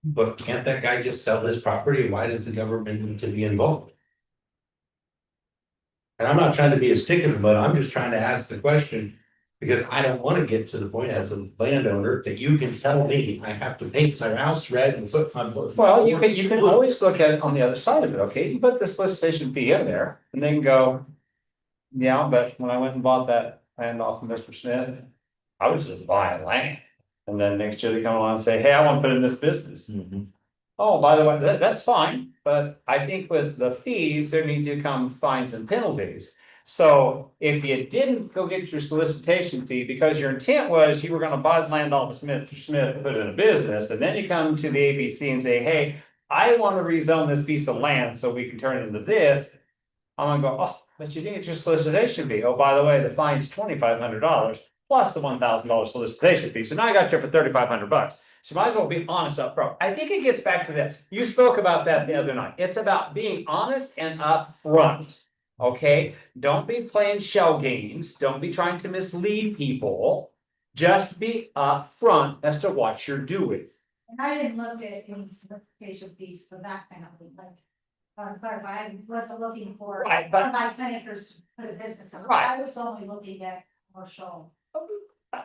[SPEAKER 15] But can't that guy just sell his property? Why does the government need to be involved? And I'm not trying to be a stick in the mud, I'm just trying to ask the question. Because I don't wanna get to the point as a landowner that you can tell me I have to paint my house red and put my.
[SPEAKER 7] Well, you can always look at it on the other side of it, okay? You put the solicitation fee in there and then go. Yeah, but when I went and bought that land off of Mr. Smith, I was just buying land. And then next year they come along and say, hey, I want to put in this business. Oh, by the way, that's fine, but I think with the fees, there need to come fines and penalties. So if you didn't go get your solicitation fee because your intent was you were gonna buy the land off of Smith, put it in a business, and then you come to the APC and say, hey, I want to rezone this piece of land so we can turn it into this. I'm gonna go, oh, but you didn't get your solicitation fee. Oh, by the way, the fine's $2,500 plus the $1,000 solicitation fee. So now I got you for $3,500. So you might as well be honest up front. I think it gets back to that. You spoke about that the other night. It's about being honest and upfront. Okay, don't be playing shell games. Don't be trying to mislead people. Just be upfront as to what you're doing.
[SPEAKER 12] And I didn't look at any solicitation fees for that kind of thing, like. I wasn't looking for.
[SPEAKER 7] Right, but-
[SPEAKER 12] My 10 acres to put a business in.
[SPEAKER 7] Right.
[SPEAKER 12] I was only looking at commercial.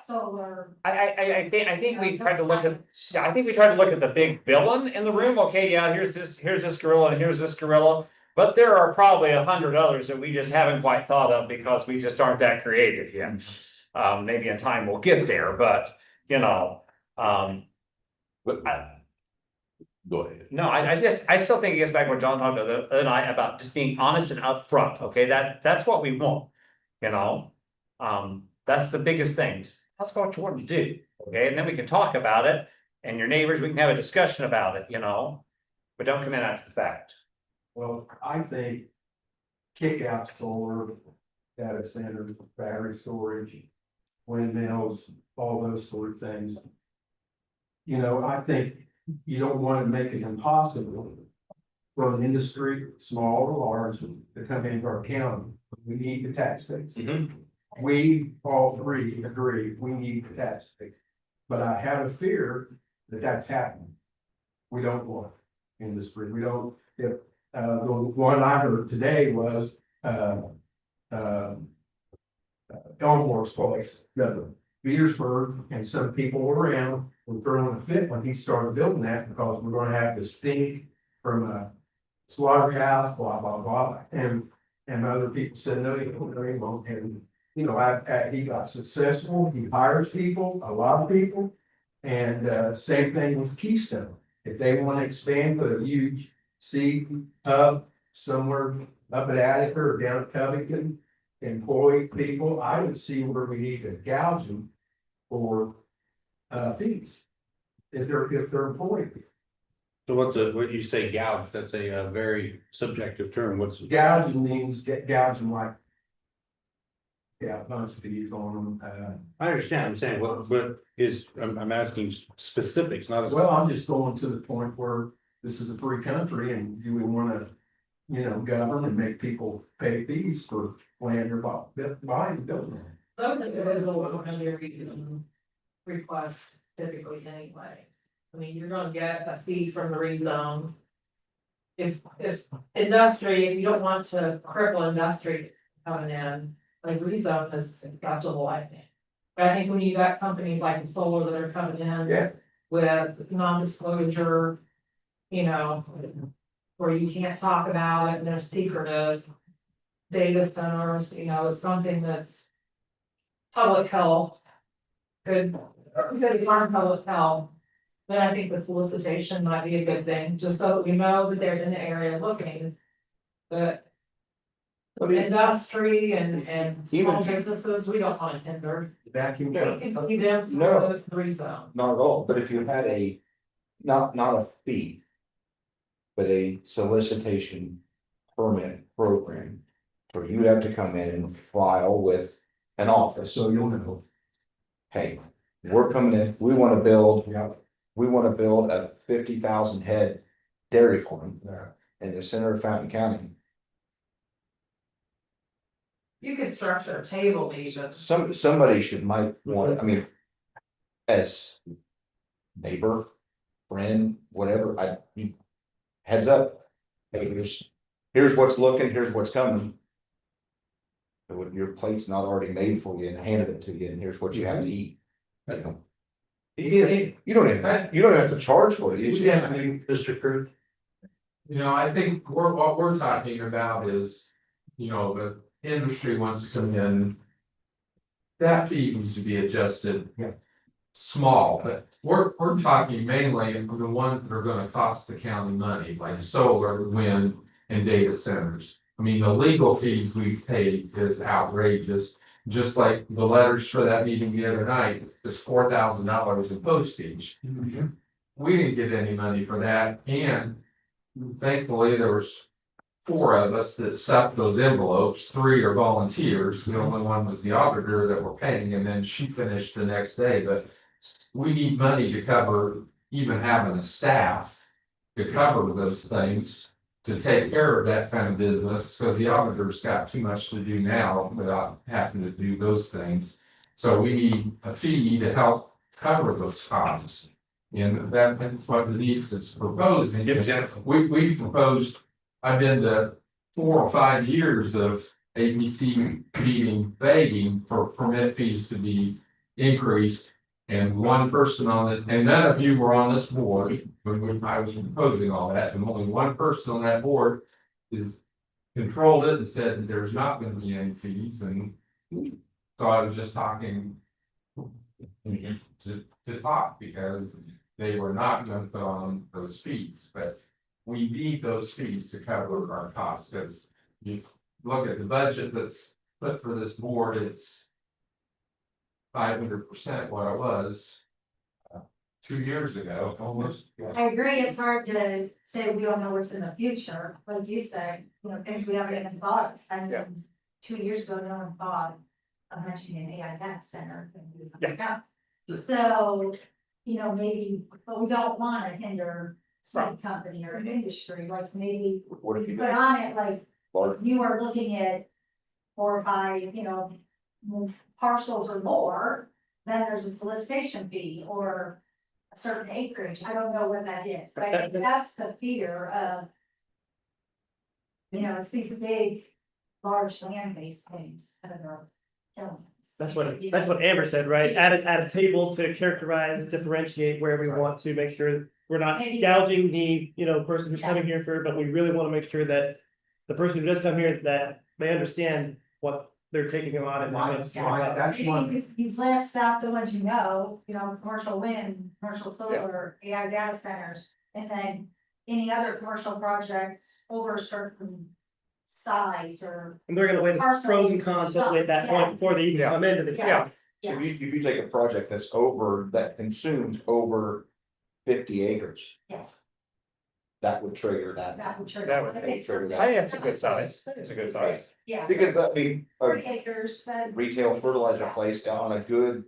[SPEAKER 12] Solar.
[SPEAKER 7] I think we tried to look at, yeah, I think we tried to look at the big villain in the room. Okay, yeah, here's this gorilla and here's this gorilla. But there are probably 100 others that we just haven't quite thought of because we just aren't that creative yet. Maybe in time we'll get there, but you know,
[SPEAKER 11] Go ahead.
[SPEAKER 7] no, I still think it gets back to what John talked about the other night about just being honest and upfront. Okay, that's what we want, you know? That's the biggest thing. Let's go what you want to do, okay? And then we can talk about it and your neighbors, we can have a discussion about it, you know? But don't come in after the fact.
[SPEAKER 13] Well, I think kick out solar, data centers, battery storage, windmills, all those sort of things. You know, I think you don't want to make it impossible for an industry, small or large, to come into our county. We need the tax base. We all three agree, we need the tax base. But I have a fear that that's happening. We don't want industry, we don't, if, the one I heard today was, Elmore's place, the Petersburg and some people around were throwing a fit when he started building that because we're gonna have the stink from a slaughterhouse, blah, blah, blah. And other people said, no, you don't, no, you won't. And, you know, he got successful. He hires people, a lot of people. And, same thing with Keystone. If they want to expand, put a huge seed hub somewhere up at Attica or down at Covington, employ people, I would see where we need to gouge them for fees. If they're employed.
[SPEAKER 7] So what you say gouge, that's a very subjective term, what's?
[SPEAKER 13] Gouging means gouging like. Yeah, bunch of fees on them,
[SPEAKER 7] I understand, I'm saying, what is, I'm asking specifics, not.
[SPEAKER 13] well, I'm just going to the point where this is a free country and do we wanna, govern and make people pay fees for land or buying, building.
[SPEAKER 9] Those are the request typically anyway. I mean, you're gonna get a fee from the rezone. If industry, if you don't want to cripple industry coming in, like rezone has got to the light. But I think when you got companies like solar that are coming in.
[SPEAKER 13] Yeah.
[SPEAKER 9] With non-disclosure, where you can't talk about it and they're secretive. Data centers, it's something that's. Public health. Could harm public health. Then I think the solicitation might be a good thing, just so that we know that they're in the area looking. But. Industry and small businesses, we don't want to hinder.
[SPEAKER 10] Vacuum.
[SPEAKER 9] We can leave them
[SPEAKER 10] No.
[SPEAKER 9] for the rezone.
[SPEAKER 10] Not at all, but if you had a, not a fee. But a solicitation permit program. Where you have to come in and file with an office, so you'll know. Hey, we're coming in, we wanna build a 50,000 head dairy farm. In the center of Fountain County.
[SPEAKER 9] You could structure a table even.
[SPEAKER 10] Somebody might want, I mean. As neighbor, friend, whatever, heads up. Hey, here's what's looking, here's what's coming. So if your plate's not already made for you and handed it to you, and here's what you have to eat. You don't even have to charge for it. You just,
[SPEAKER 15] Mr. Cruz. I think what we're talking about is, the industry wants to come in. That fee needs to be adjusted.
[SPEAKER 13] Yeah.
[SPEAKER 15] Small, but we're talking mainly the ones that are gonna cost the county money, like solar, wind, and data centers. I mean, the legal fees we've paid is outrageous, just like the letters for that meeting the other night, is $4,000 in postage. We didn't get any money for that, and thankfully, there was 4 of us that stuffed those envelopes, 3 are volunteers, the only one was the auditor that were paying, and then she finished the next day, but. We need money to cover even having a staff to cover those things, to take care of that kind of business, because the auditor's got too much to do now without having to do those things. So we need a fee to help cover those costs. And that's what Denise is proposing. We proposed, I've been to 4 or 5 years of APC meeting begging for permit fees to be increased. And one person on it, and none of you were on this board when I was proposing all that, and only one person on that board controlled it and said that there's not gonna be any fees, and so I was just talking to talk, because they were not gonna put on those fees, but we need those fees to cover our costs, because you look at the budget that's put for this board, it's 500% what it was 2 years ago, almost.
[SPEAKER 12] I agree, it's hard to say we don't know what's in the future, like you said, things we haven't even thought of. I mean, 2 years ago, no one thought of mentioning an AI data center. So, maybe, but we don't wanna hinder some company or an industry, like maybe
[SPEAKER 10] what if you
[SPEAKER 12] put on it, like,
[SPEAKER 10] Or-
[SPEAKER 12] you are looking at 4 or 5, parcels or more, then there's a solicitation fee or a certain acreage. I don't know what that is, but I think that's the fear of, it's these big, large land-based things. I don't know.
[SPEAKER 8] That's what Amber said, right? Add a table to characterize, differentiate where we want to make sure we're not gouging the, person who's coming here for, but we really want to make sure that the person who does come here, that they understand what they're taking on and what's.
[SPEAKER 13] That's one.
[SPEAKER 12] You blast out the ones commercial wind, commercial solar, AI data centers, and then any other commercial projects over a certain size or.
[SPEAKER 8] And they're gonna weigh the pros and cons at that point before they even come into the.
[SPEAKER 12] Yes.
[SPEAKER 10] So if you take a project that consumes over 50 acres,
[SPEAKER 12] Yes,
[SPEAKER 10] that would trigger that.
[SPEAKER 12] that would trigger.
[SPEAKER 7] That would
[SPEAKER 10] trigger
[SPEAKER 7] I
[SPEAKER 10] that.
[SPEAKER 7] think that's a good size. That is a good size.
[SPEAKER 12] Yeah.
[SPEAKER 10] Because I mean, a
[SPEAKER 12] 40 acres, but.
[SPEAKER 10] retail fertilizer place on a good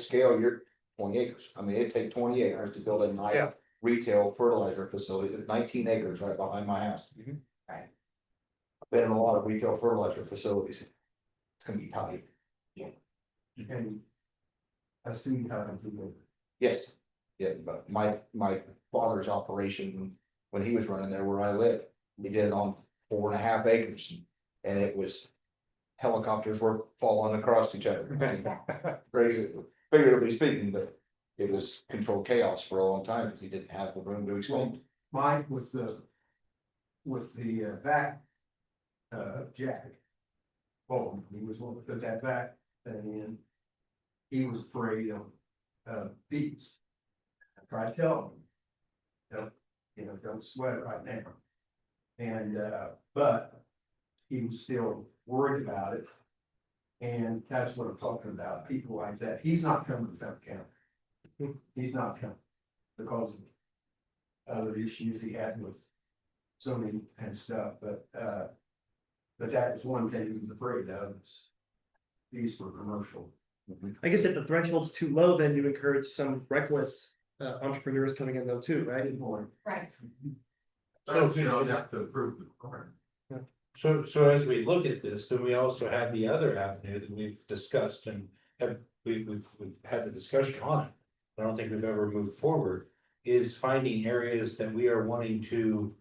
[SPEAKER 10] scale, you're 20 acres. I mean, it'd take 20 acres to build a nice
[SPEAKER 7] Yeah.
[SPEAKER 10] retail fertilizer facility, 19 acres right behind my house.
[SPEAKER 12] Right.
[SPEAKER 10] I've been in a lot of retail fertilizer facilities. It's gonna be tight.
[SPEAKER 13] And I've seen how to do it.
[SPEAKER 10] Yes, yeah, but my father's operation, when he was running there where I live, we did it on 4.5 acres. And it was, helicopters were falling across each other. Crazy, figuratively speaking, but it was controlled chaos for a long time because he didn't have the room to expand.
[SPEAKER 13] Mike with the vac jack. Oh, he was one to put that vac thing in. He was afraid of bees. I tried to tell him, don't sweat right now. And but he was still worried about it. And that's what I'm talking about, people like that. He's not coming to Fountain County. He's not coming because of other issues he had with zoning and stuff, but that was one thing he was afraid of. These were commercial.
[SPEAKER 8] I guess if the threshold's too low, then you encourage some reckless entrepreneurs coming in though too, right?
[SPEAKER 12] Right.
[SPEAKER 15] So, you have to approve the requirement. So as we look at this, then we also have the other avenue that we've discussed and we've had the discussion on it. I don't think we've ever moved forward, is finding areas that we are wanting to,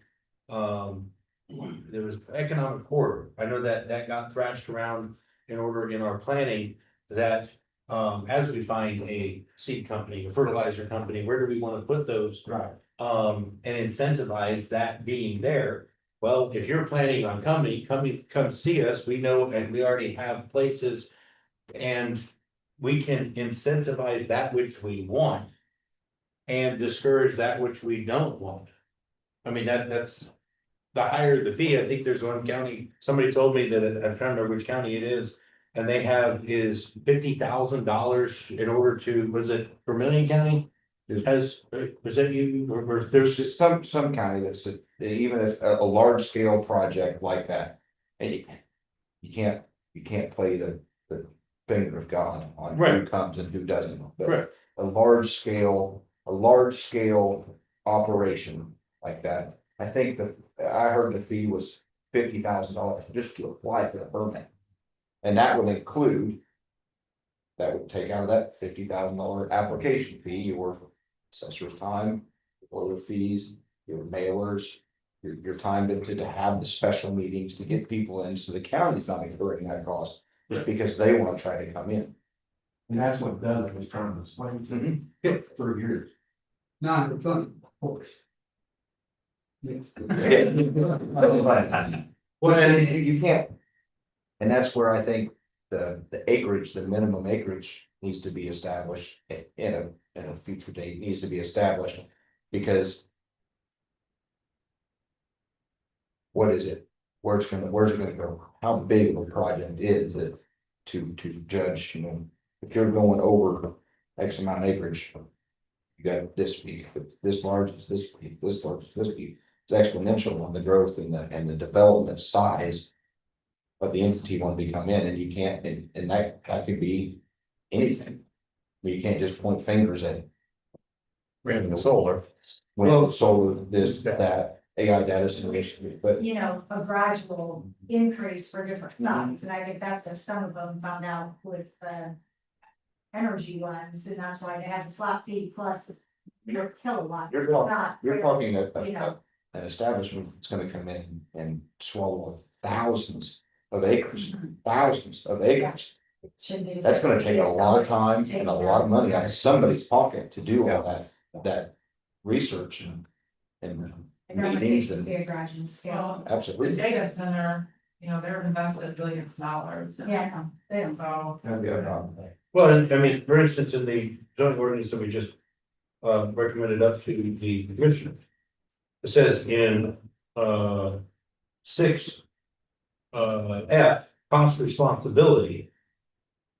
[SPEAKER 15] there was economic corridor. I know that got thrashed around in our planning that, as we find a seed company, a fertilizer company, where do we want to put those?
[SPEAKER 10] Right.
[SPEAKER 15] And incentivize that being there. Well, if you're planning on come see us, we know, and we already have places. And we can incentivize that which we want. And discourage that which we don't want. I mean, that's the higher the fee. I think there's one county, somebody told me that, I'm trying to remember which county it is. And they have is $50,000 in order to, was it Vermilion County? Was that you, or there's
[SPEAKER 10] Some county that's, even if a large scale project like that, and you can't play the finger of God on who
[SPEAKER 15] Right.
[SPEAKER 10] comes and who doesn't. But
[SPEAKER 15] Right.
[SPEAKER 10] a large scale operation like that, I think I heard the fee was $50,000 just to apply for the permit. And that would include, that would take out of that $50,000 application fee, your assessor's time, your fees, your mailers, your time to have the special meetings to get people in, so the county's not incurring that cost, just because they want to try to come in.
[SPEAKER 13] And that's what Doug was trying to explain to me for 3 years.
[SPEAKER 3] Not for fun, of course.
[SPEAKER 10] Well, and you can't, and that's where I think the acreage, the minimum acreage needs to be established in a future date, needs to be established, because what is it? Where's it gonna go? How big of a project is it to judge, if you're going over X amount of acreage, you got this fee, this large is this fee, this large is this fee. It's exponential on the growth and the development size of the entity when we come in, and you can't, and that could be anything. You can't just point fingers at
[SPEAKER 7] Random solar.
[SPEAKER 10] solar, this, that, AI data center, but
[SPEAKER 12] A gradual increase for different sites, and I think that's what some of them found out with energy ones, and that's why they have a flat fee plus your kilowatt.
[SPEAKER 10] You're
[SPEAKER 12] It's
[SPEAKER 10] talking-
[SPEAKER 12] not
[SPEAKER 10] you're talking
[SPEAKER 12] you know.
[SPEAKER 10] an establishment that's gonna come in and swallow thousands of acres, thousands of acres. That's gonna take a lot of time and a lot of money out of somebody's pocket to do all that research and meetings and
[SPEAKER 9] Well, the
[SPEAKER 10] absolutely.
[SPEAKER 9] data center, you know, they're invested billions of dollars.
[SPEAKER 12] Yeah.
[SPEAKER 9] So,
[SPEAKER 10] That'd be a problem.
[SPEAKER 15] Well, I mean, for instance, in the zoning ordinance that we just recommended up to the commissioner. It says in six F, cost responsibility.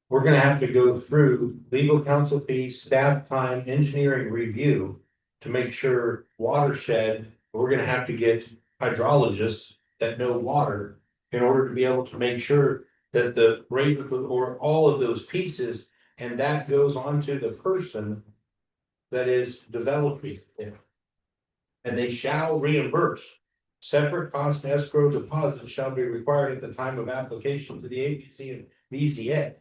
[SPEAKER 15] We're gonna have to go through legal counsel fees, staff time, engineering review to make sure watershed, we're gonna have to get hydrologists that know water in order to be able to make sure that the rate of or all of those pieces, and that goes on to the person that is developing it. And they shall reimburse. Separate cost escrow deposits shall be required at the time of application to the APC and BZA.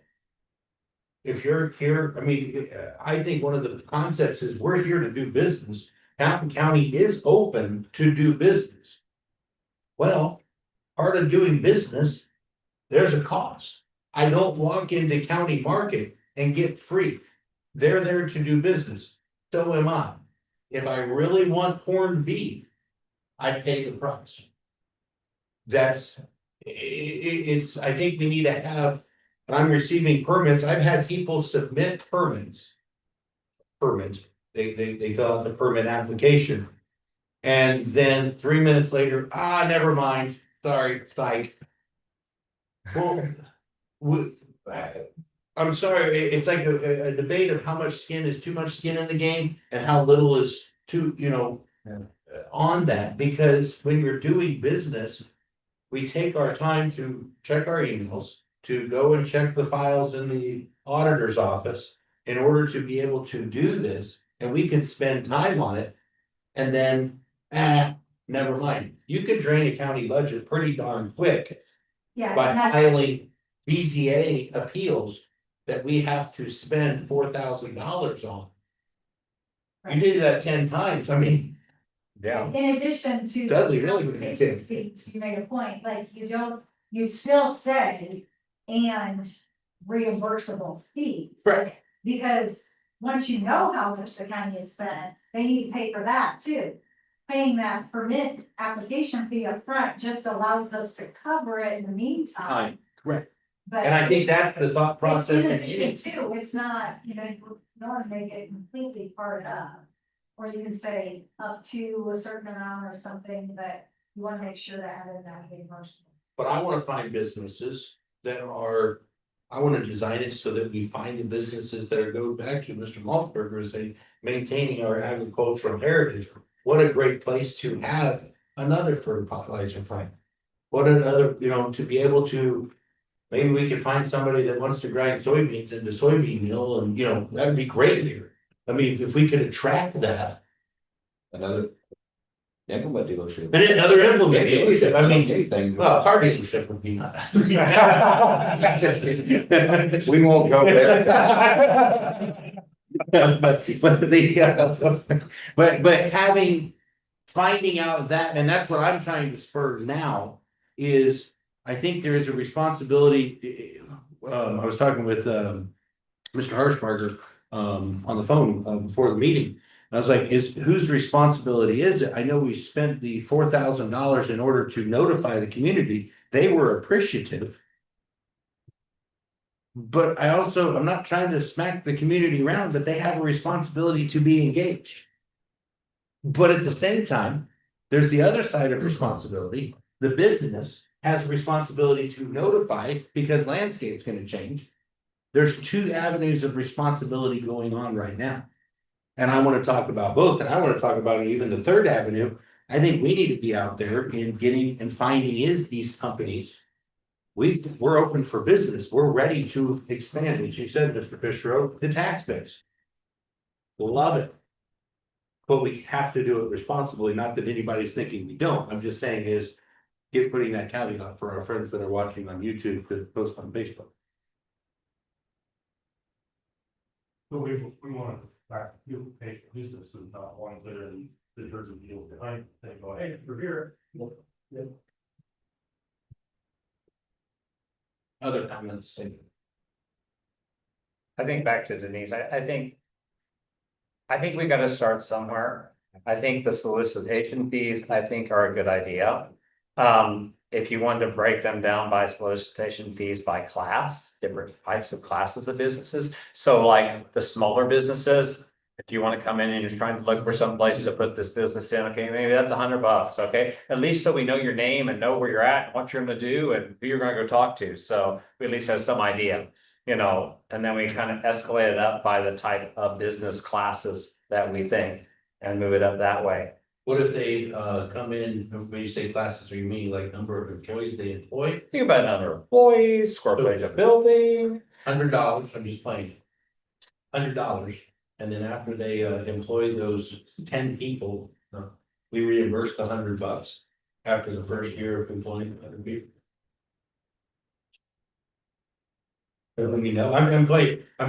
[SPEAKER 15] If you're here, I mean, I think one of the concepts is we're here to do business. Fountain County is open to do business. Well, part of doing business, there's a cost. I don't walk into county market and get free. They're there to do business. So am I. If I really want corned beef, I pay the price. That's, it's, I think we need to have, I'm receiving permits, I've had people submit permits. They fill out the permit application. And then 3 minutes later, never mind, sorry, psych. Well, I'm sorry, it's like a debate of how much skin is too much skin in the game and how little is too, on that, because when you're doing business, we take our time to check our emails, to go and check the files in the auditor's office in order to be able to do this, and we can spend time on it. And then, never mind, you could drain a county budget pretty darn quick
[SPEAKER 12] Yeah.
[SPEAKER 15] by filing BZA appeals that we have to spend $4,000 on. You do that 10 times, I mean.
[SPEAKER 7] Yeah.
[SPEAKER 12] In addition to.
[SPEAKER 15] Dudley really would have to.
[SPEAKER 12] Fees, you made a point, like you still say, and reimbursable fees.
[SPEAKER 15] Right.
[SPEAKER 12] Because once you know how much the county has spent, they need to pay for that too. Paying that permit application fee up front just allows us to cover it in the meantime.
[SPEAKER 15] Correct.
[SPEAKER 12] But
[SPEAKER 15] And I think
[SPEAKER 12] it's-
[SPEAKER 15] that's the thought
[SPEAKER 12] it's
[SPEAKER 15] process.
[SPEAKER 12] in
[SPEAKER 15] in
[SPEAKER 12] addition
[SPEAKER 15] any-
[SPEAKER 12] too, it's not, you don't want to make it completely part of. Or you can say up to a certain amount or something, but you want to make sure that having that reimbursement.
[SPEAKER 15] But I wanna find businesses that are, I wanna design it so that we find the businesses that are, go back to Mr. Maltberger, saying, maintaining our agricultural heritage. What a great place to have another fertilizer plant. What another, to be able to, maybe we could find somebody that wants to grind soybeans into soybean meal, and that'd be great here. I mean, if we could attract that.
[SPEAKER 10] Another implement dealership.
[SPEAKER 15] And another implement dealership, I mean,
[SPEAKER 10] Anything.
[SPEAKER 15] well, car dealership would be.
[SPEAKER 10] We won't go there.
[SPEAKER 15] But finding out that, and that's what I'm trying to spur now, is I think there is a responsibility. I was talking with Mr. Harshbarger on the phone before the meeting. And I was like, whose responsibility is it? I know we spent the $4,000 in order to notify the community. They were appreciative. But I'm not trying to smack the community around, but they have a responsibility to be engaged. But at the same time, there's the other side of responsibility. The business has a responsibility to notify because landscape's gonna change. There's two avenues of responsibility going on right now. And I want to talk about both, and I want to talk about even the third avenue. I think we need to be out there in getting and finding these companies. We're open for business. We're ready to expand, as you said, Mr. Fisher, the tax base. Love it. But we have to do it responsibly, not that anybody's thinking we don't. I'm just saying putting that caveat for our friends that are watching on YouTube to post on Facebook.
[SPEAKER 2] But we want to back you pay for businesses, not ones that are in the terms of deal behind, they go, hey, we're here.
[SPEAKER 15] Other comments?
[SPEAKER 7] I think back to Denise, I think. I think we gotta start somewhere. I think the solicitation fees, I think, are a good idea. If you wanted to break them down by solicitation fees by class, different types of classes of businesses. So like the smaller businesses, if you want to come in and you're trying to look for some place to put this business in, okay, maybe that's $100, okay? At least so we know your name and know where you're at, and what you're gonna do and who you're gonna go talk to, so we at least have some idea. You know, and then we kind of escalate it up by the type of business classes that we think and move it up that way.
[SPEAKER 15] What if they come in, when you say classes, are you meaning like number of employees they employ?
[SPEAKER 7] Think about number of employees, square footage of building.
[SPEAKER 15] $100, I'm just playing. $100, and then after they employ those 10 people, we reimburse the $100 after the first year of employing other people. You know, I'm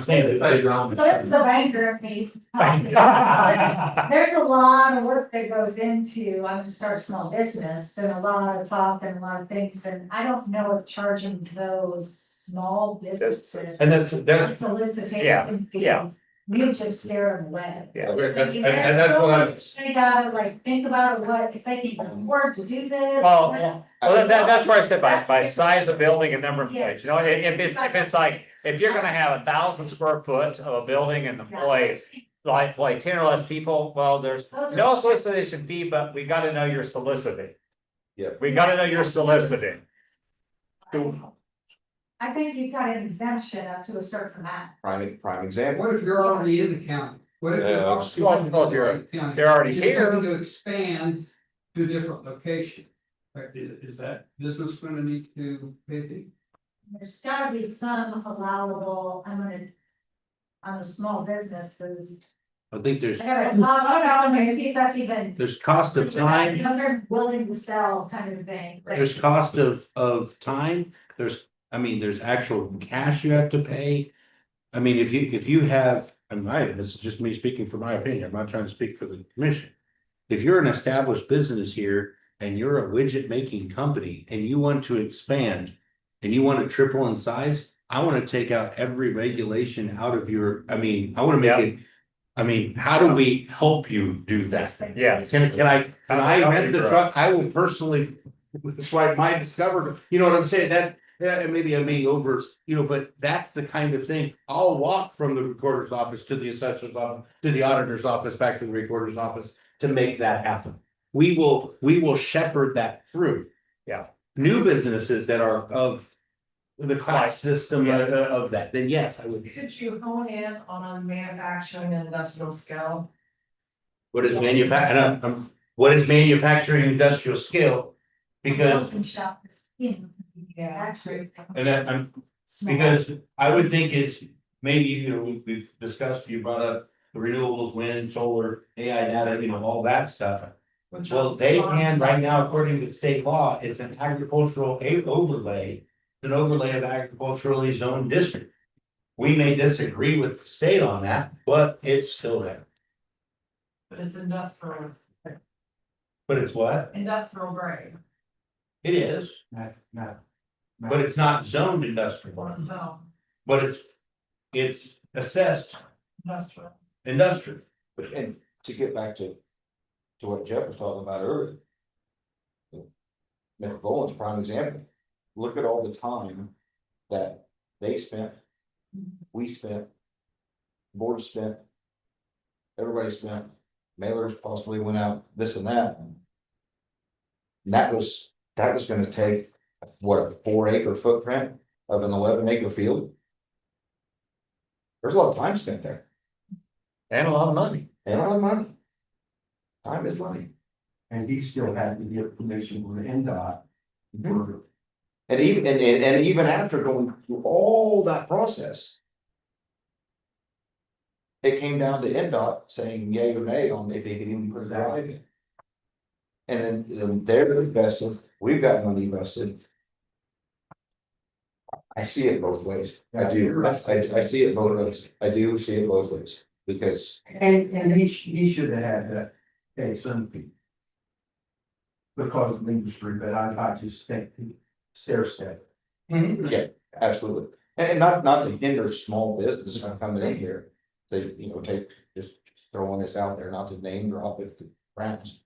[SPEAKER 15] saying.
[SPEAKER 12] The banker of me. There's a lot of work that goes into, I'm gonna start a small business and a lot of talk and a lot of things, and I don't know if charging those small businesses.
[SPEAKER 15] And that's,
[SPEAKER 12] Solicitation fee,
[SPEAKER 7] yeah.
[SPEAKER 12] you just scare them away.
[SPEAKER 7] Yeah.
[SPEAKER 15] and that's what I'm.
[SPEAKER 12] They gotta like think about what, if they can afford to do this.
[SPEAKER 7] Well, that's where I said by size of building and number of employees, you know, if it's like, if you're gonna have 1,000 square foot of a building and employ. Like 10 or less people, well, there's no solicitation fee, but we gotta know you're soliciting.
[SPEAKER 10] Yeah.
[SPEAKER 7] We gotta know you're soliciting.
[SPEAKER 12] I think you've got an exemption up to a certain amount.
[SPEAKER 10] Prime example.
[SPEAKER 3] What if you're already in the county? What if you're
[SPEAKER 7] Well, they're already here.
[SPEAKER 3] Looking to expand to a different location. Like, is that business gonna need to pay fee?
[SPEAKER 12] There's gotta be some allowable, on the small businesses.
[SPEAKER 2] I think there's,
[SPEAKER 12] I gotta, I'm gonna see if that's even.
[SPEAKER 2] there's cost of time,
[SPEAKER 12] They're willing to sell kind of thing.
[SPEAKER 2] there's cost of time, there's actual cash you have to pay. I mean, if you have, this is just me speaking for my opinion, I'm not trying to speak for the commission. If you're an established business here and you're a widget making company and you want to expand and you want to triple in size, I want to take out every regulation out of your, I want to make it, how do we help you do that?
[SPEAKER 7] Yeah.
[SPEAKER 2] Can I rent the truck? I will personally swipe my Discover, you know what I'm saying? That, yeah, maybe I may over, but that's the kind of thing. I'll walk from the recorder's office to the assessor's office, to the auditor's office, back to the recorder's office to make that happen. We will shepherd that through.
[SPEAKER 7] Yeah.
[SPEAKER 2] New businesses that are of the class system of that, then yes, I would.
[SPEAKER 9] Could you hone in on manufacturing and industrial scale?
[SPEAKER 15] What is what is manufacturing industrial scale? Because,
[SPEAKER 12] Yeah.
[SPEAKER 15] and that, because I would think is, maybe, we've discussed, you brought up the renewables, wind, solar, AI data, all that stuff. Well, they can, right now, according to state law, it's an agricultural overlay, an overlay of agriculturally zoned district. We may disagree with the state on that, but it's still there.
[SPEAKER 9] But it's industrial,
[SPEAKER 15] But it's what?
[SPEAKER 9] industrial grade,
[SPEAKER 15] It is, but it's not zoned industrial,
[SPEAKER 9] so
[SPEAKER 15] but it's assessed
[SPEAKER 9] industrial.
[SPEAKER 15] industrial.
[SPEAKER 10] But and to get back to what Jeff was talking about earlier. McGowan's prime example. Look at all the time that they spent, we spent, board spent, everybody spent, mailers possibly went out, this and that. And that was gonna take, what, a 4-acre footprint of an 11-acre field? There's a lot of time spent there.
[SPEAKER 7] And a lot of money.
[SPEAKER 10] And a lot of money. Time is money.
[SPEAKER 13] And he still had to get permission from the NDOT.
[SPEAKER 10] And even after going through all that process. It came down to NDOT saying yay or nay on if they could even put a drive in. And then they're invested, we've got money invested. I see it both ways. I do. I see it both ways. I do see it both ways because.
[SPEAKER 13] And he should have had that, pay some fee. Because of the industry, but I just think stair step.
[SPEAKER 10] Yeah, absolutely. And not to hinder small business from coming in here. They, just throwing this out there, not to name drop it, Brown's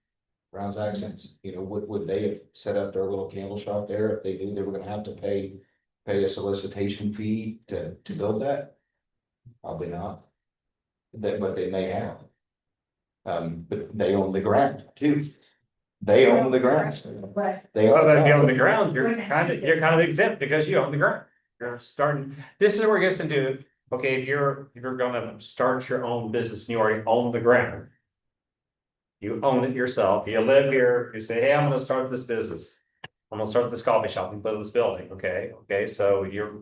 [SPEAKER 10] accents, would they have set up their little candle shop there if they knew they were gonna have to pay a solicitation fee to build that? Probably not. But they may have. But they own the ground too. They own the ground.
[SPEAKER 12] Right.
[SPEAKER 10] They
[SPEAKER 7] Well, then if you
[SPEAKER 10] own
[SPEAKER 7] own the ground, you're kind of exempt because you own the ground. You're starting, this is where it gets into, okay, if you're gonna start your own business and you already own the ground. You own it yourself, you live here, you say, hey, I'm gonna start this business. I'm gonna start this coffee shop and build this building, okay, so you're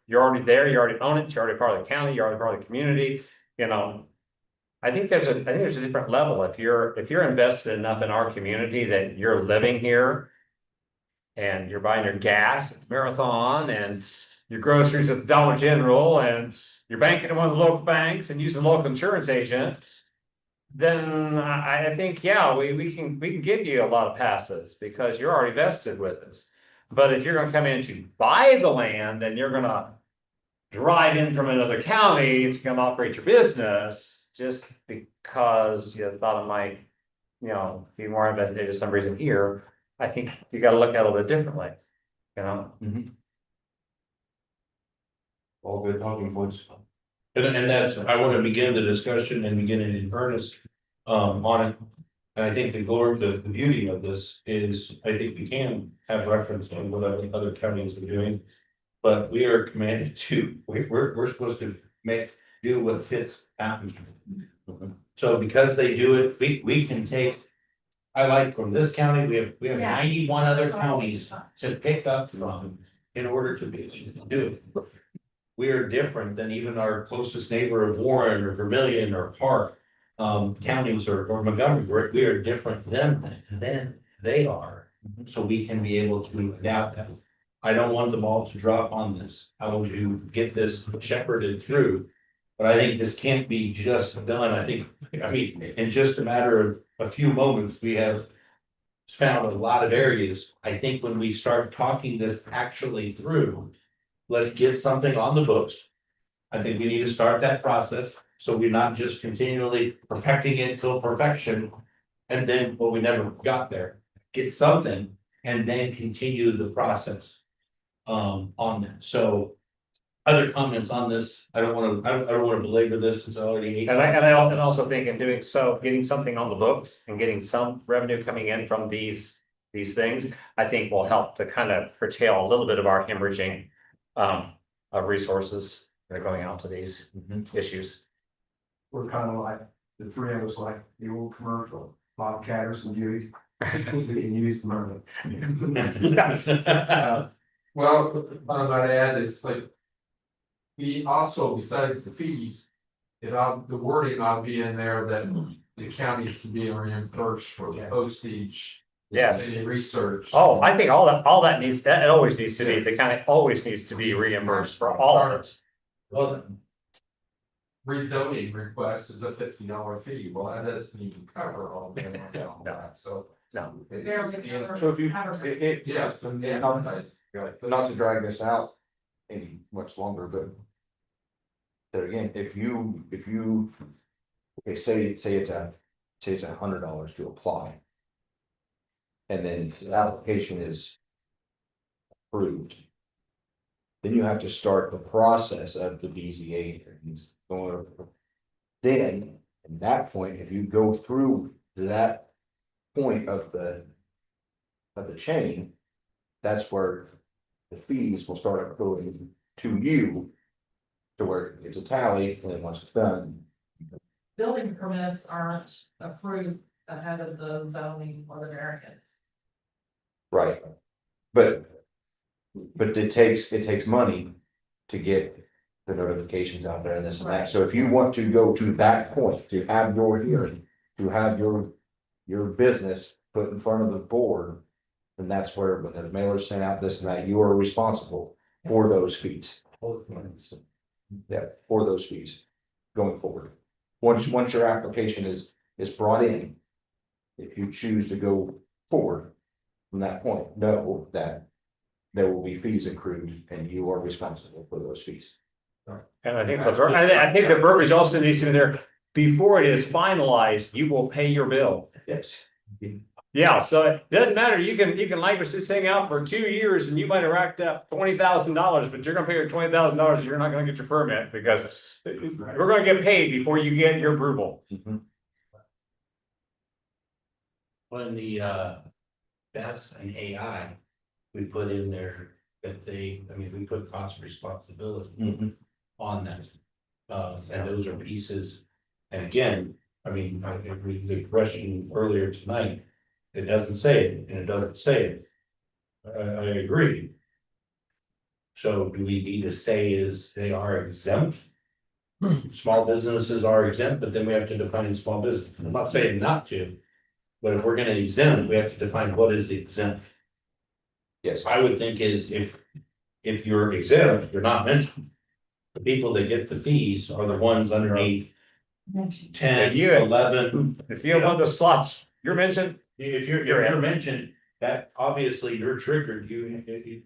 [SPEAKER 7] already there, you already own it, you're already part of the county, you're already part of the community, I think there's a different level, if you're invested enough in our community that you're living here. And you're buying your gas at Marathon and your groceries at Dollar General and you're banking at one of the local banks and using a local insurance agent. Then I think, yeah, we can give you a lot of passes because you're already vested with us. But if you're gonna come in to buy the land and you're gonna drive in from another county to come operate your business, just because you thought it might, be more advantageous for some reason here, I think you gotta look at it a little bit differently,
[SPEAKER 10] All good talking points.
[SPEAKER 15] And that's, I want to begin the discussion and begin it in earnest on it. And I think the beauty of this is, I think we can have reference to what other counties are doing. But we are commanded to, we're supposed to do what fits Fountain County. So because they do it, we can take. I like from this county, we have 91 other counties to pick up from in order to be able to do it. We are different than even our closest neighbor of Warren or Vermillion or Park counties or Montgomery. We are different than they are. So we can be able to adapt them. I don't want them all to drop on this. I want to get this shepherded through. But I think this can't be just done. I mean, in just a matter of a few moments, we have found a lot of areas. I think when we start talking this actually through, let's get something on the books. I think we need to start that process, so we're not just continually perfecting it till perfection. And then, well, we never got there. Get something and then continue the process on that. So other comments on this? I don't want to belabor this. It's already.
[SPEAKER 7] And I also think in doing so, getting something on the books and getting some revenue coming in from these things, I think will help to kind of curtail a little bit of our hemorrhaging of resources that are going out to these issues.
[SPEAKER 13] We're kind of like, the three of us like the old commercial, Bob Catters and Judy. We can use the money.
[SPEAKER 1] Well, what I'm gonna add is like. We also, besides the fees, the wording ought to be in there that the county is being reimbursed for the postage.
[SPEAKER 7] Yes.
[SPEAKER 1] Any research.
[SPEAKER 7] Oh, I think all that needs, that it always needs to be, the county always needs to be reimbursed for all of it.
[SPEAKER 1] Well. Rezoning request is a $50 fee, well, that doesn't even cover all the that, so.
[SPEAKER 7] No.
[SPEAKER 10] So if you,
[SPEAKER 1] Yes,
[SPEAKER 10] not to drag this out any much longer, but. There again, if you, okay, say it's $100 to apply. And then the application is approved. Then you have to start the process of the BZA hearings going over. Then, at that point, if you go through that point of the chain, that's where the fees will start accruing to you. To where it's a tally, and then once it's done.
[SPEAKER 9] Building permits aren't approved ahead of the zoning or the variance.
[SPEAKER 10] Right. But it takes money to get the notifications out there and this and that. So if you want to go to that point, to have your hearing, to have your business put in front of the board. Then that's where, when the mailer's sent out this and that, you are responsible for those fees. Yeah, for those fees going forward. Once your application is brought in. If you choose to go forward from that point, know that there will be fees accrued and you are responsible for those fees.
[SPEAKER 7] And I think, I think the verbiage also needs to be there, before it is finalized, you will pay your bill.
[SPEAKER 10] Yes.
[SPEAKER 7] Yeah, so it doesn't matter, you can languish this thing out for 2 years and you might have racked up $20,000, but you're gonna pay your $20,000, you're not gonna get your permit because we're gonna get paid before you get your approval.
[SPEAKER 15] When the that's an AI, we put in there that they, I mean, we put cost of responsibility on that. And those are pieces, and again, I mean, I agree with the question earlier tonight, it doesn't say it, and it doesn't say it. I agree. So do we need to say is they are exempt? Small businesses are exempt, but then we have to define small business. I'm not saying not to. But if we're gonna exempt, we have to define what is exempt.
[SPEAKER 10] Yes.
[SPEAKER 15] I would think is if you're exempt, you're not mentioned. The people that get the fees are the ones underneath 10, 11.
[SPEAKER 7] If you have one of those slots, you're mentioned.
[SPEAKER 15] If you're mentioned, that obviously you're triggered,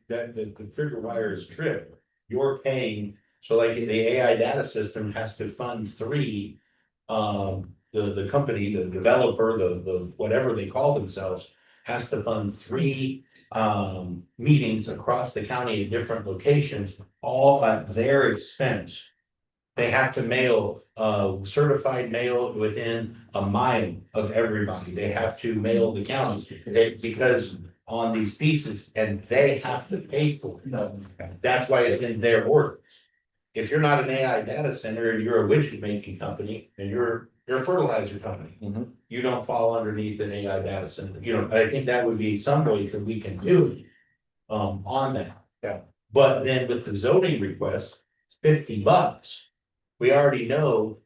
[SPEAKER 15] that the trigger wire is tripped. You're paying, so like the AI data system has to fund 3. The company, the developer, the whatever they call themselves, has to fund 3 meetings across the county at different locations, all at their expense. They have to mail certified mail within a mile of everybody. They have to mail the counties because on these pieces, and they have to pay for it. That's why it's in their orders. If you're not an AI data center and you're a widget making company and you're a fertilizer company, you don't fall underneath an AI data center. You know, I think that would be some ways that we can do on that.
[SPEAKER 7] Yeah.
[SPEAKER 15] But then with the zoning request, it's $50. We already know,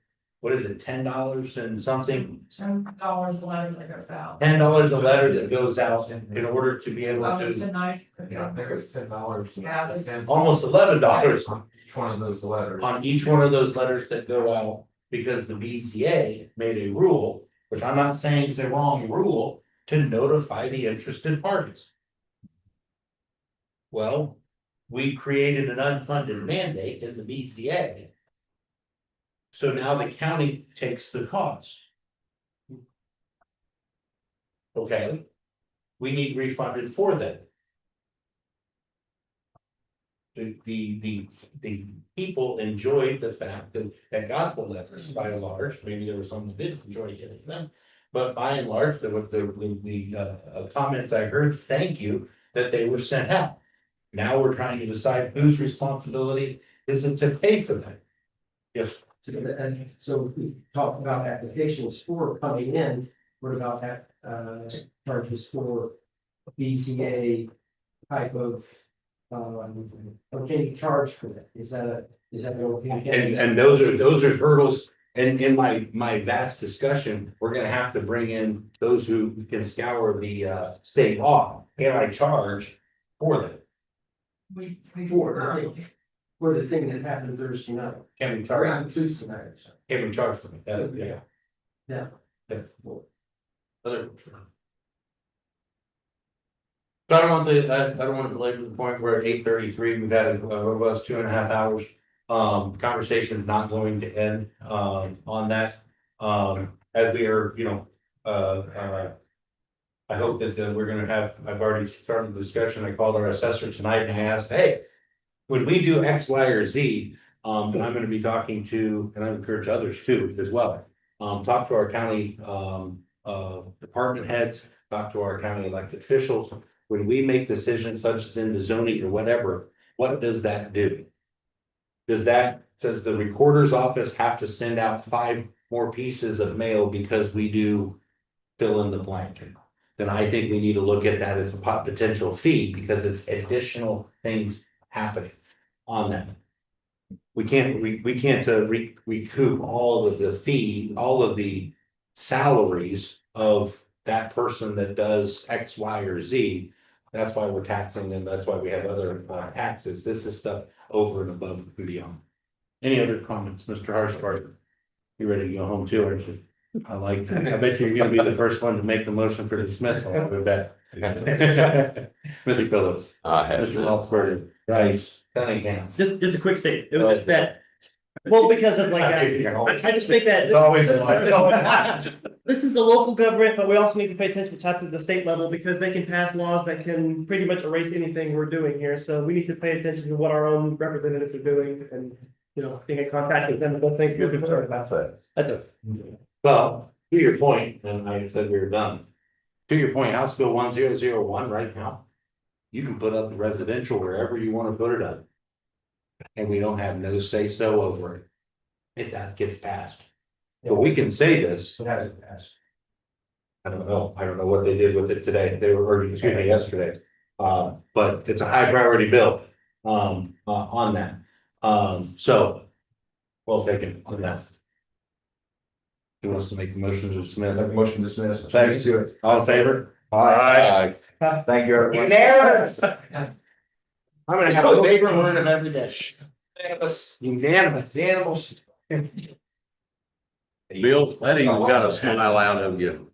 [SPEAKER 15] what is it, $10 and something?
[SPEAKER 9] $10 a letter that goes out.
[SPEAKER 15] $10 a letter that goes out in order to be able to,
[SPEAKER 9] Tonight.
[SPEAKER 1] Yeah, I think it's $10.
[SPEAKER 9] Yeah.
[SPEAKER 15] almost $11
[SPEAKER 1] Each one of those letters.
[SPEAKER 15] on each one of those letters that go out. Because the BCA made a rule, which I'm not saying is a wrong rule, to notify the interested parties. Well, we created an unfunded mandate in the BCA. So now the county takes the cost. Okay, we need refunded for that. The people enjoyed the fact that got the letters by and large, maybe there was some that didn't enjoy getting them. But by and large, the comments I heard, thank you, that they were sent out. Now we're trying to decide whose responsibility is it to pay for that. Yes.
[SPEAKER 4] So we talked about applications for coming in, what about that, charges for BCA type of, or can you charge for that? Is that okay?
[SPEAKER 15] And those are hurdles, and in my vast discussion, we're gonna have to bring in those who can scour the state law. Can I charge for that?
[SPEAKER 4] For the thing that happened Thursday night.
[SPEAKER 15] Can we charge?
[SPEAKER 4] Around Tuesday night.
[SPEAKER 15] Can we charge for it? That's, yeah.
[SPEAKER 4] Yeah.
[SPEAKER 15] Yeah. Other. So I don't want to belabor the point where at 8:33, we've had a robust 2.5 hours. Conversation is not going to end on that. As we are, I hope that we're gonna have, I've already started the discussion. I called our assessor tonight and I asked, hey, when we do X, Y, or Z, and I'm gonna be talking to, and I encourage others too as well. Talk to our county department heads, talk to our county elected officials. When we make decisions such as in the zoning or whatever, what does that do? Does the recorder's office have to send out 5 more pieces of mail because we do fill in the blank? Then I think we need to look at that as a potential fee because it's additional things happening on that. We can't recoup all of the fee, all of the salaries of that person that does X, Y, or Z. That's why we're taxing them. That's why we have other taxes. This is stuff over and above and beyond. Any other comments, Mr. Harshbarger? You ready to go home too, aren't you?
[SPEAKER 2] I like that. I bet you're gonna be the first one to make the motion for dismissal, I bet. Mr. Phillips,
[SPEAKER 11] I have.
[SPEAKER 2] Mr. Waltzberg, Rice, Cunningham.
[SPEAKER 8] Just a quick statement, it was just that, well, because of like, I just think that.
[SPEAKER 7] It's always a lie.
[SPEAKER 8] This is the local government, but we also need to pay attention to what's happening at the state level, because they can pass laws that can pretty much erase anything we're doing here, so we need to pay attention to what our own representatives are doing, and, you know, being in contact with them, and don't think we're concerned about that. That's it.
[SPEAKER 1] Well, to your point, and I said we were done. To your point, House Bill 1001 right now. You can put up the residential wherever you want to put it up. And we don't have no say so over it. If that gets passed. But we can say this.
[SPEAKER 6] It hasn't passed. I don't know what they did with it today, or excuse me, yesterday.
[SPEAKER 1] But it's a high priority bill, on that. So. Well taken on that. Who wants to make the motion to dismiss?
[SPEAKER 10] Motion dismissed.
[SPEAKER 1] Thanks. All in favor?
[SPEAKER 10] Aye. Thank you, everyone.
[SPEAKER 1] Unanimous.
[SPEAKER 3] I'm gonna have a favorite word of every day. Unanimous.
[SPEAKER 11] Bill, that even got a smile out of you.